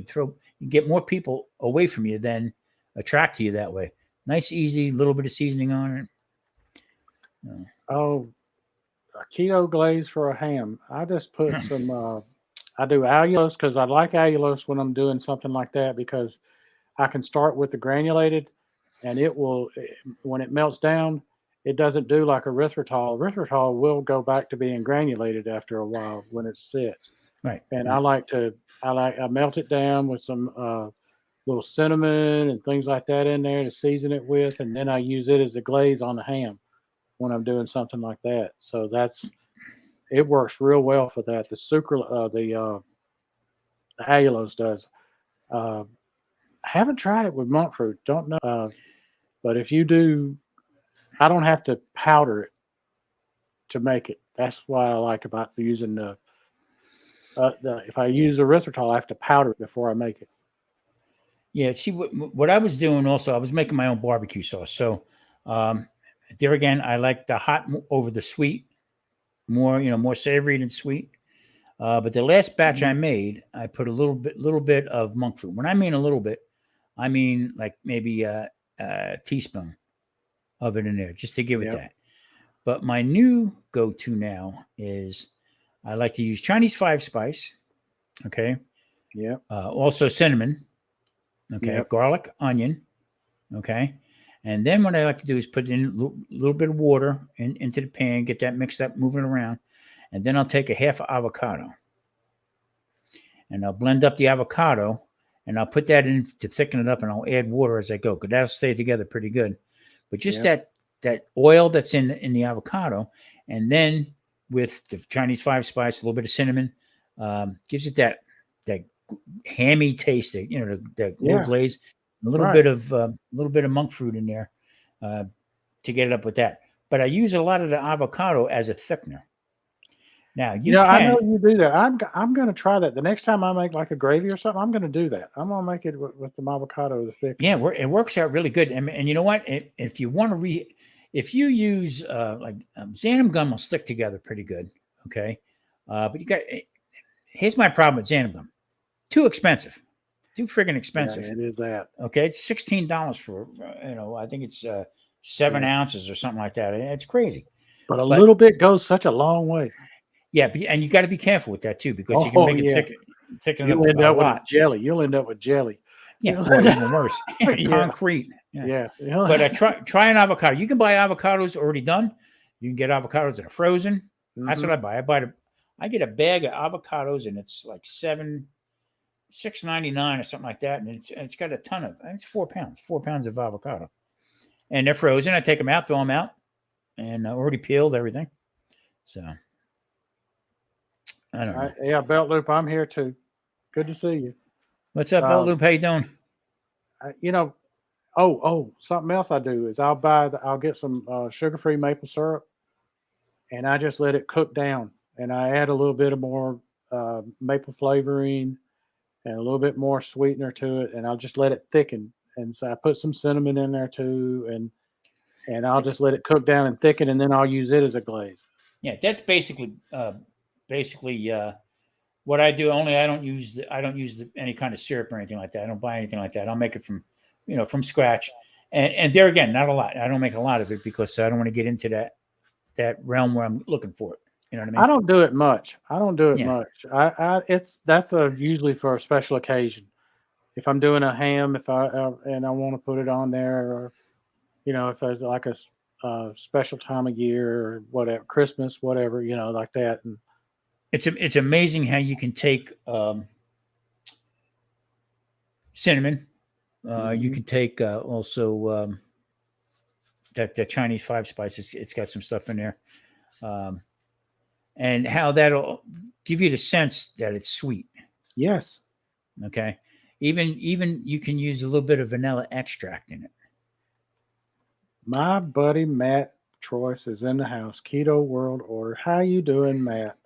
get more people away from you than attract to you that way. Nice, easy, little bit of seasoning on it. A keto glaze for a ham. I just put some, I do allulose because I like allulose when I'm doing something like that because I can start with the granulated and it will, when it melts down, it doesn't do like erythritol. Erythritol will go back to being granulated after a while when it sits. Right. And I melt it down with some little cinnamon and things like that in there to season it with, and then I use it as a glaze on the ham when I'm doing something like that. So it works real well for that. The allulose does. I haven't tried it with monk fruit. Don't know. But if you do, I don't have to powder it to make it. That's why I like about using if I use erythritol, I have to powder it before I make it. Yeah. See, what I was doing also, I was making my own barbecue sauce. So there again, I like the hot over the sweet, more savory than sweet. But the last batch I made, I put a little bit of monk fruit. When I mean a little bit, I mean like maybe a teaspoon of it in there just to give it that. But my new go-to now is I like to use Chinese 5-spice. Okay. Yeah. Also cinnamon. Okay. Yep. Garlic, onion. Okay. And then what I like to do is put in a little bit of water into the pan, get that mixed up, moving it around. And then I'll take a half avocado and I'll blend up the avocado and I'll put that in to thicken it up, and I'll add water as I go because that'll stay together pretty good. But just that oil that's in the avocado, and then with the Chinese 5-spice, a little bit of cinnamon, gives it that hammy taste, the little glaze, a little bit of monk fruit in there to get it up with that. But I use a lot of the avocado as a thickener. Now I know you do that. I'm going to try that the next time I make like a gravy or something. I'm going to do that. I'm going to make it with the avocado, the thick. Yeah, it works out really good. And you know what? If you want to if you use xanthan gum will stick together pretty good. Okay, but here's my problem with xanthan gum. Too expensive. Too friggin' expensive. Yeah, it is that. Okay, it's $16 for I think it's 7 ounces or something like that. It's crazy. But a little bit goes such a long way. Yeah, and you got to be careful with that too because you can make it thicken. You'll end up with jelly. You'll end up with jelly. Yeah, or even worse, concrete. Yeah. But try an avocado. You can buy avocados already done. You can get avocados that are frozen. Mm-hmm. That's what I buy. I get a bag of avocados and it's like $6.99 or something like that, and it's got a ton of. It's 4 pounds of avocado, and they're frozen. I take them out, throw them out, and already peeled everything. So I don't know. Yeah, Belt Loop, I'm here too. Good to see you. What's up, Belt Loop? How you doing? Something else I do is I'll get some sugar-free maple syrup, and I just let it cook down, and I add a little bit of more maple flavoring and a little bit more sweetener to it, and I'll just let it thicken. And so I put some cinnamon in there too, and I'll just let it cook down and thicken, and then I'll use it as a glaze. Yeah, that's basically what I do. Only I don't use any kind of syrup or anything like that. I don't buy anything like that. I'll make it from scratch. And there again, not a lot. I don't make a lot of it because I don't want to get into that realm where I'm looking for it. You know what I mean? I don't do it much. That's usually for a special occasion. If I'm doing a ham, and I want to put it on there, or if there's like a special time of year or whatever, Christmas, whatever, like that. And it's amazing how you can take cinnamon. You can take also that Chinese 5-spice. It's got some stuff in there. And how that'll give you the sense that it's sweet. Yes. Okay. Even you can use a little bit of vanilla extract in it. My buddy Matt Troyce is in the house. Keto World Order. How you doing, Matt?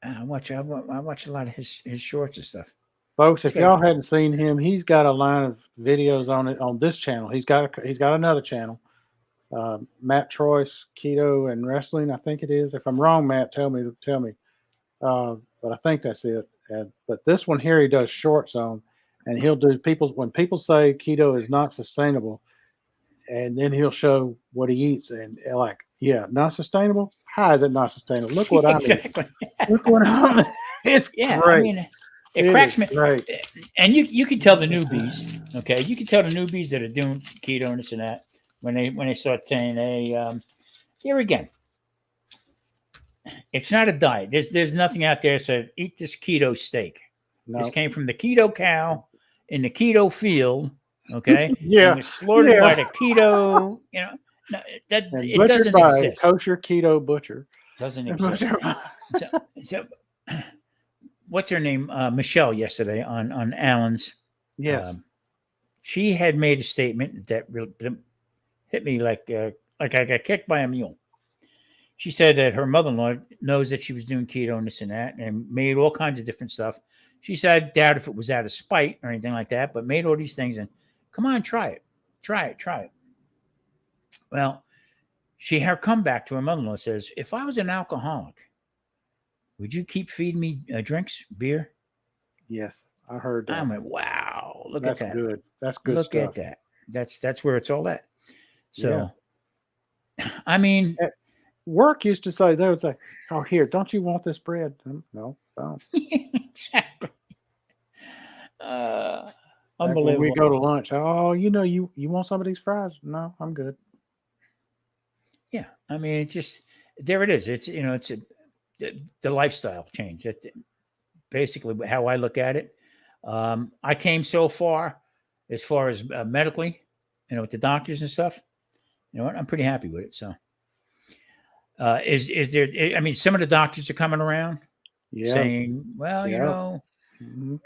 I watch a lot of his shorts and stuff. Folks, if y'all hadn't seen him, he's got a line of videos on this channel. He's got another channel. Matt Troyce, Keto and Wrestling, I think it is. If I'm wrong, Matt, tell me. But I think that's it. But this one here, he does shorts on, and he'll do when people say keto is not sustainable, and then he'll show what he eats, and not sustainable. How is it not sustainable? Look what I'm eating. Look what I'm eating. It's great. I mean, it cracks me. Great. And you can tell the newbies, okay? You can tell the newbies that are doing keto and this and that. When they start saying, "Hey, here again, it's not a diet. There's nothing out there that says eat this keto steak. No. This came from the keto cow in the keto field, okay? Yeah, it was slaughtered by the keto. It doesn't exist. Kosher keto butcher doesn't exist. so, what's her name? Michelle yesterday on Allen's. Yes, she had made a statement that really hit me like I got kicked by a mule. She said that her mother-in-law knows that she was doing keto and this and that and made all kinds of different stuff. She said, I doubt if it was out of spite or anything like that, but made all these things and come on, try it. Well, her comeback to her mother-in-law says, if I was an alcoholic, would you keep feeding me drinks, beer? Yes, I heard that. I went, wow, look at that. That's good. That's good look stuff. At that. That's where it's all at. So, I mean, work used to say, they would say, oh, here, don't you want this bread? No, don't. Exactly. Unbelievable. When we go to lunch, oh, you want some of these fries? No, I'm good. Yeah. I mean, it's just, there it is. It's, it's the lifestyle change. That's basically how I look at it. I came so far as medically, with the doctors and stuff. You know what? I'm pretty happy with it. So, is there? I mean, some of the doctors are coming around saying, "Well, Mhm.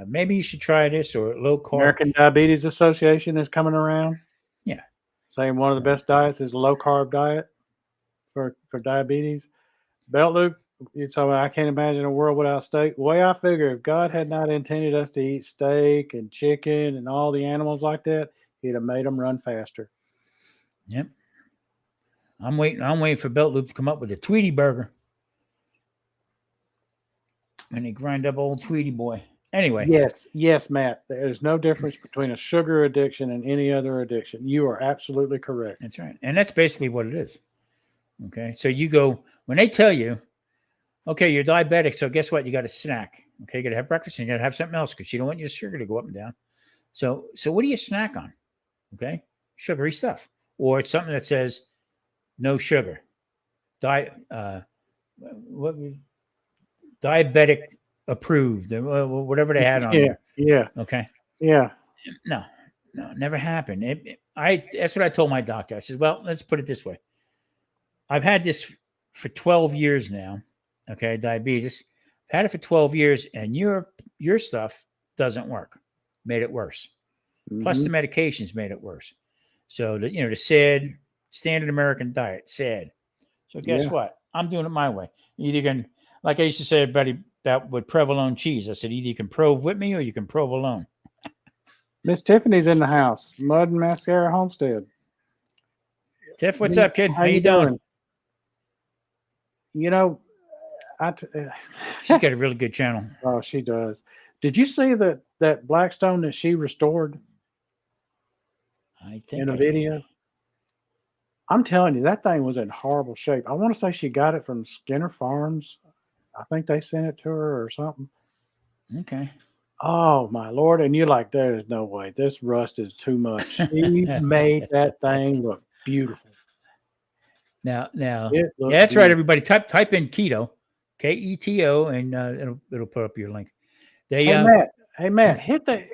maybe you should try this or low carb." American Diabetes Association is coming around. Yeah, saying one of the best diets is a low carb diet for diabetes. Belt loop. So I can't imagine a world without steak. The way I figure, if God had not intended us to eat steak and chicken and all the animals like that, He'd have made them run faster. Yep. I'm waiting for Belt Loop to come up with a Tweety burger. And they grind up old Tweety boy. Anyway. Yes, Matt. There's no difference between a sugar addiction and any other addiction. You are absolutely correct. That's right. And that's basically what it is. Okay. So you go, when they tell you, okay, you're diabetic, so guess what? You got to snack. Okay, you got to have breakfast and you got to have something else because you don't want your sugar to go up and down. So what do you snack on? Okay, sugary stuff, or it's something that says no sugar, diabetic approved, whatever they had on there. Yeah. Okay. Yeah. No, never happened. That's what I told my doctor. I said, well, let's put it this way. I've had this for 12 years now. Okay, diabetes. I've had it for 12 years, and your stuff doesn't work. Made it worse. Mm-hmm. Plus the medications made it worse. So the SAD, standard American diet, SAD. So guess what? I'm doing it my way. Either you can, like I used to say about with provolone cheese. I said either you can prove with me or you can provolone. Miss Tiffany's in the house. Mud and Mascara Homestead. Tiff, what's up, kid? How you doing? She's got a really good channel. Oh, she does. Did you see that Blackstone that she restored? I think in a video. I'm telling you, that thing was in horrible shape. I want to say she got it from Skinner Farms. I think they sent it to her or something. Okay. Oh my Lord! And you're like, there's no way. This rust is too much. She made that thing look beautiful. Now, yeah, that's right. Everybody, type in keto, KETO, and it'll put up your link. Hey Matt, hit the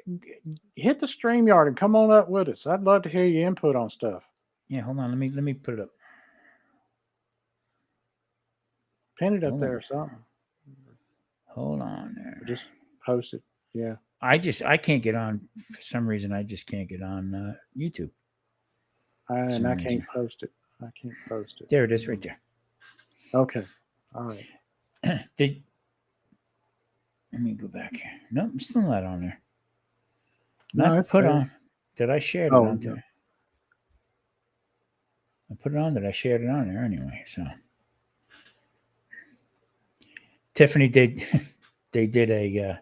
StreamYard and come on up with us. I'd love to hear your input on stuff. Yeah, hold on. Let me put it up. Pin it up there or something. Hold on there. Just post it. Yeah. I can't get on for some reason. I just can't get on YouTube. And I can't post it. There it is, right there. Okay. All right. Let me go back here. No, I'm still not on there. Not put on. Did I share it on there? I put it on that I shared it on there anyway. So Tiffany they did a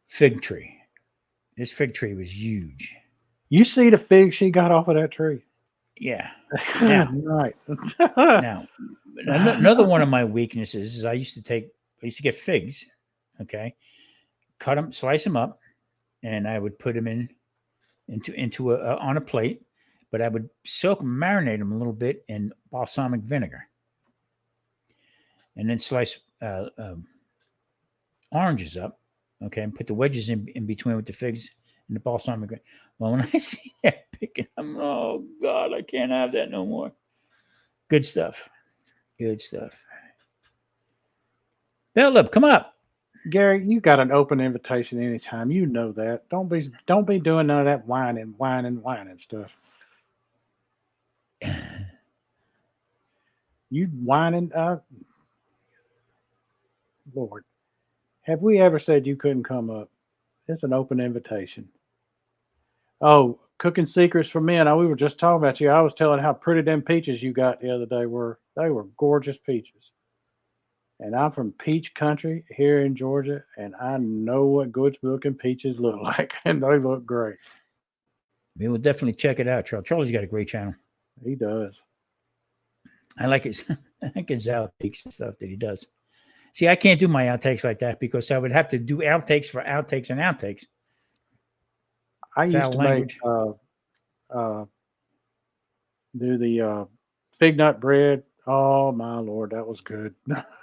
fig tree. This fig tree was huge. You see the fig she got off of that tree? Yeah. Now, right. Now, another one of my weaknesses is I used to get figs. Okay, cut them, slice them up, and I would put them into on a plate. But I would soak them, marinate them a little bit in balsamic vinegar, and then slice oranges up. Okay, and put the wedges in between with the figs and the balsamic vinegar. Well, when I see that picking, I'm oh God, I can't have that no more. Good stuff. Good stuff. Bell up, come up. Gary, you got an open invitation anytime. You know that. Don't be doing none of that whining stuff. You whining, Lord. Have we ever said you couldn't come up? It's an open invitation. Oh, cooking secrets for men. We were just talking about you. I was telling how pretty them peaches you got the other day were. They were gorgeous peaches. And I'm from peach country here in Georgia, and I know what good looking peaches look like, and they look great. We will definitely check it out, Charlie. Charlie's got a great channel. He does. I like his outtakes and stuff that he does. See, I can't do my outtakes like that because I would have to do outtakes for outtakes and outtakes. I used to make do the fig nut bread. Oh my Lord, that was good.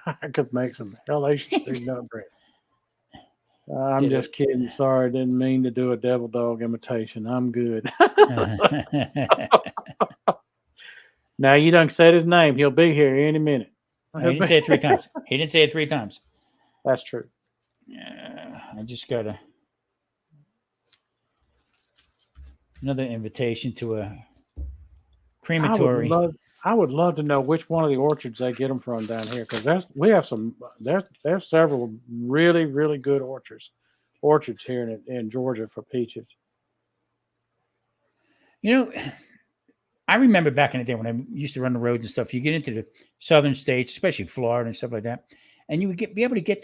I could make some hellacious fig nut bread. I'm Did just it. kidding. Sorry, didn't mean to do a devil dog imitation. I'm good. Now you done said his name. He'll be here any minute. He didn't say it 3 times. He didn't say it 3 times. That's true. I just got another invitation to a crematory. I would love to know which one of the orchards they get them from down here, because there's several really, really good orchards here in Georgia for peaches. You know, I remember back in the day when I used to run the roads and stuff. You get into the southern states, especially Florida and stuff like that, and you would be able to get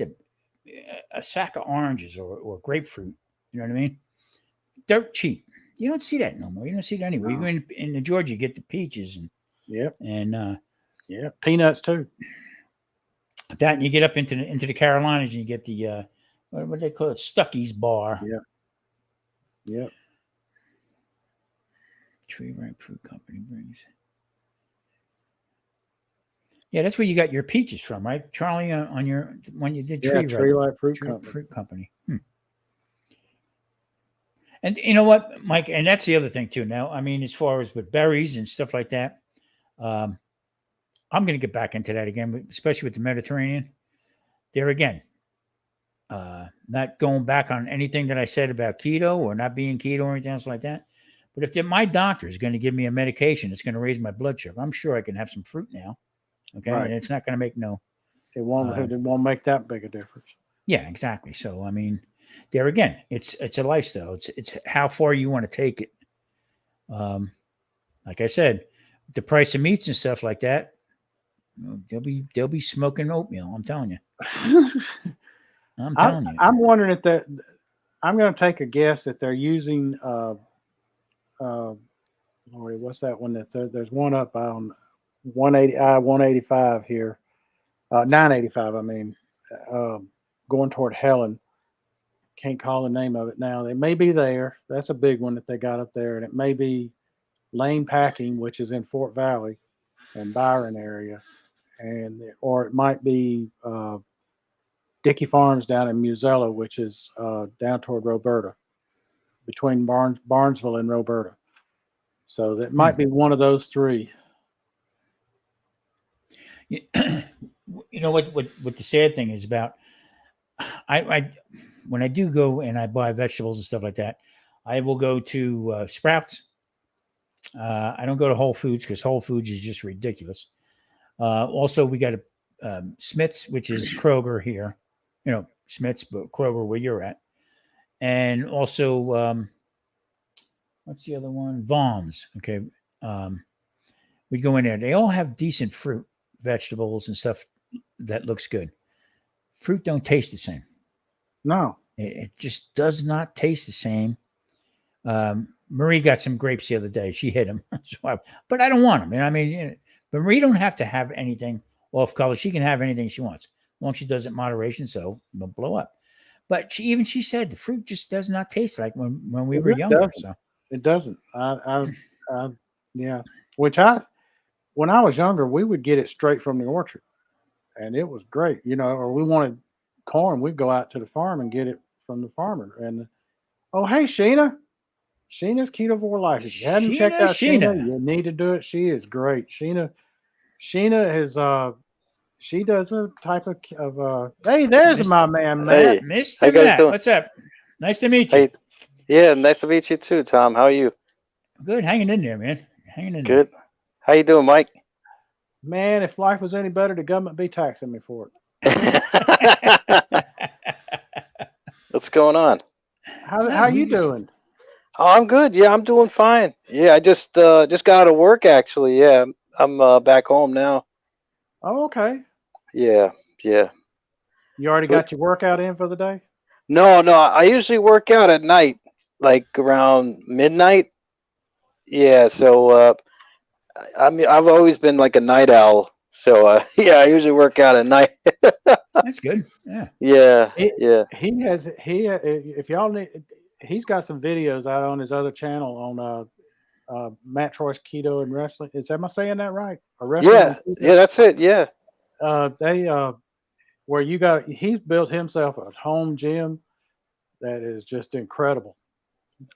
a sack of oranges or grapefruit. You know what I mean? Dirt cheap. You don't see that no more. You don't see it anywhere. No. You go in Georgia, you get the peaches Yep. and Peanuts too. that, and you get up into the Carolinas, and you get the what do they call it, Stuckey's bar. Yep. Tree Ripe Fruit Company brings. Yeah, that's where you got your peaches from, right, Charlie? On your when you did Tree Ripe Fruit Company. And you know what, Mike? And that's the other thing too. Now, I mean, as far as with berries and stuff like that, I'm going to get back into that again, especially with the Mediterranean. There again, not going back on anything that I said about keto or not being keto or anything else like that. But if my doctor is going to give me a medication that's going to raise my blood sugar, I'm sure I can have some fruit now. Okay, Right. and it's not going to make no. It won't make that big a difference. Yeah, exactly. So I mean, there again, it's a lifestyle. It's how far you want to take it. Like I said, the price of meats and stuff like that, they'll be smoking oatmeal. I'm telling you. I'm wondering if that. I'm going to take a guess that they're using. Lordy, what's that one? There's one up on 185 here, 985. I mean, going toward Helen. Can't call the name of it now. They may be there. That's a big one that they got up there, and it may be Lane Packing, which is in Fort Valley and Byron area, or it might be Dickey Farms down in Musella, which is down toward Roberta, between Barnesville and Roberta. So that might be one of those three. You know what the sad thing is about, I when I do go and I buy vegetables and stuff like that, I will go to Sprouts. I don't go to Whole Foods because Whole Foods is just ridiculous. Also, we got a Smith's, which is Kroger here. You know, Smith's, but Kroger where you're at. And also, what's the other one? Vaughn's. Okay. We go in there. They all have decent fruit, vegetables, and stuff that looks good. Fruit don't taste the same. No. It just does not taste the same. Marie got some grapes the other day. She hit them. But I don't want them. And I mean, but Marie don't have to have anything off color. She can have anything she wants. As long as she does it in moderation, so it won't blow up. But she said the fruit just does not taste like when we were younger. So it doesn't. Yeah. When I was younger, we would get it straight from the orchard, and it was great. You know, or we wanted corn, we'd go out to the farm and get it from the farmer. And hey, Sheena. Sheena's Ketovore Life. If you haven't checked out Sheena, you need to do it. She is great. Sheena is she does a type of hey, there's Mr. my man, Matt. Hey, Mr. Matt, doing? What's up? Nice to meet you. Hey, yeah, nice to meet you too, Tom. How are you? Good, hanging in there, man. Hanging in there. Good. How you doing, Mike? Man, if life was any better, the government be taxing me for it. What's going on? How you doing? Oh, I'm good. Yeah, I'm doing fine. Yeah, I just got out of work actually. Yeah, I'm back home now. Oh, okay. Yeah. You already got your workout in for the day? No. I usually work out at night, like around midnight. Yeah. So, I mean, I've always been like a night owl. So, yeah, I usually work out at night. That's good. Yeah. Yeah. If y'all need. He's got some videos out on his other channel on Matt Troy's Keto and Wrestling. Am I saying that right? Yeah, that's it. Yeah. He's built himself a home gym that is just incredible.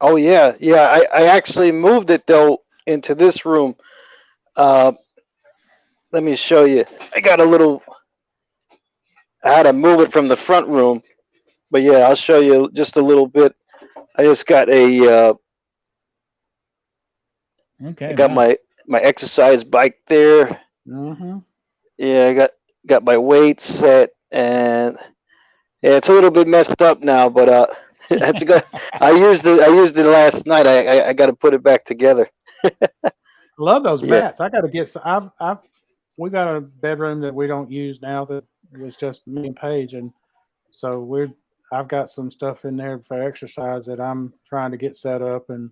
Oh yeah, yeah. I actually moved it though into this room. Uh, Let me show you. I got a little. I had to move it from the front room, but yeah, I'll show you just a little bit. I just got a. Okay. I got Wow. my exercise bike there. Mm-hmm. Yeah, I got my weights set, and yeah, it's a little bit messed up now, but that's good. I used it last night. I got to put it back together. Love those Yeah. mats. I got to get. We got a bedroom that we don't use now that was just me and Paige, and so I've got some stuff in there for exercise that I'm trying to get set up, and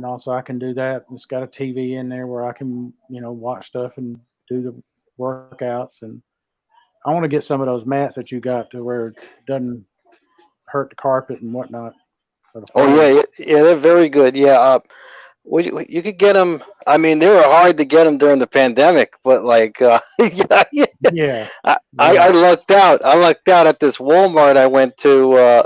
also I can do that. It's got a TV in there where I can watch stuff and do the workouts, and I want to get some of those mats that you got to where it doesn't hurt the carpet and whatnot. For the Oh floor. yeah, yeah, they're very good. Yeah, you could get them. I mean, they were hard to get them during the pandemic, but like, yeah, yeah. Yeah, I lucked out. I lucked out at this Walmart I went to,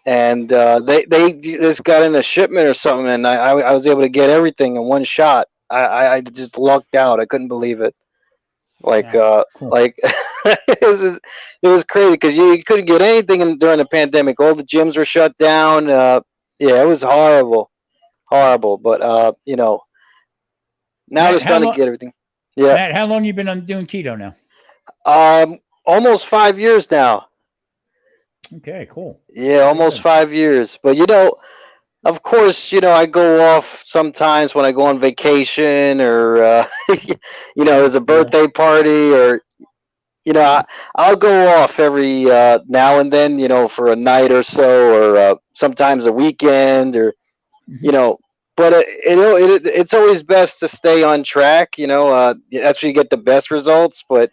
and they just got in a shipment or something, and I was able to get everything in one shot. I just lucked out. I couldn't believe it. Like Yeah. Cool. like it was crazy because you couldn't get anything during the pandemic. All the gyms were shut down. Yeah, it was horrible, horrible. But now Matt, they're starting to get everything. Yeah. Matt, how long you been on doing keto now? Almost 5 years now. Okay, cool. Yeah, almost 5 years. But of course, I go off sometimes when I go on vacation or there's a birthday party or I'll go off every now and then, for a night or so or sometimes a weekend or Mhm. but it's always best to stay on track. That's where you get the best results. But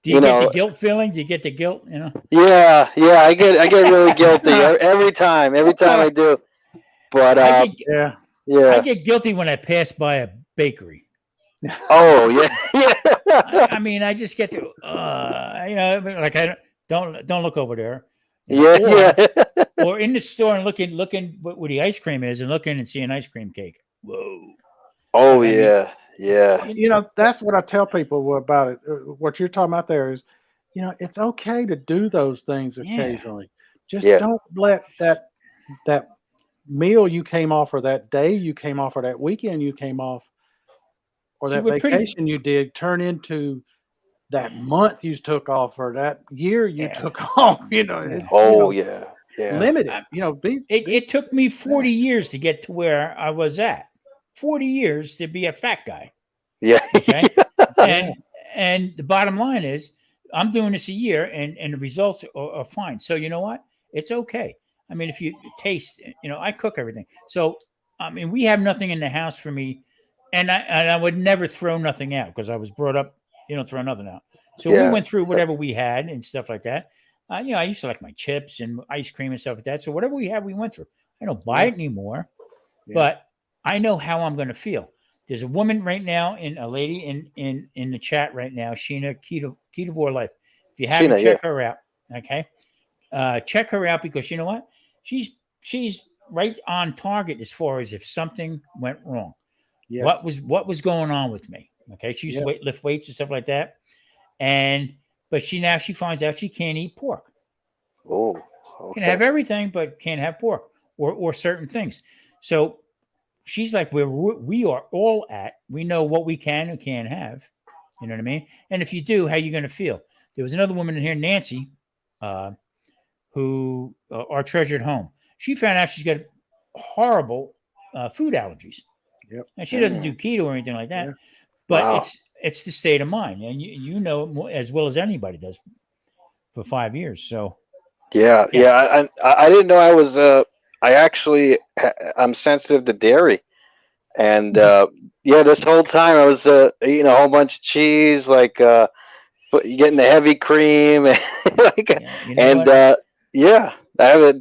Do you get the guilt feeling? Do you get the guilt? yeah, I get really guilty every time I do. But I yeah. get guilty when I pass by a bakery. oh yeah, yeah, I mean, I just get to, like I don't look over there. yeah, Or, yeah. or in the store and looking where the ice cream is and looking and see an ice cream cake. Whoa. Oh I mean, yeah, yeah. That's what I tell people about it. What you're talking about there is, it's okay to do those things Yeah. occasionally. Just Yeah. don't let that meal you came off, or that day you came off, or that weekend you came off, or See, that we're pretty- vacation you did turn into that month you took off, or that year you Yeah. took off. Oh yeah, yeah. Limit I- it. It took me 40 years to get to where I was at. 40 years to be a fat guy. Yeah. Okay. And the bottom line is, I'm doing this a year, and the results are fine. So you know what? It's okay. I mean, if you taste, I cook everything. So I mean, we have nothing in the house for me, and I would never throw nothing out because I was brought up, throw nothing out. So we Yeah. went through whatever we had and stuff like that. I used to like my chips and ice cream and stuff like that. So whatever we had, we went through. I don't buy it anymore, but I know how I'm going to feel. There's a woman right now, a lady in the chat right now, Sheena Ketovore Life. If you haven't, check her out. Okay, check her out because you know what? She's right on target as far as if something went wrong. Yes. What was going on with me? Okay, she used to lift weights and stuff like that, but she finds out she can't eat pork. Oh, okay. Can have everything, but can't have pork or certain things. So she's like where we are all at. We know what we can and can't have. You know what I mean? And if you do, how you going to feel? There was another woman in here, Nancy, who our treasured home. She found out she's got horrible food allergies. Yep. And she doesn't do keto or anything like that. But it's the state of mind, and you know as well as anybody does for 5 years. So yeah. I didn't know I was. I'm sensitive to dairy, and this whole time I was eating a whole bunch of cheese, like getting the heavy cream, and I have a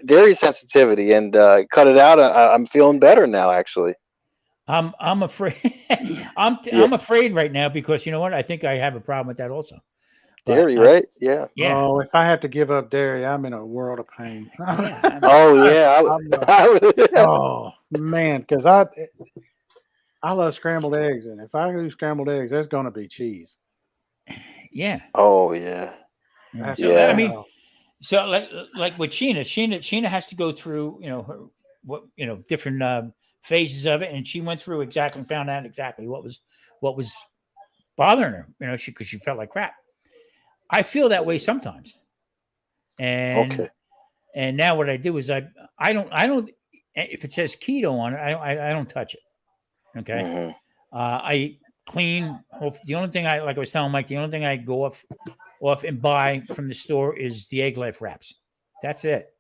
dairy sensitivity, and cut it out. I'm feeling better now, actually. I'm afraid. I'm afraid right now because you know what? I think I have a problem with that also. Dairy, right? Yeah. Yeah. Oh, if I have to give up dairy, I'm in a world of pain. Yeah. Oh yeah. Oh man, because I love scrambled eggs, and if I do scrambled eggs, there's going to be cheese. Yeah. Oh yeah. That's So Yeah. I mean, so like with Sheena has to go through, different phases of it, and she went through exactly and found out exactly what was bothering her, because she felt like crap. I feel that way sometimes, and Okay. and now what I do is I don't if it says keto on it, I don't touch it. Okay, Mhm. I eat clean. The only thing like I was telling Mike, the only thing I go off and buy from the store is the egg life wraps. That's it.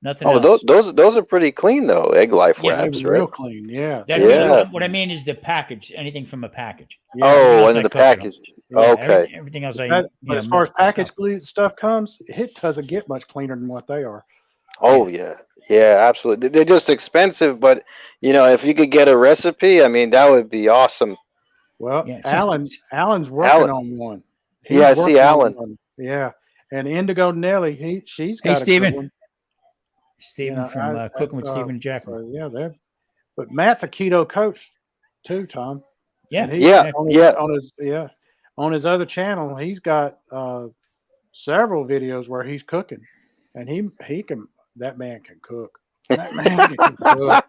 Nothing Oh, else. those are pretty clean though. Egg life Yeah, wraps, real right? clean. Yeah. That's Yeah. what I mean is the package. Anything from a package. Yeah. Everything Oh, else and I the cook it up. package. Yeah, Okay. everything else But as far as packaged myself. stuff comes, it doesn't get much cleaner than what they are. Oh yeah. Yeah, absolutely. They're just expensive, but if you could get a recipe, I mean, that would be awesome. Well, Yeah, so- Alan's working Alan. on one. Yeah, I see working on Alan. one. Yeah, and Indigo Nelly, she's Hey, got a good Steven. one. Stephen from Cooking with Stephen and Jacqueline. Yeah, but Matt's a keto coach too, Tom. Yeah, And Yeah, yeah. on his other channel, he's got several videos where he's cooking, and that man can cook. That man can cook.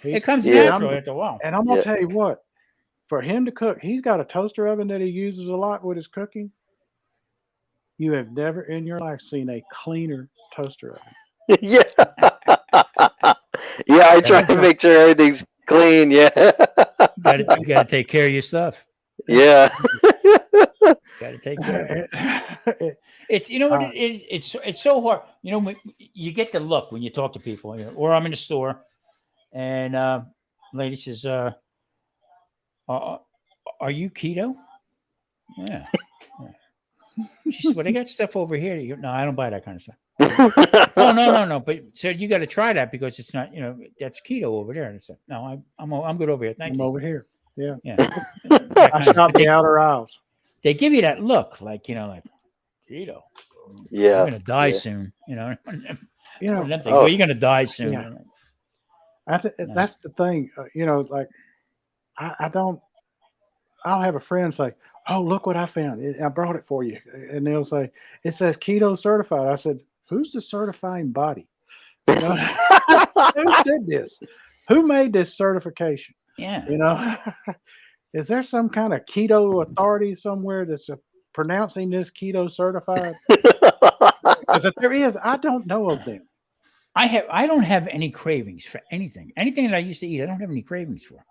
It comes Yeah. natural after a while. And I'm gonna Yeah. tell you what, for him to cook, he's got a toaster oven that he uses a lot with his cooking. You have never in your life seen a cleaner toaster oven. Yeah. Yeah, I try to make sure everything's clean. Yeah. You gotta take care of your stuff. Yeah. Gotta take care of it. It's it's so hard. When you get the look when you talk to people, or I'm in the store, and lady says, "Are you keto?" Yeah. She said, "Well, they got stuff over here." No, I don't buy that kind of stuff. Oh no. But so you got to try that because it's not, that's keto over there. And I said, "No, I'm good over here. Thank I'm you." over here. Yeah. I shop the outer aisles. They give you that look, like like keto. Yeah. You're gonna die Yeah. soon. You You're know, gonna die soon. Yeah. No. That's the thing. Like I'll have a friend say, "Oh, look what I found. I brought it for you," and they'll say, "It says keto certified." I said, "Who's the certifying body? Who did this? Who made this certification? Yeah. Is there some kind of keto authority somewhere that's pronouncing this keto certified? Because if there is, I don't know of them." I don't have any cravings for anything. Anything that I used to eat, I don't have any cravings for.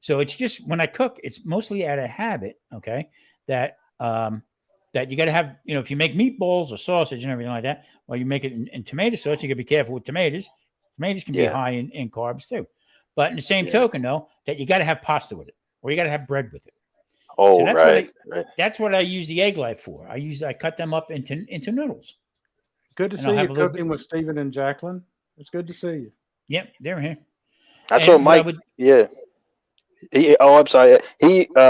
So it's just when I cook, it's mostly out of habit. Okay, that you got to have. If you make meatballs or sausage and everything like that, or you make it in tomato sauce, you got to be careful with tomatoes. Tomatoes can be Yeah. high in carbs too. But in the same token, though, that you got to have pasta with it, or you got to have bread with it. Oh, So that's right. That's what I use the egg life for. I cut them up into noodles. Good to And see I'll you have a little cooking with Stephen and Jacqueline. It's good to see you. Yep, they're here. That's And what what I Mike. Yeah. I'm sorry.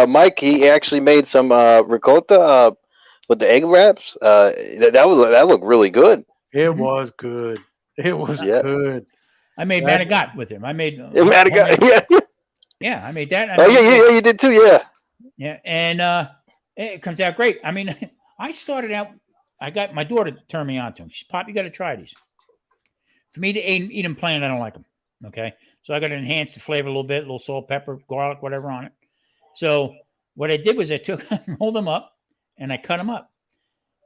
Mike, he actually made some ricotta with the egg wraps. That looked really good. It was good. It was Yeah. good. I made That- manigot with him. I made Yeah. yeah, I made that. Oh yeah, you did too. Yeah. Yeah, and it comes out great. I mean, I started out. I got my daughter turned me on to them. She's Pop, you got to try these. For me to eat them plain, I don't like them. Okay, so I got to enhance the flavor a little bit, a little salt, pepper, garlic, whatever on it. So what I did was I took, rolled them up, and I cut them up,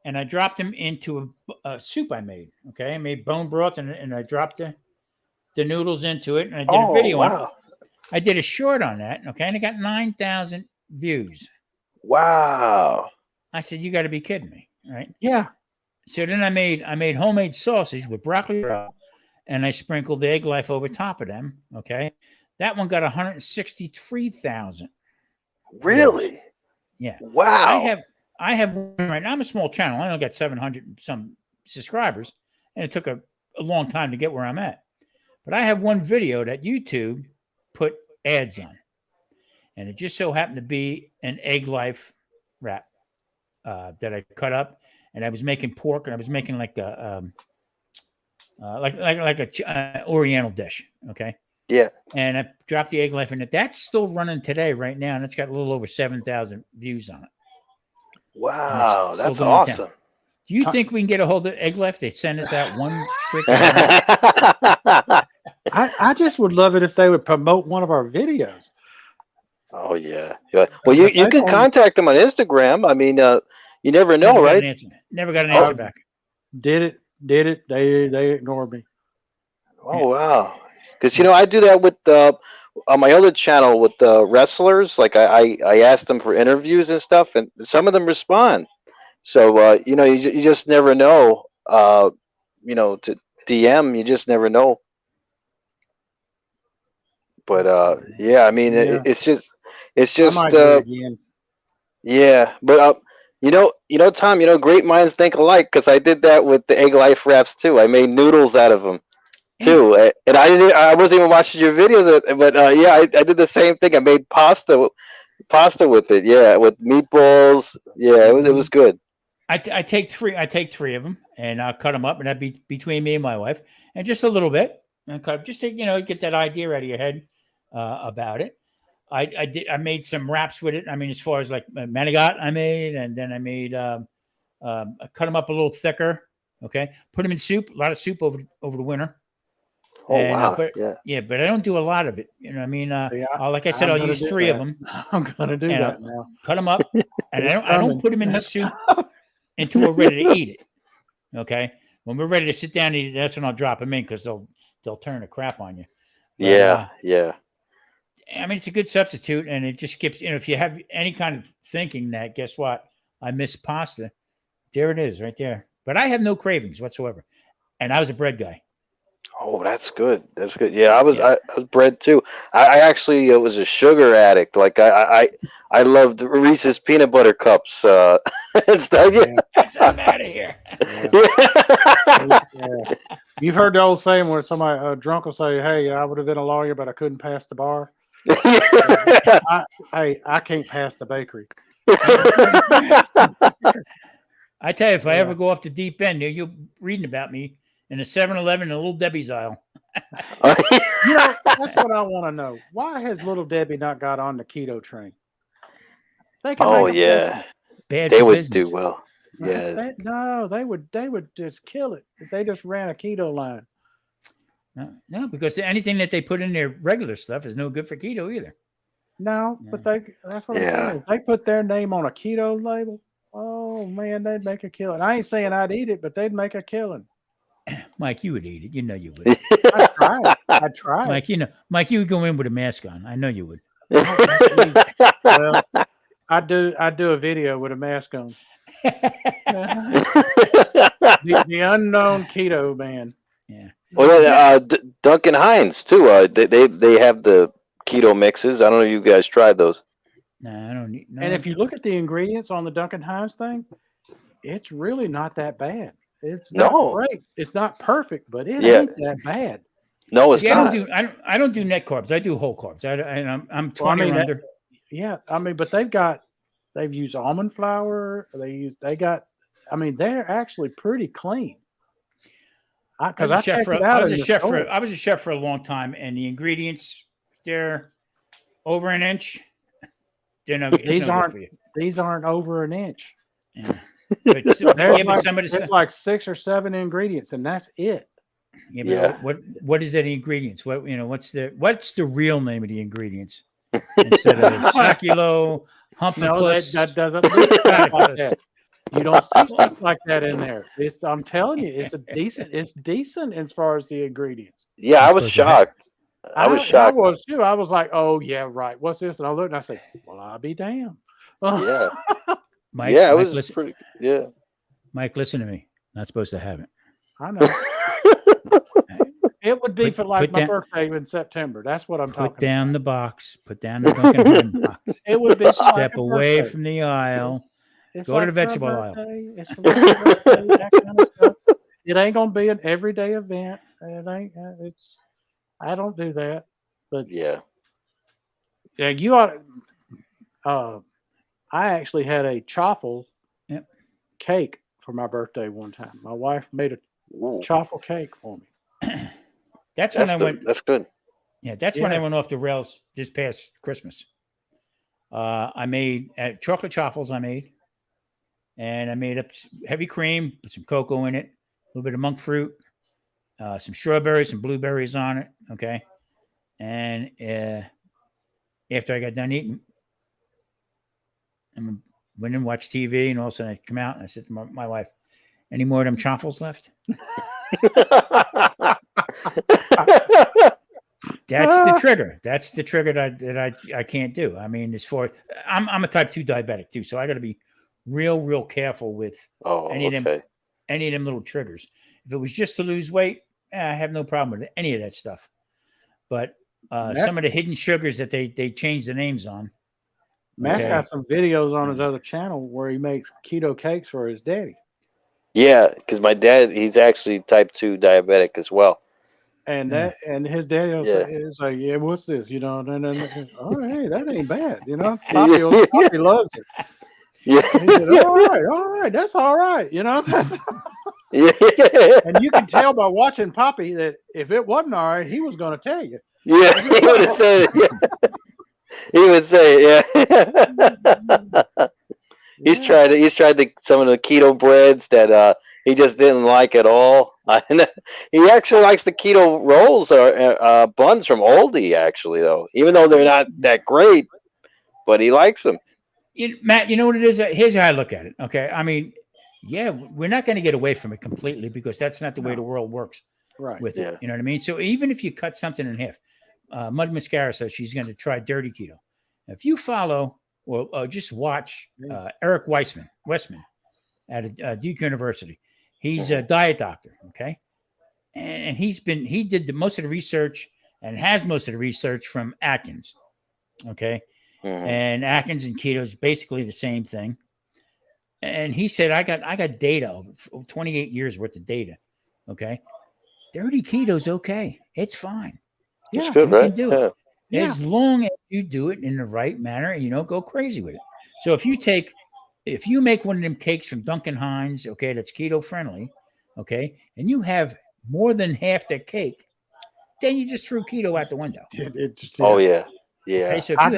and I dropped them into a soup I made. Okay, I made bone broth, and I dropped the noodles into it, and I did a video on it. I did a short on that. Okay, and I got 9,000 views. Wow. I said, "You got to be kidding me!" Right? Yeah. So then I made homemade sausage with broccoli raw, and I sprinkled the egg life over top of them. Okay, that one got 163,000. Really? Yeah. Wow. I have one right now. I'm a small channel. I only got 700 and some subscribers, and it took a long time to get where I'm at. But I have one video that YouTube put ads on, and it just so happened to be an egg life wrap. that I cut up, and I was making pork, and I was making like a Oriental dish. Okay. Yeah. And I dropped the egg life in it. That's still running today, right now, and it's got a little over 7,000 views on it. Wow, still that's going to awesome. Do you think we can get a hold of egg life? They send us out one freaking. I just would love it if they would promote one of our videos. Oh yeah. Well, you can contact them on Instagram. I mean, you never know, right? Never got an answer back. Did it? They ignored me. Oh wow. Because I do that with on my other channel with the wrestlers. Like I asked them for interviews and stuff, and some of them respond. So you just never know. To DM, you just never know. But yeah, I mean, it's just yeah. But Tom, great minds think alike. Because I did that with the egg life wraps too. I made noodles out of them too, and I wasn't even watching your videos, but yeah, I did the same thing. I made pasta with it, yeah, with meatballs. Yeah, it was good. I take three of them, and I'll cut them up, and that'd be between me and my wife, and just a little bit, and cut just to get that idea out of your head about it. I made some wraps with it. I mean, as far as like manigot, I made, and then I made I cut them up a little thicker. Okay, put them in soup. A lot of soup over the winter. Oh, and, wow. But I don't do a lot of it. I mean, like I said, I'll use three of them. I'm gonna do that now. Cut them up, and I don't put them in the soup until we're ready to eat it. Okay, when we're ready to sit down and eat it, that's when I'll drop them in, because they'll turn the crap on you. But, yeah. I mean, it's a good substitute, and it just gives if you have any kind of thinking that, guess what? I miss pasta. There it is, right there. But I have no cravings whatsoever, and I was a bread guy. Oh, that's good. That's good. Yeah, I was bread too. I actually was a sugar addict. Like I loved Reese's peanut butter cups and stuff. I'm out of here. Yeah. You've heard the old saying where somebody drunk will say, "Hey, I would have been a lawyer, but I couldn't pass the bar." I can't pass the bakery. I tell you, if I ever go off the deep end, you're reading about me in a 7-Eleven in a Little Debbie's aisle. That's what I want to know. Why has Little Debbie not got on the keto train? They would business. do well. Yeah. They would just kill it if they just ran a keto line. No, because anything that they put in their regular stuff is no good for keto either. No, but that's what I'm saying. If they put their name on a keto label, oh man, they'd make a killing. I ain't saying I'd eat it, but they'd make a killing. Mike, you would eat it. You know you would. I'd try. Mike, you would go in with a mask on. I know you would. Well, I do a video with a mask on. the unknown keto man. Yeah. Well, Duncan Hines too. They have the keto mixes. I don't know if you guys tried those. No, I don't need. No. And if you look at the ingredients on the Duncan Hines thing, it's really not that bad. It's not great. It's not perfect, but it ain't that bad. No, it's not. I don't do net carbs. I do whole carbs. I'm 20 or under. But they've used almond flour. They're actually pretty clean. I was a chef for a long time, and the ingredients, they're over an inch. These aren't over an inch. Yeah. There's like 6 or 7 ingredients, and that's it. Yeah. What is that ingredients? What's the real name of the ingredients? Instead of succulo, humpiplus. That doesn't look like that. You don't see stuff like that in there. I'm telling you, it's decent as far as the ingredients. Yeah, I was shocked. I was shocked. I was too. I was like, oh yeah, right. What's this? And I looked and I said, well, I'll be damned. Yeah. Mike, it was pretty. Yeah. Mike, listen to me. Not supposed to have it. I know. It would be for my birthday in September. That's what I'm talking about. Put down the box. Put down the Dunkin' Hines box. It would be step away from the aisle. Go to the vegetable aisle. It's for my birthday, that kind of stuff. It ain't gonna be an everyday event. It ain't. I don't do that. But yeah, you ought. I actually had a chaffle cake for my birthday one time. My wife made a chocolate cake for me. That's when I went. That's good. Yeah, that's when I went off the rails this past Christmas. I made chocolate chaffles. I made, and I made up heavy cream, put some cocoa in it, a little bit of monk fruit, some strawberries, some blueberries on it. Okay, and after I got done eating, I went and watched TV, and all of a sudden I come out and I said to my wife, "Any more of them chaffles left?" That's the trigger. That's the trigger that I can't do. I mean, as far I'm a type 2 diabetic too, so I got to be real careful with any of them little triggers. If it was just to lose weight, I have no problem with any of that stuff. But some of the hidden sugars that they change the names on. Matt's got some videos on his other channel where he makes keto cakes for his daddy. Yeah, because my dad, he's actually type 2 diabetic as well. And his daddy is like, yeah, what's this? You know, and then oh, hey, that ain't bad. You know, Poppy loves it. Yeah. And he said, all right, that's all right. You know, Yeah. And you can tell by watching Poppy that if it wasn't all right, he was going to tell you. Yeah, he would have said it. Yeah. He would say it, yeah. He's tried some of the keto breads that he just didn't like at all. He actually likes the keto rolls or buns from Oldie, actually, though, even though they're not that great, but he likes them. Matt, you know what it is? Here's how I look at it. Okay, I mean, yeah, we're not going to get away from it completely because that's not the way the world works. Right. With it, you know what I mean? So even if you cut something in half, Mud Mascara says she's going to try dirty keto. If you follow or just watch Eric Westman at Duke University, he's a diet doctor, okay, and he did most of the research and has most of the research from Atkins, okay, and Atkins and keto is basically the same thing. And he said, I got data, 28 years worth of data, okay. Dirty keto's okay. It's fine. It's good, right? You can do it. As long as you do it in the right manner and you don't go crazy with it. So if you make one of them cakes from Duncan Hines, okay, that's keto friendly, okay, and you have more than half that cake, then you just threw keto out the window. Oh yeah. Okay, so I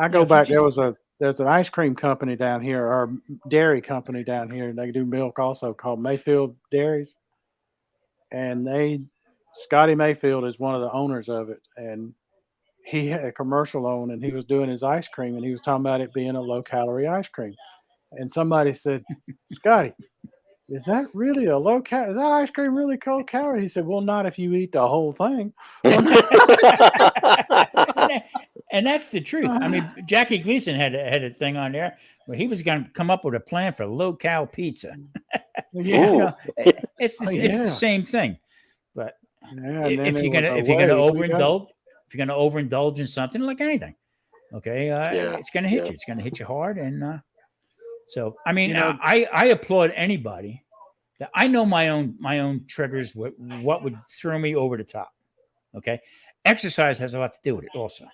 go back. There's an ice cream company down here, or dairy company down here, and they do milk also, called Mayfield Dairies. And Scotty Mayfield is one of the owners of it, and he had a commercial on, and he was doing his ice cream, and he was talking about it being a low-calorie ice cream. And somebody said, Scotty, is that really a is that ice cream really low-calorie? He said, well, not if you eat the whole thing. And that's the truth. I mean, Jackie Gleason had a thing on there where he was going to come up with a plan for low-cal pizza. You know, it's the same thing. But if you're gonna overindulge in something, like anything, okay, it's gonna hit you. It's gonna hit you hard. And so, I mean, I applaud anybody that I know my own triggers. What would throw me over the top? Okay, exercise has a lot to do with it. Also,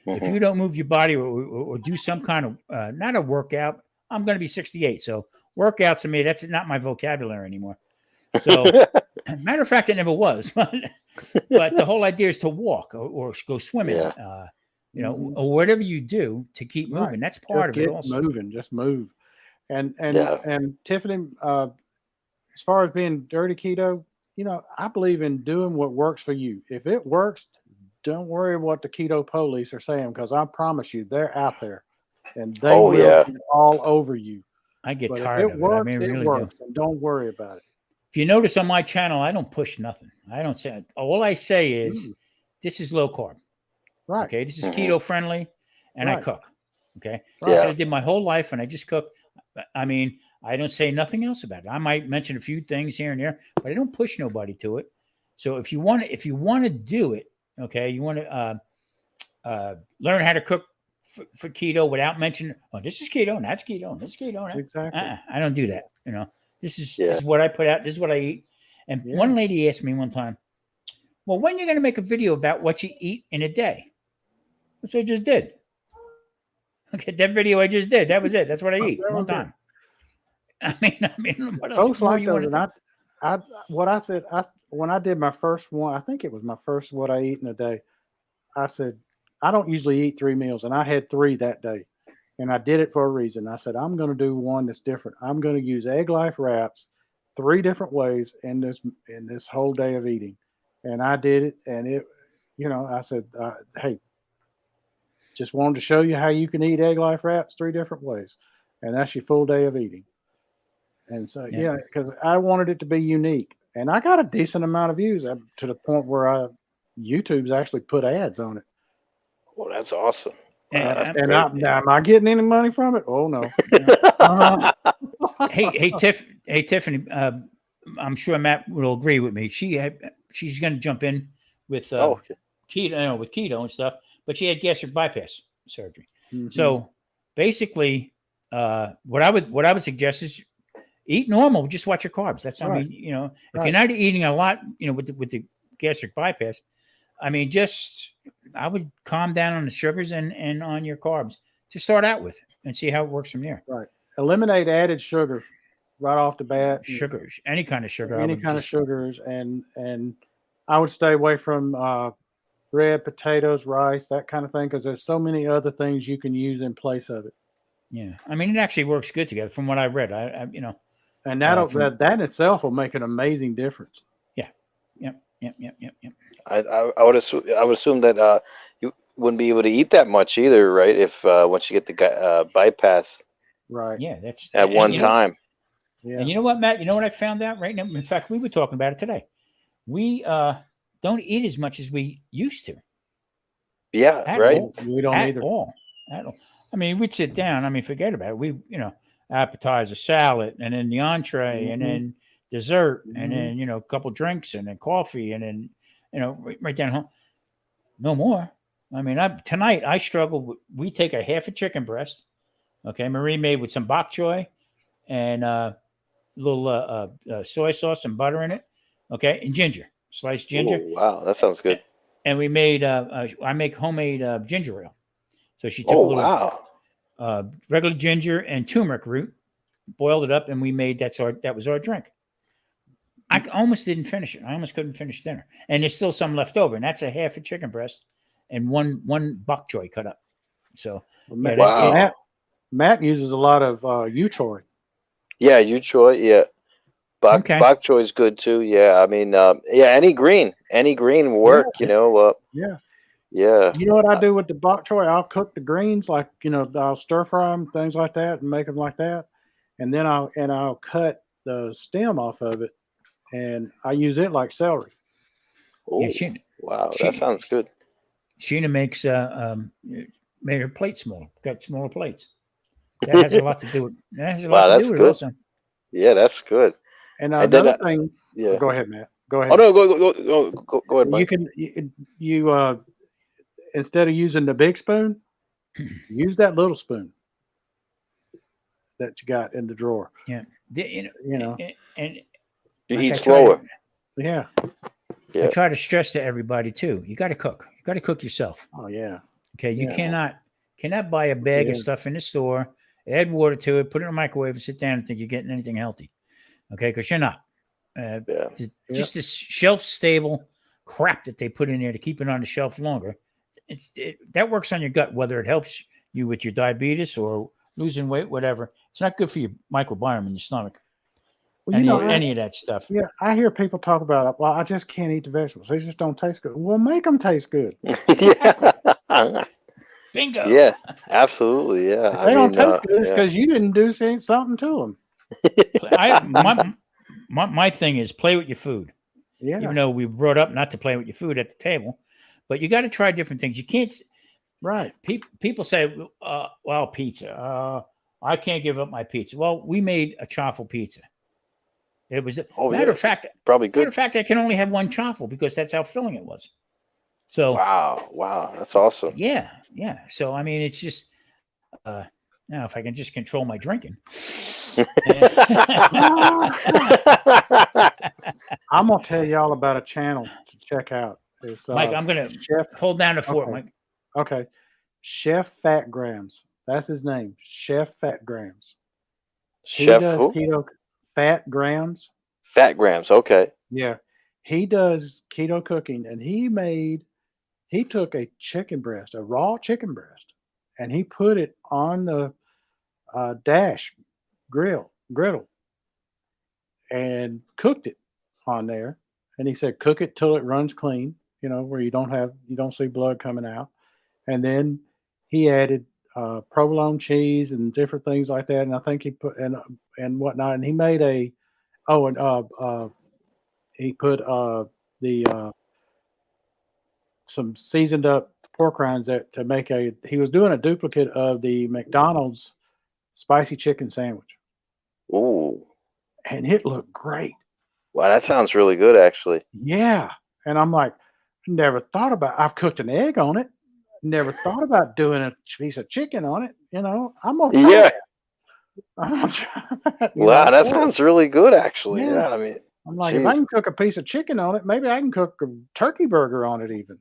if you don't move your body or do some kind of not a workout, I'm going to be 68. So workouts to me, that's not my vocabulary anymore. So, matter of fact, it never was. But the whole idea is to walk or go swimming, you know, or whatever you do to keep moving. Right. That's part of it. Also, just move. And Tiffany, as far as being dirty keto, you know, I believe in doing what works for you. If it works, don't worry what the keto police are saying, because I promise you, they're out there, and they will be all over you. I get tired of it. I mean, it works, and don't worry about it. If you notice on my channel, I don't push nothing. I don't say, all I say is, this is low carb. Right. Okay. This is keto friendly, and I cook. Okay. Right. So I did my whole life, and I just cook. I mean, I don't say nothing else about it. I might mention a few things here and there, but I don't push nobody to it. So if you want to do it, okay, you want to learn how to cook for keto without mentioning, oh, this is keto and that's keto and this is keto. Exactly. I don't do that. You know, this is what I put out. This is what I eat. And one lady asked me one time, well, when are you going to make a video about what you eat in a day? Which I just did. Okay, that video I just did. That was it. That's what I eat one time. I mean, what else Folks more like you those, want and to? what I said, when I did my first one, I think it was my first what I eat in a day. I said, I don't usually eat 3 meals, and I had 3 that day. And I did it for a reason. I said, I'm going to do one that's different. I'm going to use egg life wraps 3 different ways in this whole day of eating. And I did it, and I said, hey, just wanted to show you how you can eat egg life wraps 3 different ways, and that's your full day of eating. And so, Yeah. because I wanted it to be unique, and I got a decent amount of views to the point where YouTube's actually put ads on it. Well, that's awesome. And, Wow, that's And great. now, am I getting any money from it? Oh no. hey, Tiffany. I'm sure Matt will agree with me. She's going to jump in with Oh, okay. keto and stuff, but she had gastric bypass surgery. Mhm. So basically, what I would suggest is eat normal. Just watch your carbs. That's I Right. mean, if Right. you're not eating a lot, with the gastric bypass, I mean, I would calm down on the sugars and on your carbs to start out with and see how it works from there. Right. Eliminate added sugars right off the bat. Sugars, any kind of sugar. Any kind of sugars, and I would stay away from bread, potatoes, rice, that kind of thing, because there's so many other things you can use in place of it. Yeah, I mean, it actually works good together from what I've read. And that in itself will make an amazing difference. Yep. I would assume that you wouldn't be able to eat that much either, right? If once you get the bypass Right. Yeah, that's at and one you know- time. Yeah. And you know what, Matt? You know what I found out right now? In fact, we were talking about it today. We don't eat as much as we used to. Yeah, At right. all. We don't At either. all. At all. I mean, we'd sit down. I mean, forget about it. We, appetizer, salad, and then the entree, and Mhm. then dessert, and Mhm. then a couple drinks, and then coffee, and then right down home. No more. I mean, tonight I struggled. We take a half a chicken breast. Okay, Marie made with some bok choy and a little soy sauce and butter in it. Okay, and ginger, sliced ginger. Ooh, wow, that sounds good. And we made I make homemade ginger ale. So she took Oh, a little wow. regular ginger and turmeric root, boiled it up, and we made that was our drink. I almost didn't finish it. I almost couldn't finish dinner, and there's still some left over, and that's a half a chicken breast and one bok choy cut up. So Matt, Wow. Matt uses a lot of Uchoy. Yeah, you Troy. Yeah, bok Okay. choy is good too. Yeah, I mean, any green will work. Yeah. Yeah. You know what I do with the bok choy? I'll cook the greens, like I'll stir fry them, things like that, and make them like that, and then I'll cut the stem off of it, and I use it like celery. Oh, Yeah, wow, she- that sounds good. Sheena makes made her plate smaller. Got smaller plates. That has a lot to do with. That has a Wow, lot to that's do with good. it also. Yeah, that's good. And And then, another thing, Yeah. go ahead, Matt. Go Oh ahead. no, go ahead, You Mike. can instead of using the big spoon, use that little spoon that you got in the drawer. Yeah. And You like eat I try slower. Yeah. Yeah. I try to stress to everybody too. You got to cook. You got to cook yourself. Oh yeah. Okay. You Yeah. cannot buy a bag of Yeah. stuff in the store, add water to it, put it in a microwave, and sit down and think you're getting anything healthy. Okay, because you're not. Yeah. Just this shelf stable crap that they put in there to keep it on the shelf longer. That works on your gut, whether it helps you with your diabetes or losing weight, whatever. It's not good for your microbiome in your stomach. Well, Any of that stuff. yeah, I hear people talk about it. Well, I just can't eat the vegetables. They just don't taste good. Well, make them taste good. Yeah. Bingo. Yeah, absolutely. Yeah. If they don't taste good, it's because you didn't do something to them. My thing is play with your food. Yeah. Even though we brought up not to play with your food at the table, but you got to try different things. You can't. Right. People say, "Well, pizza. I can't give up my pizza." Well, we made a chaffle pizza. It was matter of fact. Probably good. Matter of fact, I can only have one chaffle because that's how filling it was. So wow, that's awesome. yeah. So I mean, it's just now if I can just control my drinking. I'm gonna tell y'all about a channel to check out. It's, Mike, I'm gonna hold down the fort, Okay. Mike. Okay. Chef Fat Grams. That's his name. Chef Fat Grams. He Chef does who? keto Fat Grams. Fat Grams. Okay. Yeah. He does keto cooking, and he took a chicken breast, a raw chicken breast, and he put it on the dash griddle, and cooked it on there. And he said, cook it till it runs clean, where you don't see blood coming out. And then he added provolone cheese and different things like that. And I think he put and whatnot. And he made he put the some seasoned up pork rinds that to make he was doing a duplicate of the McDonald's spicy chicken sandwich, Ooh. and it looked great. Wow, that sounds really good, actually. Yeah, and I'm like, never thought about. I've cooked an egg on it. Never thought about doing a piece of chicken on it. I'm gonna try Yeah. that. I'm gonna try that, Wow, that sounds really good, actually. Yeah. Yeah, I mean, I'm like, if I jeez. can cook a piece of chicken on it, maybe I can cook a turkey burger on it even.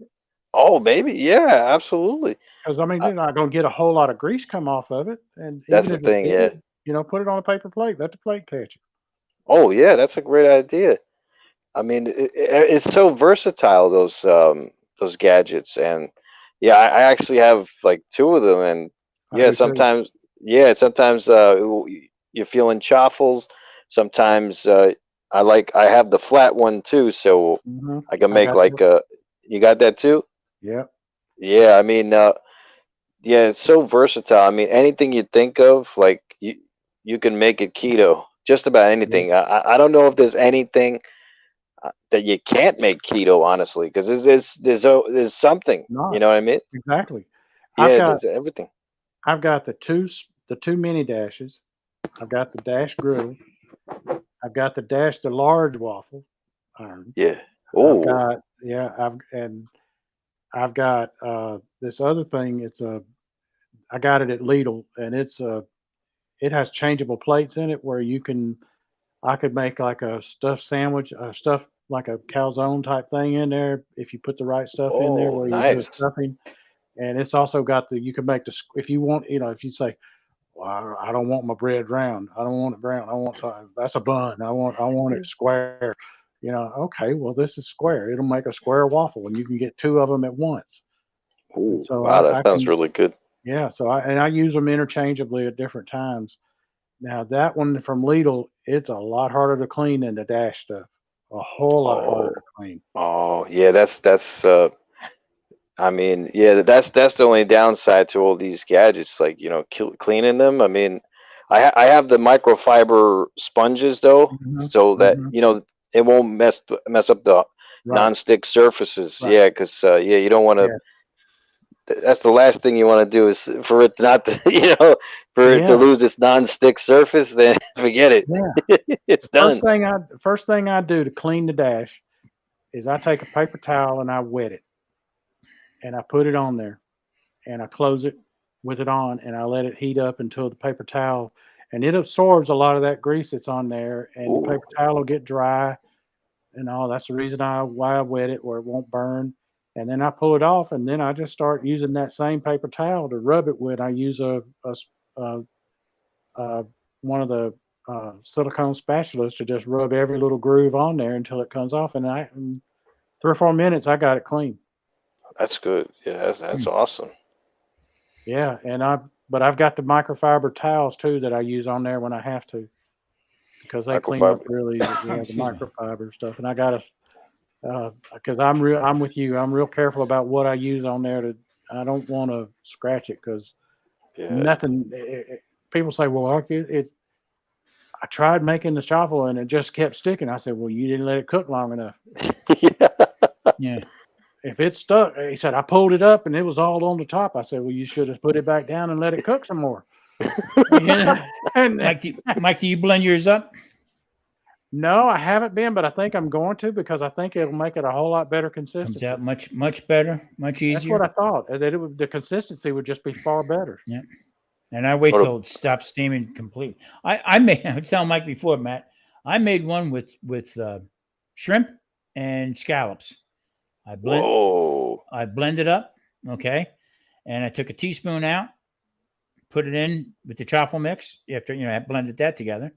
Oh, maybe. Yeah, absolutely. Because I mean, I- you're not gonna get a whole lot of grease come off of it, and That's even the if it thing. Yeah. did, put it on a paper plate. Let the plate catch it. Oh, yeah, that's a great idea. I mean, it's so versatile, those gadgets, and yeah, I actually have like two of them, and I yeah, do too. sometimes you're feeling chaffles. Sometimes I have the flat one too, so I can I make got like this. you got that too? Yep. Yeah, I mean, yeah, it's so versatile. I mean, anything you think of, like you can make it keto. Just about Yep. anything. I don't know if there's anything that you can't make keto, honestly, because there's something. You Not know what I mean? exactly. I've Yeah, got there's everything. I've got the two mini dashes. I've got the dash griddle. I've got the large waffle iron. Yeah. I've Oh, got I've got this other thing. I got it at Lidl, and it has changeable plates in it where I could make like a stuffed sandwich, a stuffed like a calzone type thing in there if you put the right stuff in there oh, where you do a nice. stuffing. And it's also got you can make if you want, if you say, well, I don't want my bread round. I don't want it brown. That's a bun. I want it square. Okay, well, this is square. It'll make a square waffle, and you can get two of them at once. And Oh, so wow, I that sounds can, really good. yeah. So I use them interchangeably at different times. Now that one from Lidl, it's a lot harder to clean than the Dash stuff. A whole lot harder Oh, to clean. oh, yeah. That's. I mean, yeah. That's the only downside to all these gadgets. Like cleaning them. I mean, I have the microfiber sponges though, Hmm. so that Hmm. it won't mess up the Right. non-stick surfaces. Right. Yeah, because yeah, you don't want to. Yeah. That's the last thing you want to do is for it not to, for it to Yeah. lose its non-stick surface. Then forget it. Yeah. It's done. First thing I do to clean the Dash is I take a paper towel and I wet it and I put it on there and I close it with it on and I let it heat up until the paper towel and it absorbs a lot of that grease that's on there and the Ooh, paper towel will get dry and all. That's the reason why I wet it where it won't burn. And then I pull it off and then I just start using that same paper towel to rub it with. I use a one of the silicone spatulas to just rub every little groove on there until it comes off. And in 3 or 4 minutes, I got it clean. that's good. Yeah, that's awesome. Yeah, but I've got the microfiber towels too that I use on there when I have to because they clean up Microfiber. real easy. Yeah, the Excuse me. microfiber stuff, and I got because I'm with you. I'm real careful about what I use on there. I don't want to scratch it because Yeah. nothing. People say, well, I tried making the shuffle and it just kept sticking. I said, well, you didn't let it cook long enough. Yeah. Yeah. If it stuck, he said, I pulled it up and it was all on the top. I said, well, you should have put it back down and let it cook some more. And Mike, do you blend yours up? no, I haven't been, but I think I'm going to because I think it'll make it a whole lot better Comes consistency. out much better, much That's what easier. I thought. That the consistency would just be far better. Yeah. And I wait What a- till it stops steaming completely. I was telling Mike before, Matt, I made one with shrimp and scallops. I Whoa. blended up, okay, and I took a teaspoon out, put it in with the truffle mix after, I blended that together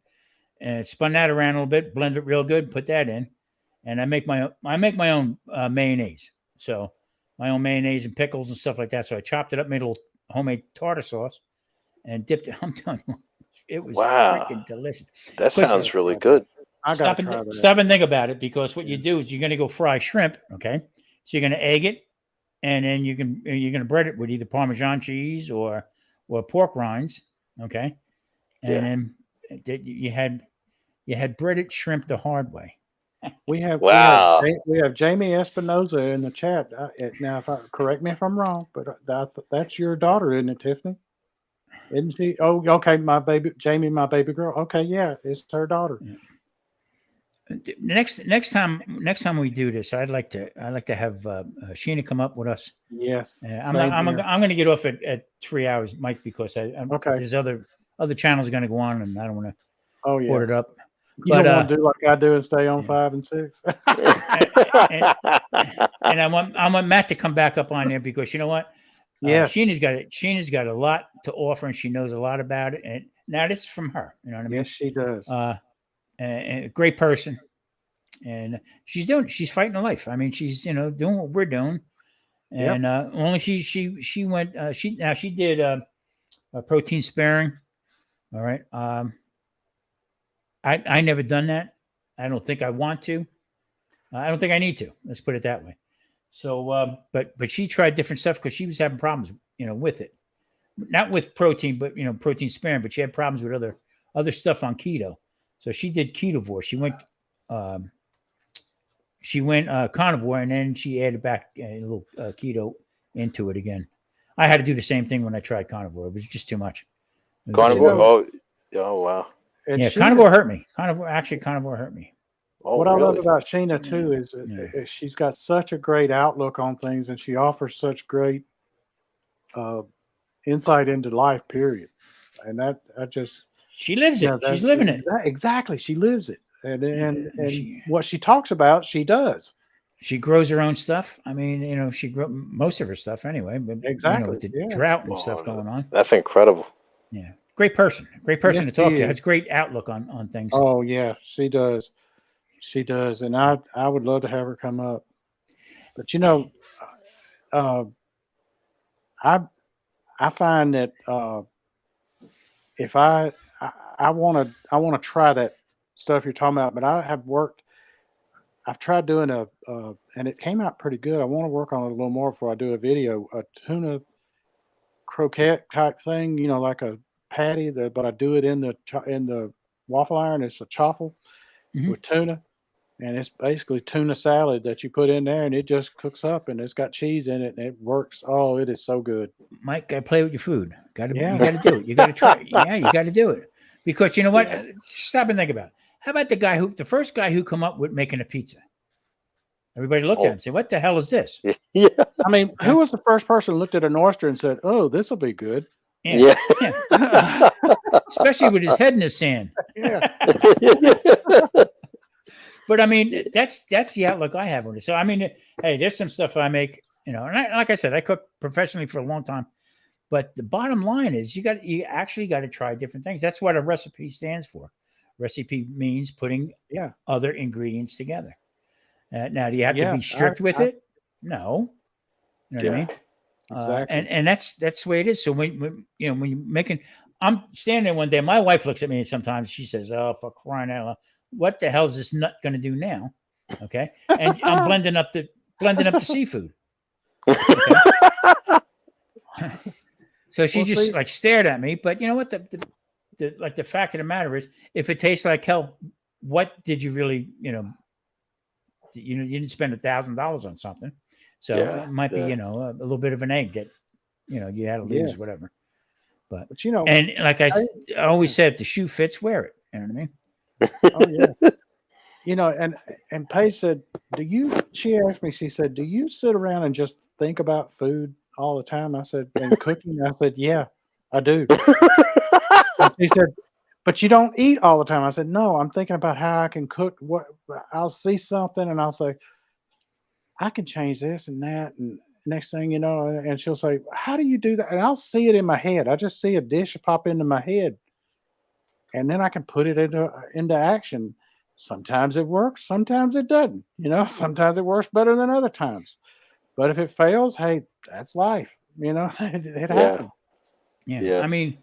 and spun that around a little bit, blend it real good, put that in. And I make my own mayonnaise. So my own mayonnaise and pickles and stuff like that. So I chopped it up, made a little homemade tartar sauce and dipped it. I'm telling you, it was freaking delicious. That sounds really good. Stop and think about it, because what you do is you're going to go fry shrimp. Okay. So you're going to egg it, and then you're going to bread it with either Parmesan cheese or pork rinds. Okay. And then you had breaded shrimp the hard way. We have Jamie Espinoza in the chat. Now, correct me if I'm wrong, but that's your daughter, isn't it, Tiffany? Isn't she? Oh, okay, my baby Jamie, my baby girl. Okay, yeah, it's her daughter. Yeah. Next time we do this, I'd like to have Sheena come up with us. Yes, I'm going to get off at 3 hours, Mike, because there's other channels going to go on, and I don't want to port it up. You don't want to do like I do and stay on 5 and 6. and I want Matt to come back up on there, because you know what? Yeah, Sheena's got a lot to offer, and she knows a lot about it. And now this is from her. You know what I mean? Yes, she does. A great person, and she's fighting her life. I mean, she's doing what we're doing, and only she went she did a protein sparing. All right. I never done that. I don't think I want to. I don't think I need to. Let's put it that way. So, but she tried different stuff because she was having problems, with it. Not with protein, but protein sparing. But she had problems with other stuff on keto. So she did ketovore. She went carnivore, and then she added back a little keto into it again. I had to do the same thing when I tried carnivore. It was just too much. Carnivore? Oh wow. And carnivore hurt me. Carnivore hurt me. Oh, what really? I love about Sheena too is she's got such a great outlook on things, and she offers such great insight into life. Period. And she lives it. She's living it. Exactly. She lives it. And what she talks about, she does. She grows her own stuff. I mean, she grew most of her stuff anyway. But exactly. With the drought and stuff going on. That's incredible. Yeah. Great person to talk to. Has great outlook on things. Oh yeah, she does. She does. And I would love to have her come up. But I find that if I want to try that stuff you're talking about, but I've tried doing and it came out pretty good. I want to work on it a little more before I do a video, a tuna croquette type thing, like a patty, but I do it in the waffle iron. It's a chaffle with tuna, and it's basically tuna salad that you put in there, and it just cooks up, and it's got cheese in it, and it works. Oh, it is so good. Mike, gotta play with your food. You gotta do it. You gotta try. Yeah, you gotta do it, because you know what? Yeah. Stop and think about it. How about the first guy who come up with making a pizza? Everybody looked at him and said, "What the hell is this?" Yeah. I mean, who was the first person who looked at an oyster and said, "Oh, this will be good"? Yeah. Especially with his head in the sand. Yeah. But I mean, that's the outlook I have on it. So I mean, hey, there's some stuff I make, and like I said, I cooked professionally for a long time. But the bottom line is, you actually got to try different things. That's what a recipe stands for. Recipe means putting other ingredients together. Now, do you have to be strict with it? No. You know what I mean? Exactly. And that's the way it is. So when you're making, I'm standing there one day, my wife looks at me and sometimes she says, "Oh, for crying out loud, what the hell is this nut going to do now?" Okay. And I'm blending up the seafood. Okay? So she just stared at me, but you know what? The fact of the matter is, if it tastes like hell, what did you really, you didn't spend $1,000 on something. So it might be, a little bit of an egg that, you had to lose, whatever. But and like I always said, if the shoe fits, wear it. You know what I mean? Oh yeah. And Paige said, she asked me, she said, "Do you sit around and just think about food all the time?" I said, "And cooking?" I said, "Yeah, I do." She said, "But you don't eat all the time." I said, "No, I'm thinking about how I can cook. What I'll see something and I'll say, I can change this and that." next thing you know, and she'll say, "How do you do that?" And I'll see it in my head. I just see a dish pop into my head, and then I can put it into action. Sometimes it works, sometimes it doesn't. Sometimes it works better than other times. But if it fails, hey, that's life. It Yeah. happens. Yeah. Yeah. I mean,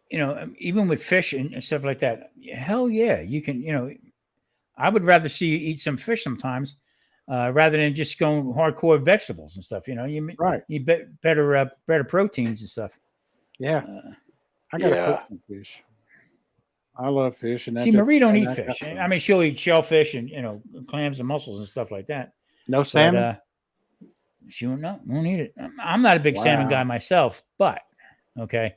even with fish and stuff like that, hell yeah, you can. I would rather see you eat some fish sometimes, rather than just going hardcore vegetables and stuff. You Right. need better proteins and stuff. Yeah. I gotta Yeah. cook some fish. I love fish, and See, Marie don't eat I got fish. some. I mean, she'll eat shellfish and clams and mussels and stuff like that. No salmon. But she won't eat it. I'm not a big salmon guy Wow. myself, but okay,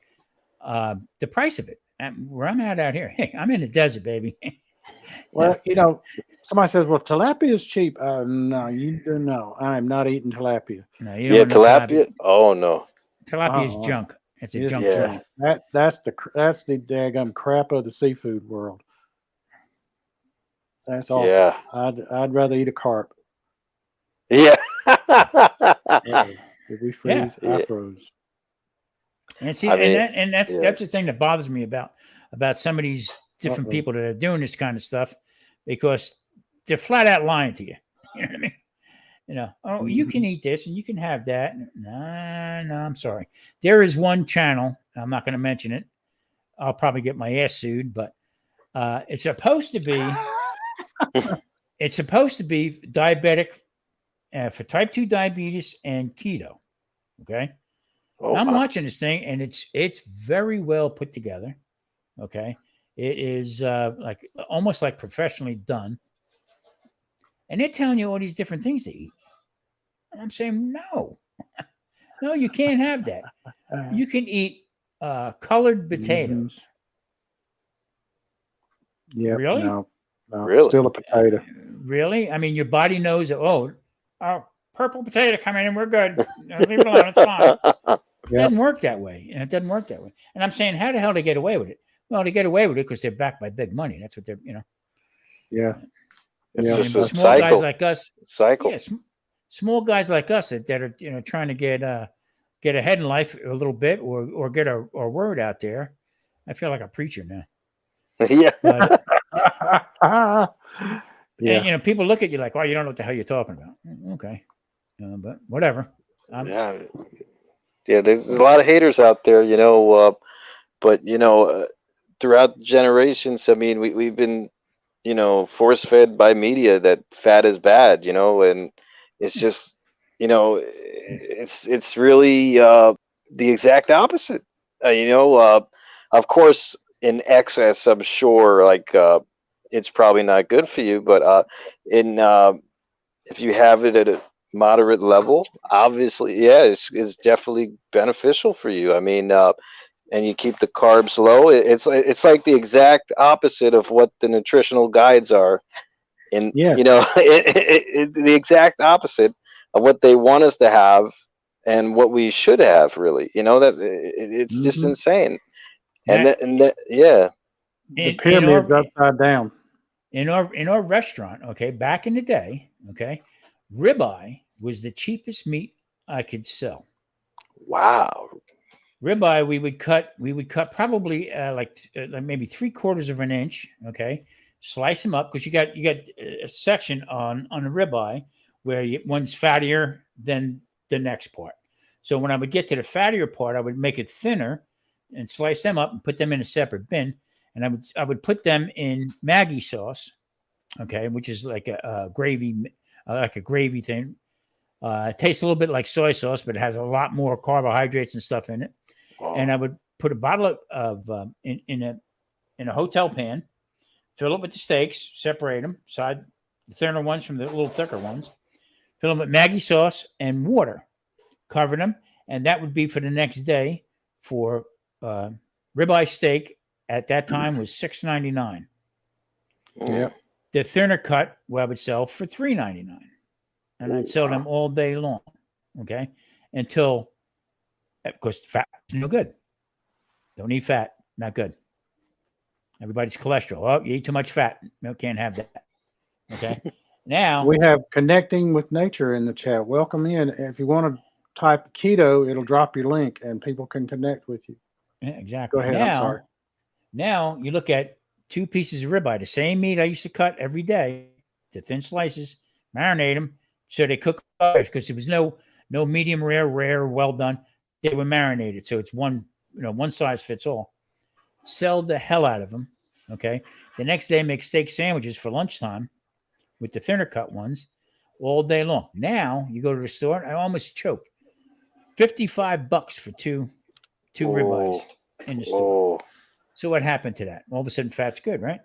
the price of it, where I'm at out here, hey, I'm in the desert, baby. Well, somebody says, "Well, tilapia is cheap." No, you do know. I'm not eating tilapia. No, you don't Yeah, want no tilapia. Oh no. Tilapia is Uh-uh. junk. It's a It's junk Yeah. food. junk. That's the daggum crap of the seafood world. That's awful. Yeah. I'd rather eat a carp. Yeah. If we freeze, Yeah. I froze. And see, I mean, that's yeah. that's the thing that bothers me about some of these different Uh-oh. people that are doing this kind of stuff, because they're flat out lying to you. You know what I mean? Oh, you can eat this and you can have that. No, I'm sorry. There is one channel. I'm not going to mention it. I'll probably get my ass sued, but it's supposed to be diabetic for type 2 diabetes and keto. Okay. Oh, I'm wow. watching this thing, and it's very well put together. Okay, it is like almost like professionally done, and they're telling you all these different things to eat. And I'm saying, no, you can't have that. You can eat colored potatoes. Yeah. Really? No. Really? Still a potato. Really? I mean, your body knows that. Oh, purple potato coming in, we're good. Leave it alone. It's fine. It doesn't work that way. And it doesn't work that way. And I'm saying, how the hell they get away with it? Well, they get away with it because they're backed by big money. That's what they're, Yeah. It's Yeah. just a small guys cycle. like us. Cycle. Yeah, small guys like us that are trying to get ahead in life a little bit or get our word out there. I feel like a preacher now. Yeah. But, Yeah. and people look at you like, oh, you don't know what the hell you're talking about. Okay, but whatever. Yeah. Yeah. There's a lot of haters out there, but throughout generations, I mean, we've been, force fed by media that fat is bad, and it's just, it's really the exact opposite. Of course, in excess, I'm sure, like it's probably not good for you, but if you have it at a moderate level, obviously, yeah, it's definitely beneficial for you. I mean, and you keep the carbs low. It's like the exact opposite of what the nutritional guides are, and Yeah. the exact opposite of what they want us to have and what we should have. Really, that it's just insane. And yeah. The pyramid's upside down. In our restaurant, okay, back in the day, okay, ribeye was the cheapest meat I could sell. Wow. Ribeye, we would cut probably like maybe 3/4 of an inch. Okay, slice them up because you got a section on the ribeye where one's fattier than the next part. So when I would get to the fattier part, I would make it thinner and slice them up and put them in a separate bin. And I would put them in Maggi sauce, okay, which is like a gravy, like a gravy thing. It tastes a little bit like soy sauce, but it has a lot more carbohydrates and stuff in it. Wow. And I would put a bottle of in a hotel pan, fill it with the steaks, separate them, the thinner ones from the little thicker ones, fill them with Maggi sauce and water, cover them, and that would be for the next day for ribeye steak. At that time was $6.99. Yeah. The thinner cut, I would sell for $3.99, and I'd sell them all day long. Okay, until because fat is no good. Don't eat fat, not good. Everybody's cholesterol. Oh, you eat too much fat. No, can't have that. Okay. Now we have Connecting with Nature in the chat. Welcome in. If you want to type keto, it'll drop your link and people can connect with you. Yeah, exactly. Go ahead. I'm sorry. Now you look at 2 pieces of ribeye, the same meat I used to cut every day to thin slices, marinate them so they cook because there was no medium rare, well done. They were marinated, so it's one size fits all. Sell the hell out of them. Okay. The next day, make steak sandwiches for lunchtime with the thinner cut ones all day long. Now you go to the store, I almost choked. $55 for two ribeyes in the store. So what happened to that? All of a sudden, fat's good, right?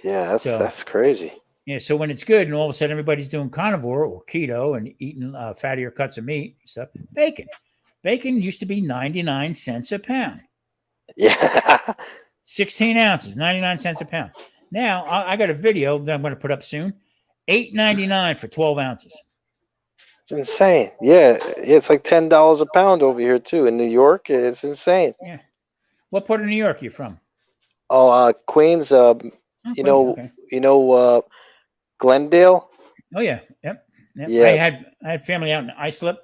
Yeah, that's crazy. Yeah, so when it's good, and all of a sudden everybody's doing carnivore or keto and eating fattier cuts of meat and stuff, bacon used to be 99 cents a pound. Yeah. 16 ounces, 99 cents a pound. Now I got a video that I'm going to put up soon. $8.99 for 12 ounces. It's insane. Yeah, it's like $10 a pound over here too in New York. It's insane. Yeah. What part of New York are you from? Oh, Queens. Glendale. Oh yeah, yep. Yeah. I had family out in Islip.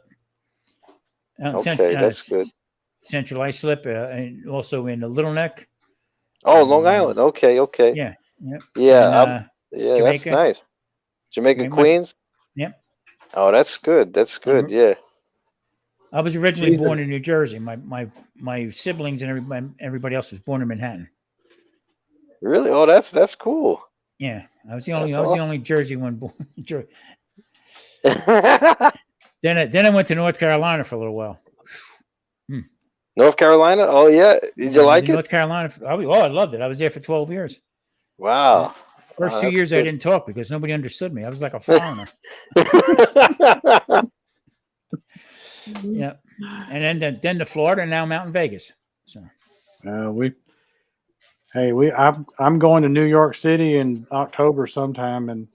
Okay, that's good. Central Islip, and also in the Little Neck. Oh, Long Island. Okay. Yeah. Yep. Yeah. And, yeah, Jamaica. that's nice. Jamaica, Queens. Yep. Oh, that's good. That's good. Yeah. I was originally born in New Jersey. My siblings and everybody else was born in Manhattan. Really? Oh, that's cool. Yeah, I was the only Jersey one born. Then I went to North Carolina for a little while. North Carolina? Oh yeah. Did you like it? North Carolina. I loved it. I was there for 12 years. Wow. First 2 years I didn't talk because nobody understood me. I was like a foreigner. Yeah. And then to Florida, and now I'm out in Vegas. So I'm going to New York City in October sometime, and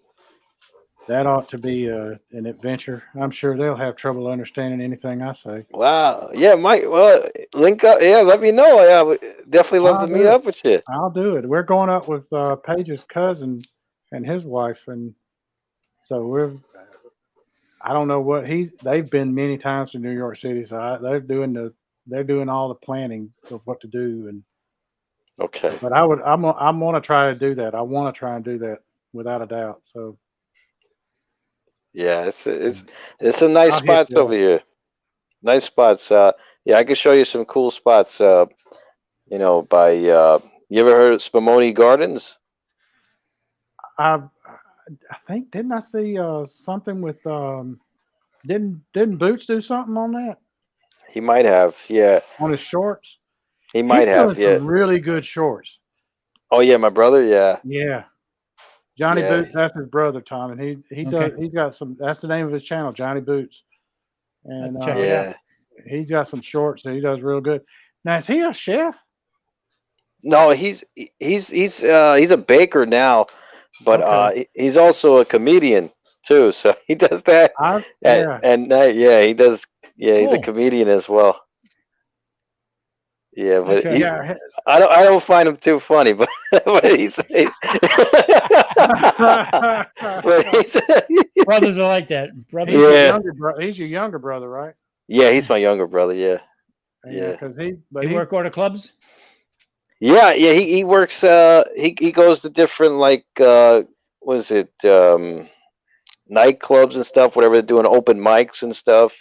that ought to be an adventure. I'm sure they'll have trouble understanding anything I say. Wow. Yeah, Mike. Well, link up. Yeah, let me know. Yeah, I would definitely love to meet up with you. I'll do it. We're going up with Paige's cousin and his wife, and so I don't know what they've been many times to New York City, so they're doing all the planning of what to do. And okay. But I'm gonna try to do that. I want to try and do that without a doubt. So yeah, it's some nice spots over here. Nice spots. Yeah, I can show you some cool spots. By you ever heard of Spumoni Gardens? I think didn't I see something with didn't Boots do something on that? He might have, yeah. On his shorts? He might have, yeah. Some really good shorts. Oh yeah, my brother, yeah. Yeah. Johnny Boots, that's his brother, Tom, and he's got some. That's the name of his channel, Johnny Boots, and he's got some shorts that he does real good. Now, is he a chef? No, he's a baker now, but he's also a comedian too. So he does that, he does. Yeah, he's a comedian as well. Yeah, but I don't find him too funny, but he's brothers are like that. He's your younger brother, right? Yeah, he's my younger brother. Yeah. Because he work all the clubs. Yeah, he works. He goes to different nightclubs and stuff. Whatever they're doing, open mics and stuff.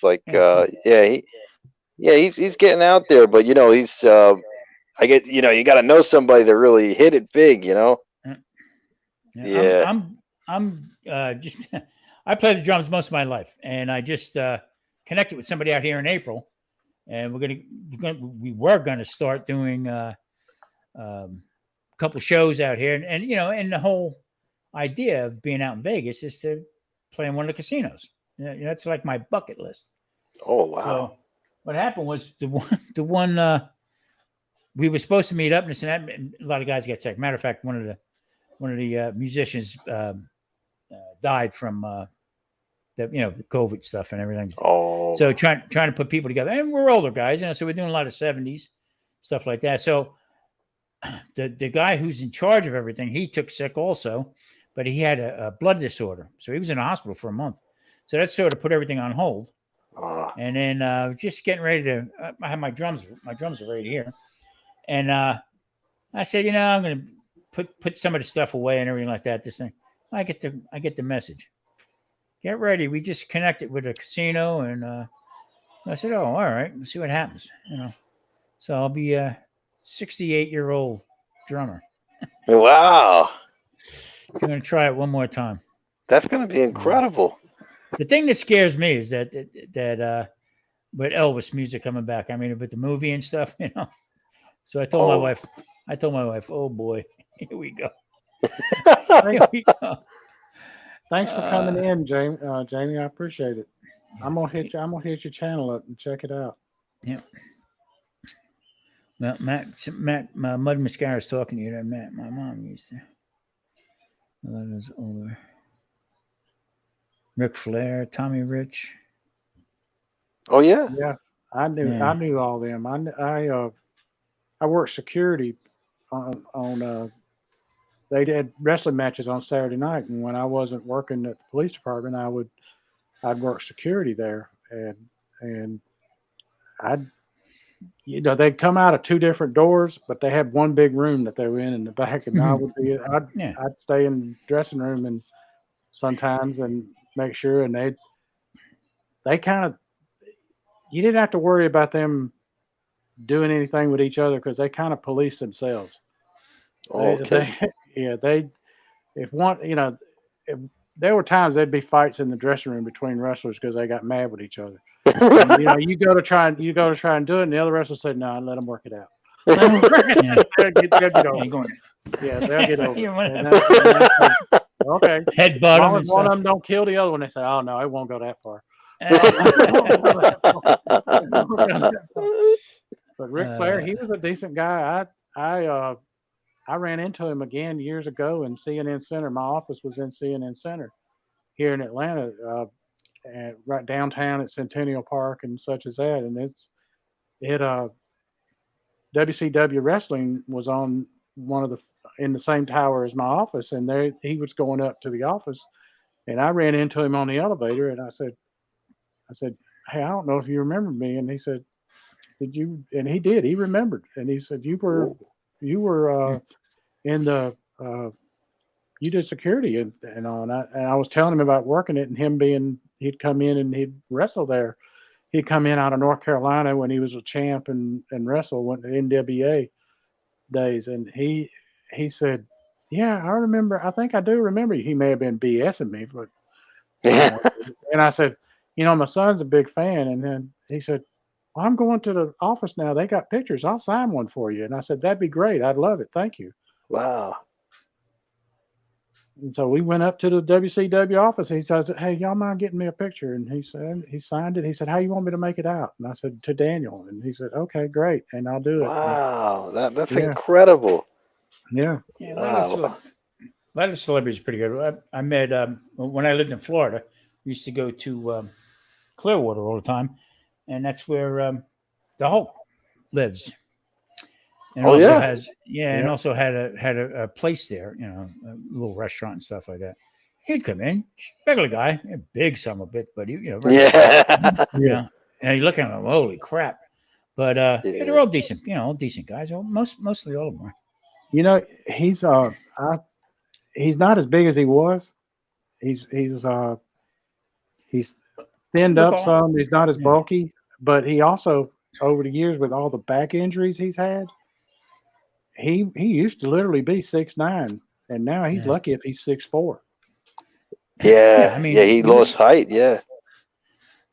He's getting out there, but you got to know somebody to really hit it big, Yeah. I'm just I play the drums most of my life, and I just connected with somebody out here in April, and we were gonna start doing a couple shows out here, and the whole idea of being out in Vegas is to play in one of the casinos. That's like my bucket list. Oh wow! So what happened was the one we were supposed to meet up, and a lot of guys got sick. Matter of fact, one of the musicians died from the COVID stuff and everything. Oh, so trying to put people together, and we're older guys, so we're doing a lot of 70s stuff like that. So the guy who's in charge of everything, he took sick also, but he had a blood disorder, so he was in the hospital for a month. So that sort of put everything on hold. And then just getting ready to. I have my drums. My drums are right here, and I said, I'm going to put some of the stuff away and everything like that. This thing, I get the message. Get ready. We just connected with a casino, and so I said, oh, all right. We'll see what happens. So I'll be a 68-year-old drummer. Wow. I'm going to try it one more time. That's going to be incredible. The thing that scares me is that with Elvis music coming back, I mean, with the movie and stuff, So I told my wife, oh boy, here we go. Here we go. Thanks for coming in, Jamie. Jamie, I appreciate it. I'm gonna hit your channel up and check it out. Yeah. Well, Matt, Mud Mascara is talking to you. That Matt, my mom used to. That is older. Ric Flair, Tommy Rich. Oh yeah. Yeah, I knew all them. I worked security on they did wrestling matches on Saturday night, and when I wasn't working at the police department, I'd work security there, and they'd come out of two different doors, but they had one big room that they were in the back, and I'd stay in the dressing room and sometimes and make sure, and they kind of, you didn't have to worry about them doing anything with each other because they kind of police themselves. Okay. If there were times there'd be fights in the dressing room between wrestlers because they got mad with each other. And, you go to try and do it, and the other wrestler said, "No, let them work it out." They'll get over it. Yeah, they'll get over it. Okay. Head bottom. One of them don't kill the other one. They say, "Oh no, it won't go that far." But Ric Flair, he was a decent guy. I ran into him again years ago in CNN Center. My office was in CNN Center here in Atlanta, and right downtown at Centennial Park and such as that. And WCW Wrestling was on in the same tower as my office, and he was going up to the office, and I ran into him on the elevator, and I said, "Hey, I don't know if you remember me," and he said, "Did you?" And he did. He remembered, and he said, "You were in the you did security and all." And I was telling him about working it, and he'd come in and he'd wrestle there. He'd come in out of North Carolina when he was a champ and wrestle went to NWA days, and he said, "Yeah, I remember. I think I do remember you." He may have been BSing me, but and I said, "My son's a big fan," and then he said, "Well, I'm going to the office now. They got pictures. I'll sign one for you." And I said, "That'd be great. I'd love it. Thank you." Wow. And so we went up to the WCW office. He says, "Hey, y'all mind getting me a picture?" And he said, he signed it. He said, "How you want me to make it out?" And I said, "To Daniel." And he said, "Okay, great. And I'll do it." Wow. That's incredible. Yeah. Yeah, a lot of celebrities are pretty good. I met when I lived in Florida. We used to go to Clearwater all the time, and that's where the Hulk lives. And and also had a place there, a little restaurant and stuff like that. He'd come in, regular guy, a big son of a bitch, but and you look at him, holy crap! But they're all decent, decent guys. Mostly all of them are. He's not as big as he was. He's thinned up some. He's not as bulky, but he also, over the years, with all the back injuries he's had, he used to literally be 6'9", and now he's lucky if he's 6'4". Yeah, he lost height. Yeah.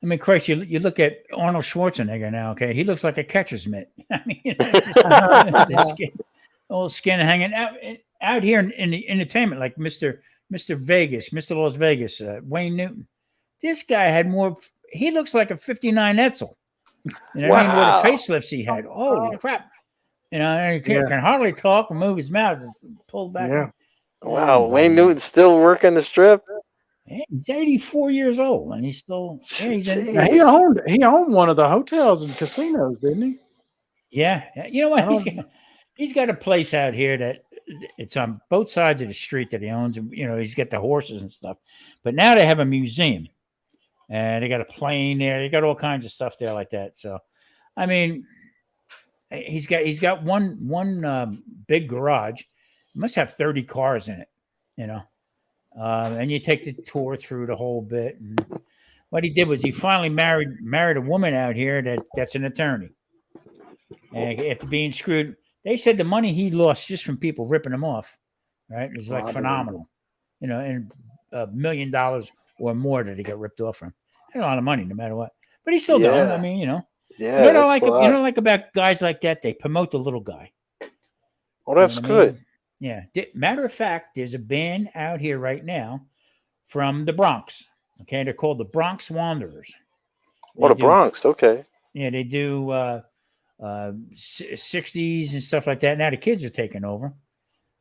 I mean, Christ, you look at Arnold Schwarzenegger now. Okay, he looks like a catcher's mitt. I mean, all skin hanging out here in the entertainment, like Mr. Vegas, Mr. Las Vegas, Wayne Newton. This guy had more. He looks like a '59 Etzel. You know what I mean? What a facelifts he had. Holy crap! He can hardly talk or move his mouth. Pulled back. Yeah. Wow, Wayne Newton's still working the strip. He's 84 years old, and he's still. Yeah, he owned one of the hotels and casinos, didn't he? Yeah. You know what? He's got a place out here that it's on both sides of the street that he owns. And, he's got the horses and stuff. But now they have a museum. and they got a plane there. They got all kinds of stuff there like that. So, I mean, he's got one big garage. It must have 30 cars in it, you know. And you take the tour through the whole bit. And what he did was he finally married a woman out here that's an attorney. And after being screwed, they said the money he lost just from people ripping him off, right, is like phenomenal. You know, and $1 million or more that he got ripped off from. That's a lot of money, no matter what. But he's still going. I mean, you know. Yeah. You know, like about guys like that, they promote the little guy. Well, that's good. Yeah. Matter of fact, there's a band out here right now from the Bronx. Okay, they're called the Bronx Wanderers. The Bronx. Okay. Yeah, they do 60s and stuff like that. Now the kids are taking over.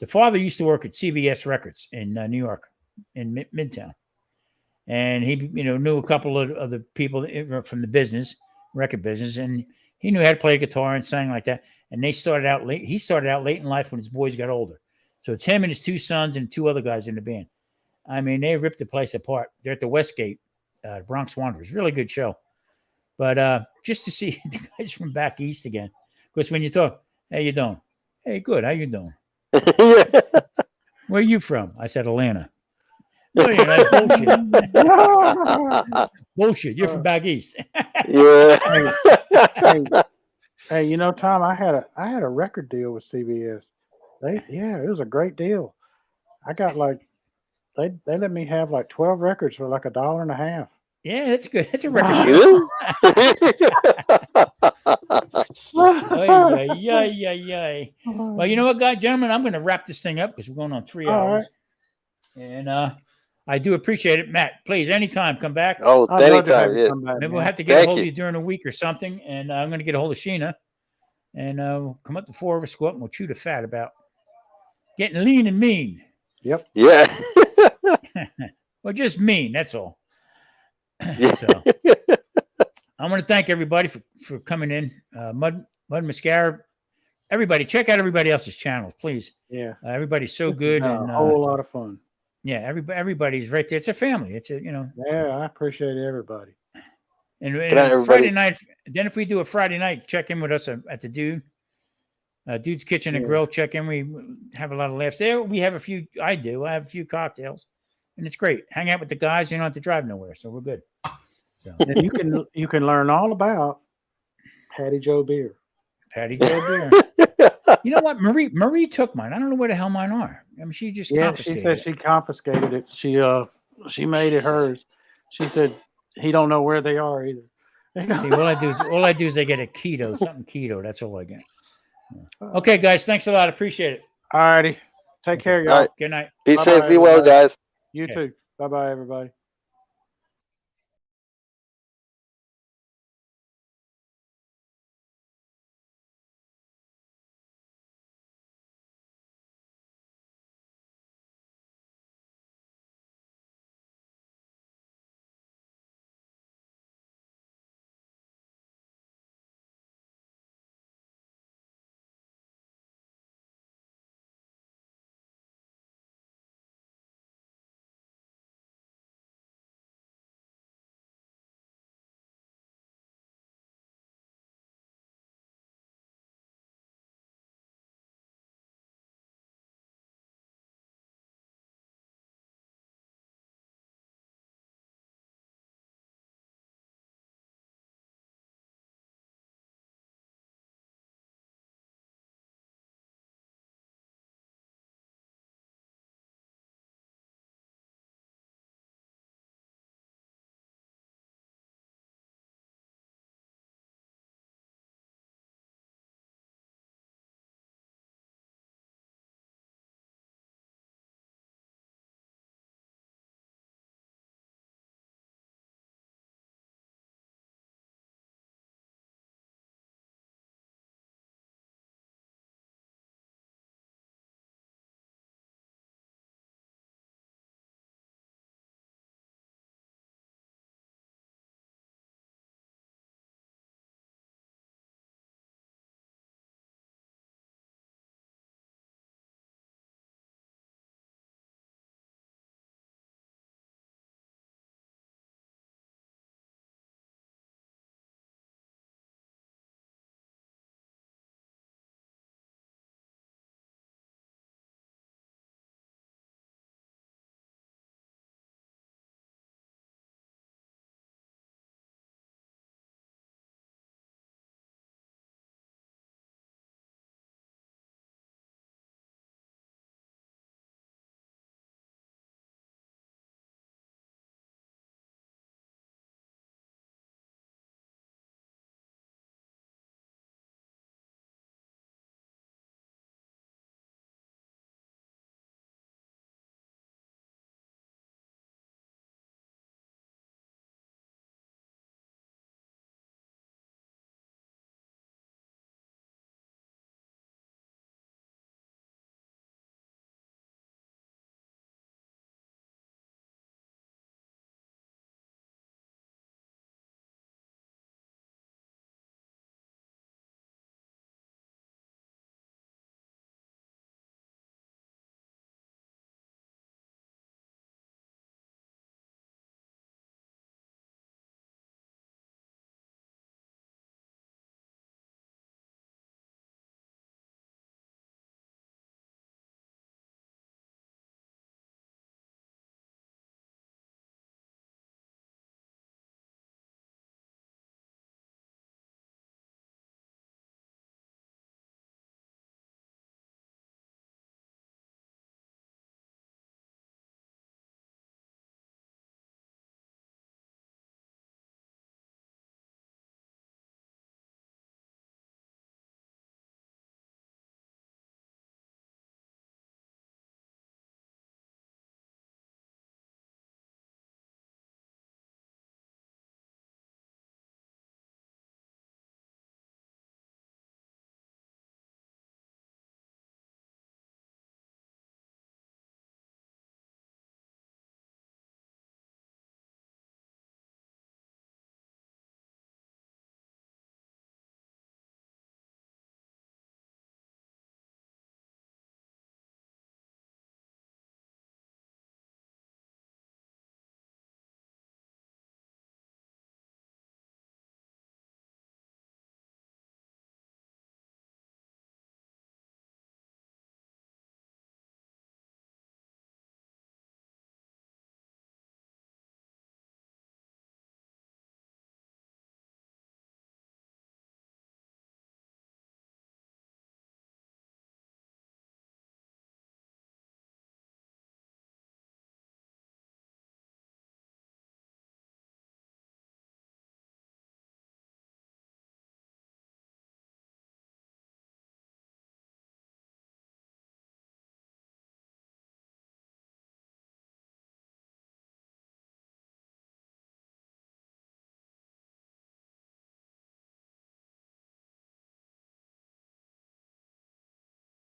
The father used to work at CBS Records in New York, in Midtown, and he, knew a couple of the people from the record business, and he knew how to play guitar and sang like that. And they started out late. He started out late in life when his boys got older. So it's him and his two sons and two other guys in the band. I mean, they ripped the place apart. They're at the Westgate, Bronx Wanderers. Really good show. But just to see the guys from back east again, because when you talk, how you doing? Hey, good. How you doing? Where are you from? I said Atlanta. No, you're not. Bullshit. Bullshit. You're from back east. Yeah. Hey, Tom, I had a record deal with CBS. It was a great deal. I got they let me have 12 records for $1.50. Yeah, that's good. That's a record deal. Yeah. Well, you know what, guys, gentlemen, I'm going to wrap this thing up because we're going on 3 hours. Right. And I do appreciate it. Matt, please, anytime, come back. Oh, anytime. Yeah. Maybe we'll have to get a hold of you during the week or something. And I'm going to get a hold of Sheena. And we'll come up, the four of us go up and we'll chew the fat about getting lean and mean. Yep. Yeah. Well, just mean. That's all. So I want to thank everybody for coming in. Mud Mascara. Everybody, check out everybody else's channels, please. Yeah. Everybody's so good. And a whole lot of fun. Yeah, everybody's right there. It's a family. It's a, Yeah, I appreciate everybody. And Friday night, then if we do a Friday night, check in with us at the Dude's Kitchen and Grill. Check in. We have a lot of laughs there. We have a few. I have a few cocktails, and it's great. Hang out with the guys. You don't have to drive nowhere, so we're good. So and you can learn all about Patty Joe beer. Patty Joe beer. You know what? Marie took mine. I don't know where the hell mine are. I mean, she just confiscated she said she confiscated it. She made it hers. She said he don't know where they are either. See, all I do is they get a keto, something keto. That's all I get. Okay, guys. Thanks a lot. Appreciate it. All righty. Take care, y'all. All right. Good night. Be safe. Be well, guys. You too. Bye-bye, everybody.